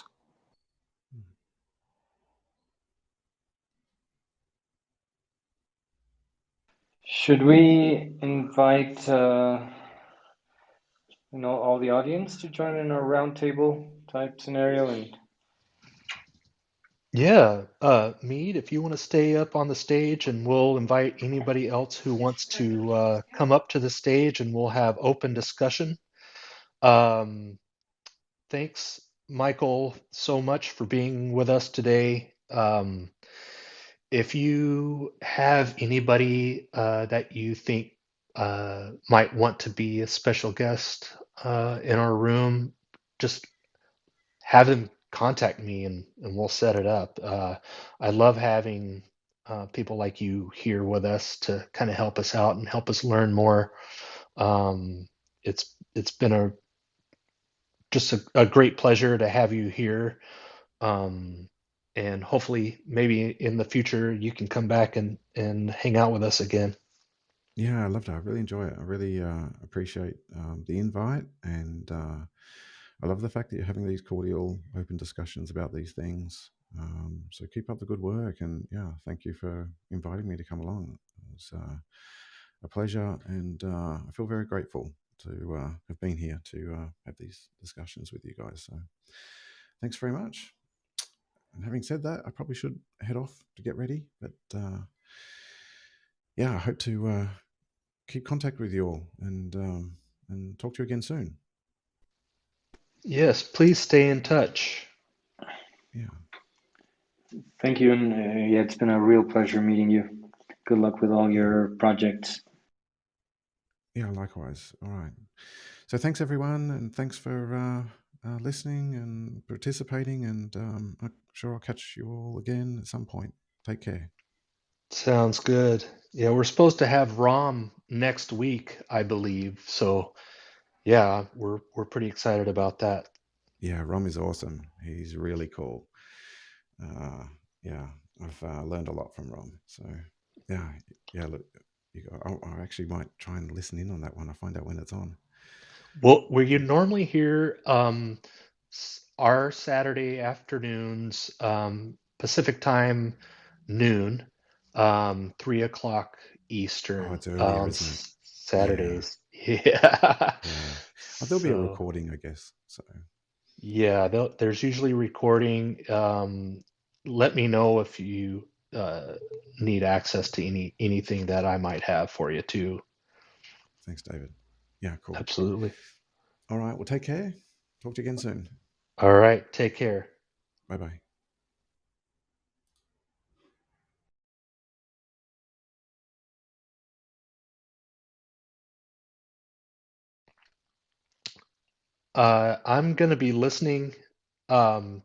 Should we invite all the audience to join in a roundtable type scenario? And Yeah, Mead, if you want to stay up on the stage, and we'll invite anybody else who wants to come up to the stage, and we'll have open discussion. Thanks, Michael, so much for being with us today. If you have anybody that you think might want to be a special guest in our room, just have them contact me and we'll set it up. I love having people like you here with us to kind of help us out and help us learn more. It's been just a great pleasure to have you here. And hopefully maybe in the future you can come back and hang out with us again. Yeah, I loved it. I really enjoy it. I really appreciate the invite, and I love the fact that you're having these cordial, open discussions about these things. So keep up the good work, and yeah, thank you for inviting me to come along. It was a pleasure, and I feel very grateful to have been here to have these discussions with you guys. So thanks very much. And having said that, I probably should head off to get ready, but yeah, I hope to keep contact with you all and talk to you again soon. Yes, please stay in touch. Yeah. thank you, and yeah, it's been a real pleasure meeting you. Good luck with all your projects. Yeah, likewise. All right. So thanks, everyone, and thanks for listening and participating, and I'm sure I'll catch you all again at some point. Take care. Sounds good. Yeah, we're supposed to have Rom next week, I believe. So yeah, we're pretty excited about that. Yeah, Rom is awesome. He's really cool. Yeah, I've learned a lot from Rom. So yeah. Look, I actually might try and listen in on that one. I'll find out when it's on. Well, were you normally here our Saturday afternoons, Pacific time, noon, 3 o'clock Eastern, Oh, it's earlier, on isn't it? Saturdays. Yeah. Yeah. There'll be a So recording, I guess. So yeah, there's usually recording. Let me know if you need access to anything that I might have for you too. thanks, David. Yeah, cool. Absolutely. All right. Well, take care. Talk to you again soon. All right. Take care. Bye-bye. I'm going to be listening. I'm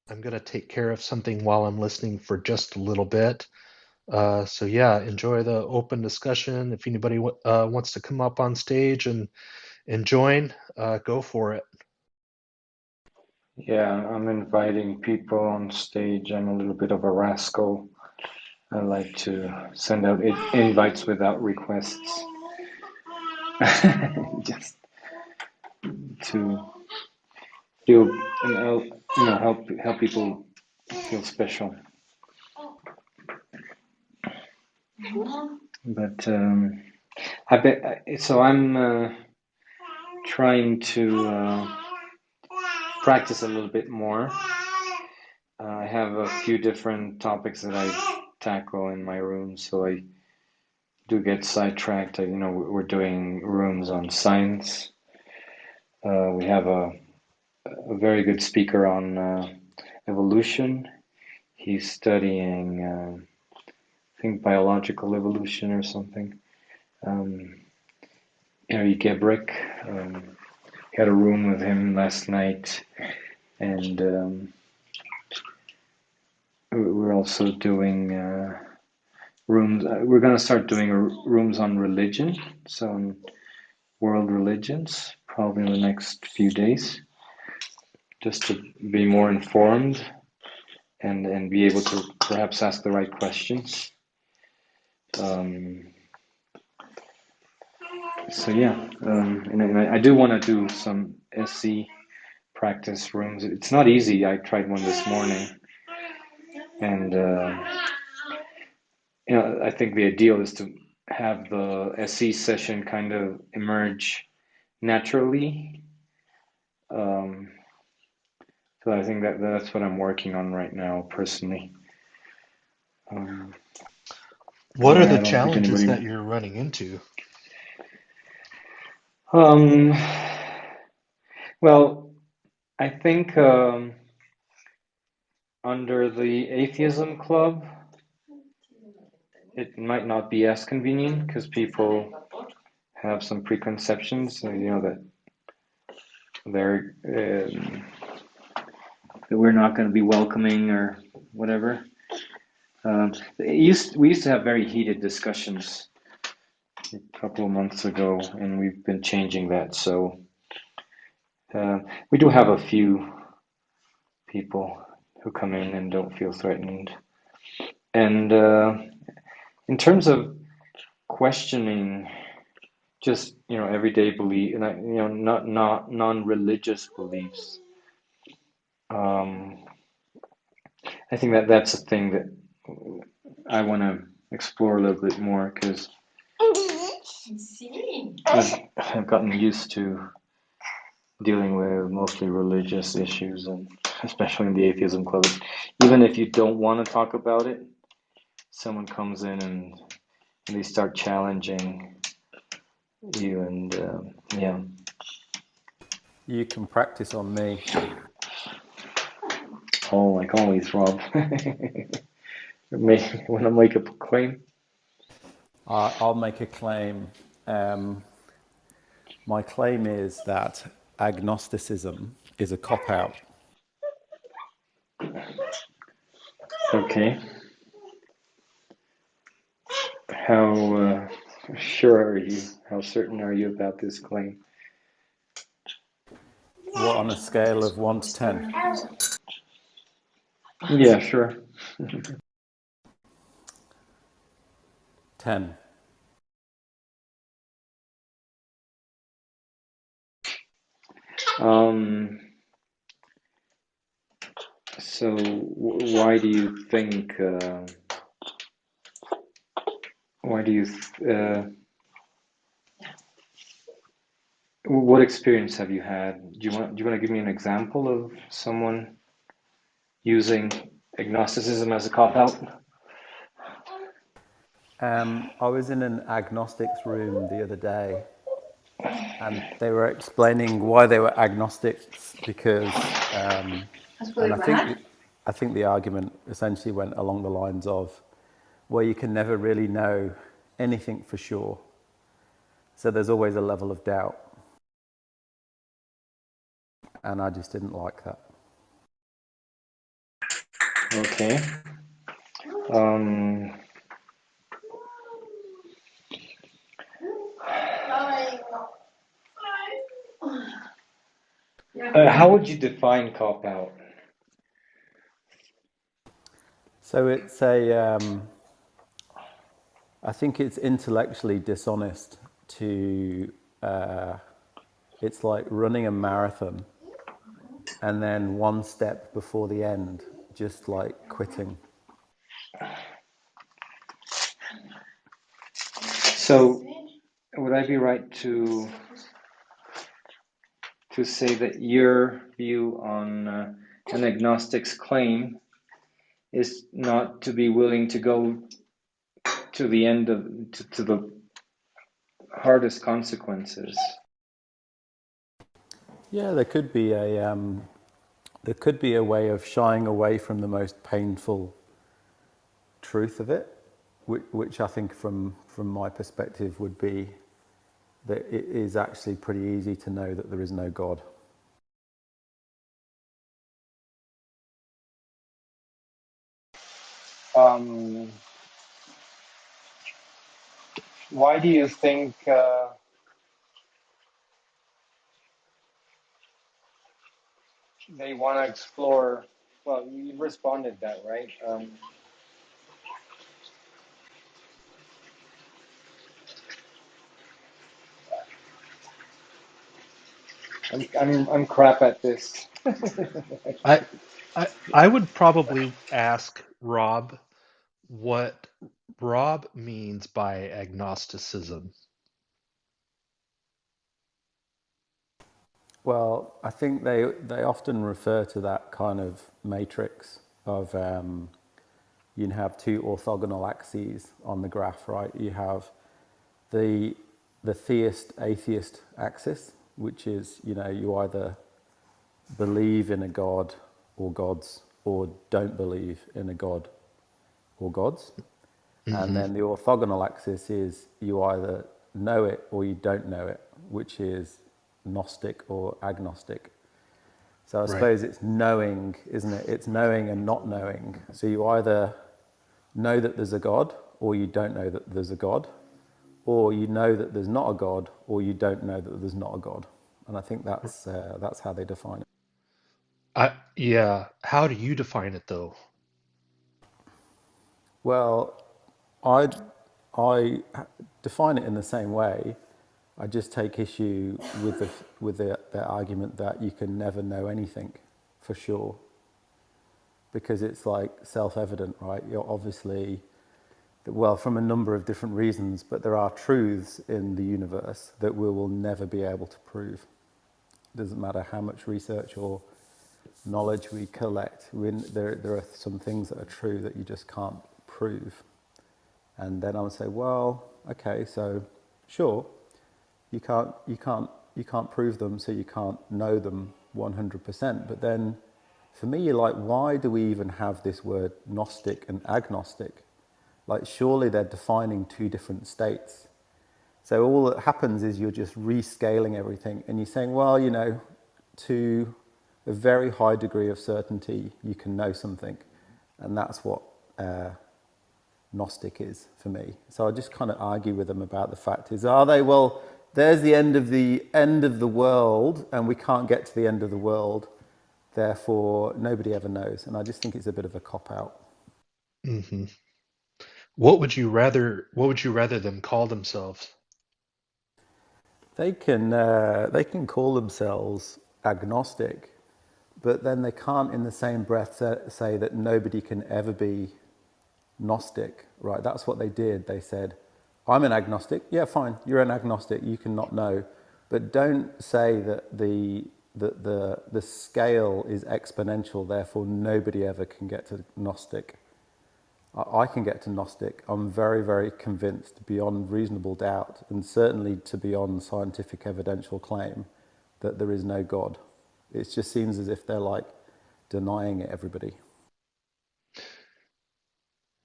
going to take care of something while I'm listening for just a little bit. So yeah, enjoy the open discussion. If anybody wants to come up on stage and join, go for it. Yeah, I'm inviting people on stage. I'm a little bit of a rascal. I like to send out invites without requests. Just to feel and help people feel special. But I bet so. I'm trying to practice a little bit more. I have a few different topics that I tackle in my room, so I do get sidetracked. We're doing rooms on science. We have a very good speaker on evolution. He's studying, I think, biological evolution or something. Harry Gebrick. Had a room with him last night, and we're also doing rooms. We're going to start doing rooms on religion, so on world religions, probably in the next few days, just to be more informed and be able to perhaps ask the right questions. So yeah, and I do want to do some SC practice rooms. It's not easy. I tried one this morning, and I think the ideal is to have the SC session kind of emerge naturally. So I think that's what I'm working on right now, personally. What are the challenges that you're running into? Well, I think under the Atheism Club, it might not be as convenient because people have some preconceptions, that they're that we're not going to be welcoming or whatever. We used to have very heated discussions a couple of months ago, and we've been changing that. So we do have a few people who come in and don't feel threatened. And in terms of questioning just everyday belief, and not non-religious beliefs, I think that's a thing that I want to explore a little bit more, because I've gotten used to dealing with mostly religious issues, and especially in the Atheism Club. Even if you don't want to talk about it, someone comes in and they start challenging you, and yeah. You can practice on me. Oh, like always, Rob. When I make a claim? I'll make a claim. My claim is that agnosticism is a cop-out. Okay. How sure are you? How certain are you about this claim? What, on a scale of 1 to 10? Yeah, sure. 10. So why do you think? What experience have you had? Do you want to give me an example of someone using agnosticism as a cop-out? I was in an agnostics room the other day, and they were explaining why they were agnostics, because and I think the argument essentially went along the lines of, well, you can never really know anything for sure, so there's always a level of doubt, and I just didn't like that. Okay. How would you define cop-out? So it's I think it's intellectually dishonest to, it's like running a marathon and then one step before the end, just like quitting. So, would I be right to say that your view on an agnostic's claim is not to be willing to go to the end of to the hardest consequences? Yeah, there could be a way of shying away from the most painful truth of it, which I think from my perspective would be that it is actually pretty easy to know that there is no God. Why do you think they want to explore? Well, you responded that, right? I'm crap at this. I, I would probably ask Rob what Rob means by agnosticism. Well, I think they often refer to that kind of matrix of you have two orthogonal axes on the graph, right? You have the theist atheist axis, which is, you either believe in a god or gods, or don't believe in a god or gods. And Mm-hmm. then the orthogonal axis is you either know it or you don't know it, which is Gnostic or agnostic. So I Right. suppose it's knowing, isn't it? It's knowing and not knowing. So you either know that there's a God or you don't know that there's a God, or you know that there's not a God or you don't know that there's not a God. And I think that's how they define it. Yeah. How do you define it though? Well, I I define it in the same way. I just take issue with the argument that you can never know anything for sure, because it's like self-evident, right? You're obviously, well, from a number of different reasons, but there are truths in the universe that we will never be able to prove. It doesn't matter how much research or knowledge we collect. There are some things that are true that you just can't prove. And then I would say, well, okay, so sure, you can't prove them, so you can't know them 100%. But then, for me, you're like, why do we even have this word Gnostic and agnostic? Like, surely they're defining two different states. So all that happens is you're just rescaling everything, and you're saying, well, to a very high degree of certainty, you can know something, and that's what Gnostic is for me. So I just kind of argue with them about the fact is, are they, well, there's the end of the world, and we can't get to the end of the world, therefore nobody ever knows. And I just think it's a bit of a cop out. Mm-hmm. What would you rather them call themselves? They can call themselves agnostic, but then they can't in the same breath say that nobody can ever be Gnostic, right? That's what they did. They said, I'm an agnostic. Yeah, fine. You're an agnostic. You can not know. But don't say that the scale is exponential, therefore nobody ever can get to Gnostic. I can get to Gnostic. I'm very, very convinced beyond reasonable doubt, and certainly to beyond scientific evidential claim, that there is no God. It just seems as if they're like denying it, everybody.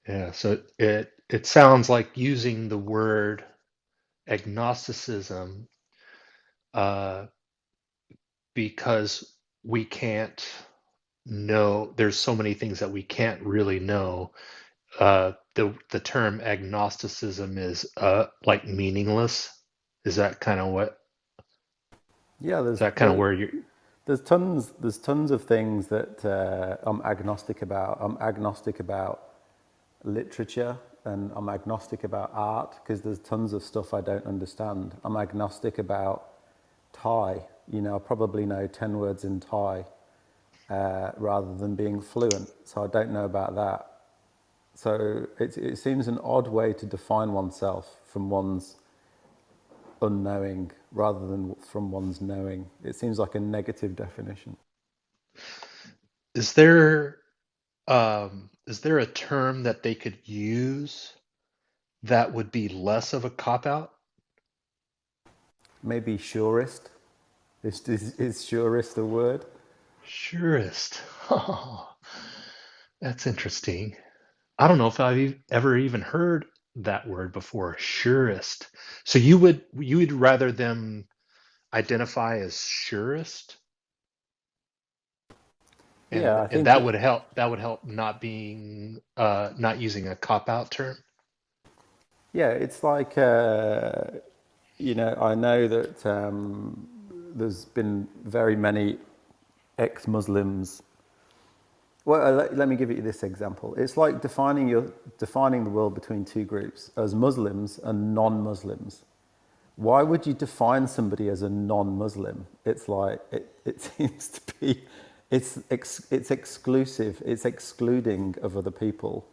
Yeah, so it sounds like using the word agnosticism because we can't know. There's so many things that we can't really know. The term agnosticism is like meaningless. Is that kind of what? Yeah, Is that kind of where you're? there's tons of things that I'm agnostic about. I'm agnostic about literature, and I'm agnostic about art because there's tons of stuff I don't understand. I'm agnostic about Thai. I probably know 10 words in Thai rather than being fluent, so I don't know about that. So it seems an odd way to define oneself from one's unknowing rather than from one's knowing. It seems like a negative definition. Is there a term that they could use that would be less of a cop out? Maybe surest. Is surest a word? Surest. Oh, that's interesting. I don't know if I've ever even heard that word before, surest. So you would rather them identify as surest, Yeah, I and think that would help not using a cop out term. Yeah, it's like, I know that there's been very many ex-Muslims. Well, let me give you this example. It's like defining the world between two groups, as Muslims and non-Muslims. Why would you define somebody as a non-Muslim? It's like it seems to be, it's exclusive, it's excluding of other people.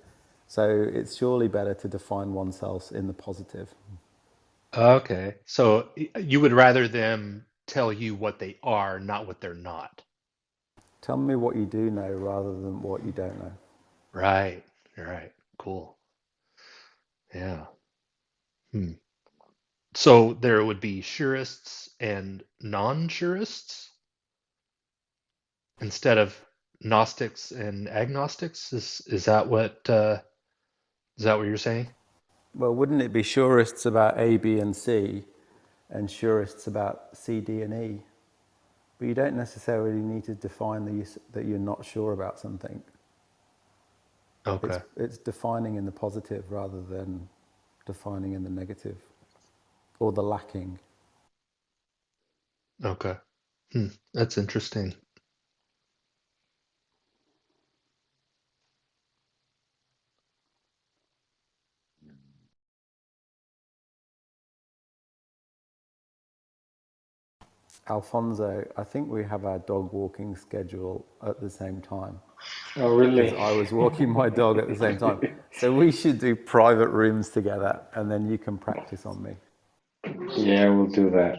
So it's surely better to define oneself in the positive. Okay. So you would rather them tell you what they are, not what they're not. Tell me what you do know rather than what you don't know. Right. Right. Cool. Yeah. Hmm. So there would be surists and non-surists instead of Gnostics and agnostics. Is that what you're saying? Well, wouldn't it be surists about A, B, and C, and surists about C, D, and E? But you don't necessarily need to define that you're not sure about something. Okay. It's defining in the positive rather than defining in the negative or the lacking. Okay. That's interesting. Alfonso, I think we have our dog walking schedule at the same time. Oh, Because really? I was walking my dog at the same time. So we should do private rooms together and then you can practice on me. Yeah, we'll do that.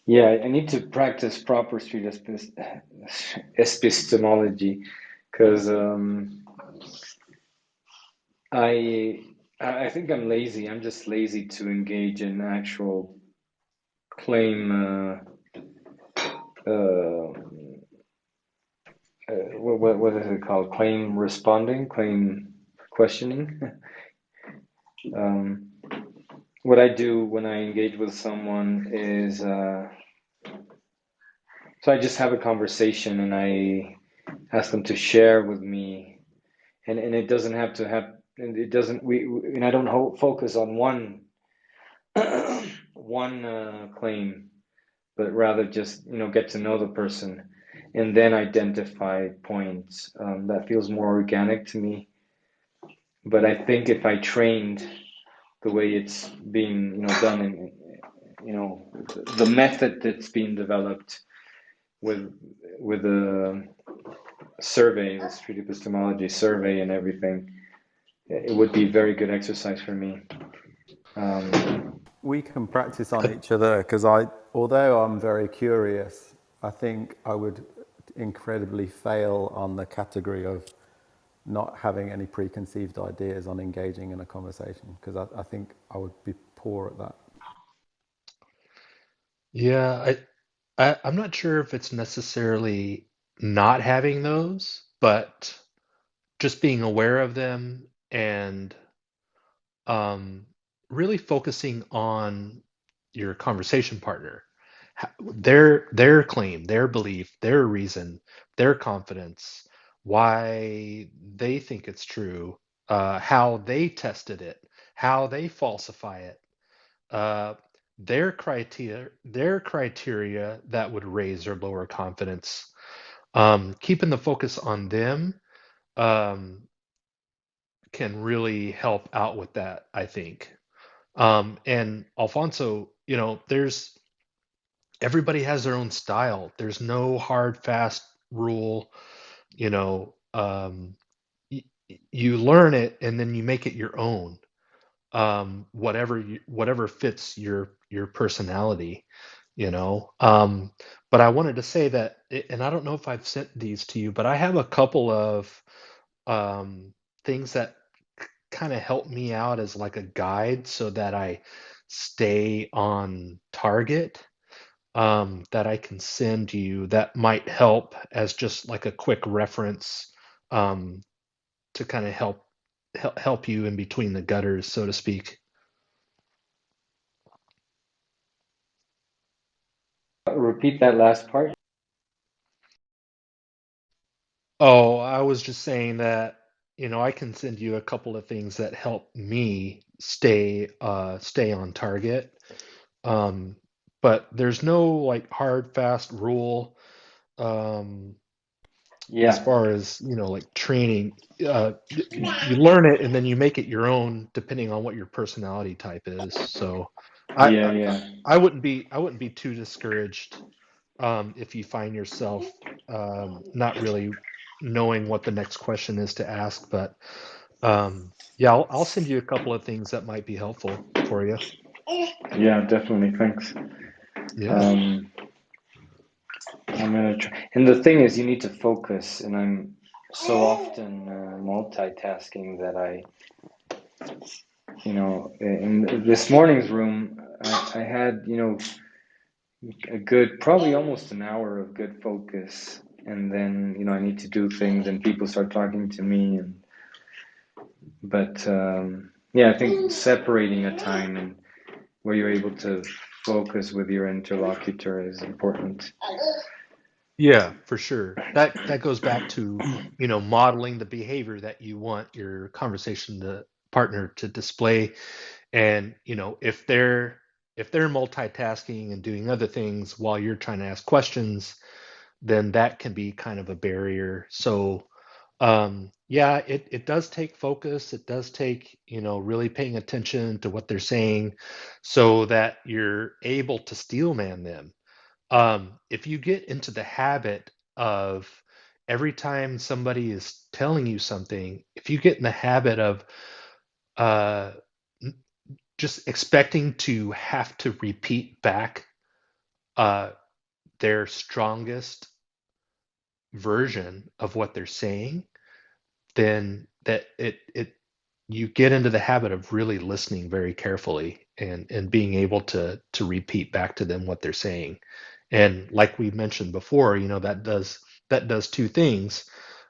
Yeah, I need to practice proper street epistemology because I think I'm lazy. I'm just lazy to engage in actual claim what is it called? Claim responding, claim questioning. What I do when I engage with someone is so I just have a conversation and I ask them to share with me, and it doesn't have to have, and it doesn't and I don't focus on one claim, but rather just get to know the person and then identify points. That feels more organic to me. But I think if I trained the way it's being done in the method that's being developed with the survey, the street epistemology survey and everything, it would be very good exercise for me. We can practice on each other because although I'm very curious, I think I would incredibly fail on the category of not having any preconceived ideas on engaging in a conversation because I think I would be poor at that. Yeah, I'm not sure if it's necessarily not having those, but just being aware of them and um, really focusing on your conversation partner, their claim, their belief, their reason, their confidence, why they think it's true, how they tested it, how they falsify it, uh, their criteria that would raise or lower confidence. Keeping the focus on them um, can really help out with that, I think. And Alfonso, there's everybody has their own style. There's no hard, fast rule. You know, you learn it and then you make it your own. Whatever fits your personality. But I wanted to say that, and I don't know if I've sent these to you, but I have a couple of things that kind of help me out as like a guide so that I stay on target, that I can send you that might help as just like a quick reference, um, to kind of help you in between the gutters, so to speak. Repeat that last part. Oh, I was just saying that I can send you a couple of things that help me stay on target. But there's no like hard, fast rule as far as, like training. You learn it and then you make it your own depending on what your personality type is. So I Yeah, I, yeah. I wouldn't be too discouraged if you find yourself not really knowing what the next question is to ask. But yeah, I'll send you a couple of things that might be helpful for you. Yeah, definitely. Thanks. Yeah. I'm gonna try. And the thing is, you need to focus, and I'm so often multitasking that in this morning's room, I had, a good, probably almost an hour of good focus, and then, I need to do things, and people start talking to me, but yeah, I think separating a time and where you're able to focus with your interlocutor is important. Yeah, for sure. That goes back to, modeling the behavior that you want your conversation partner to display. And, if they're multitasking and doing other things while you're trying to ask questions, then that can be kind of a barrier. So, yeah, it does take focus. It does take, really paying attention to what they're saying so that you're able to steelman them. If you get into the habit of every time somebody is telling you something, if you get in the habit of uh, just expecting to have to repeat back their strongest version of what they're saying, then that you get into the habit of really listening very carefully and being able to repeat back to them what they're saying. And like we mentioned before, that does two things.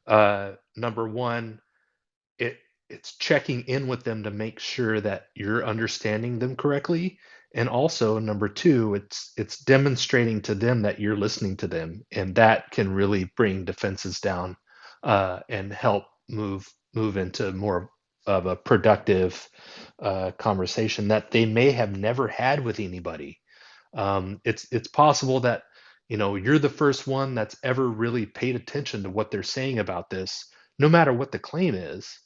Number one, it's checking in with them to make sure that you're understanding them correctly. And also number two, it's demonstrating to them that you're listening to them, and that can really bring defenses down and help move into more of a productive conversation that they may have never had with anybody. It's possible that you're the first one that's ever really paid attention to what they're saying about this, no matter what the claim is.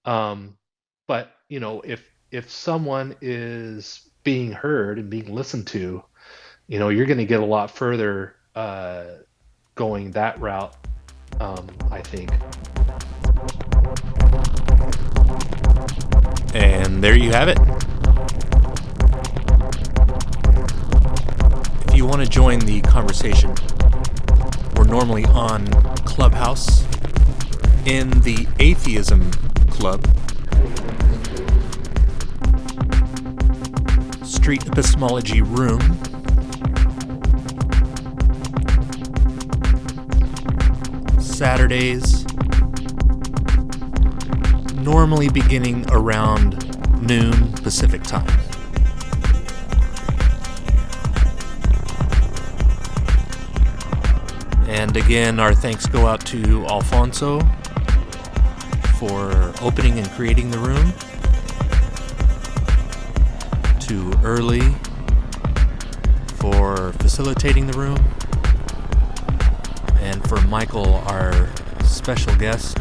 But if someone is being heard and being listened to, you're going to get a lot further going that route. I think. And there you have it. If you want to join the conversation, we're normally on Clubhouse in the Atheism Club, Street Epistemology Room, Saturdays, normally beginning around noon Pacific time. And again, our thanks go out to Alfonso for opening and creating the room, to Early for facilitating the room, and for Michael, our special guest,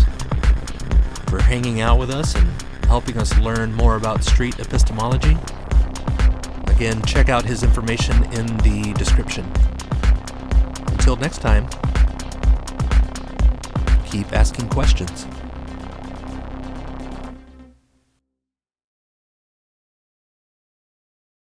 for hanging out with us and helping us learn more about street epistemology. Again, check out his information in the description. Until next time, keep asking questions.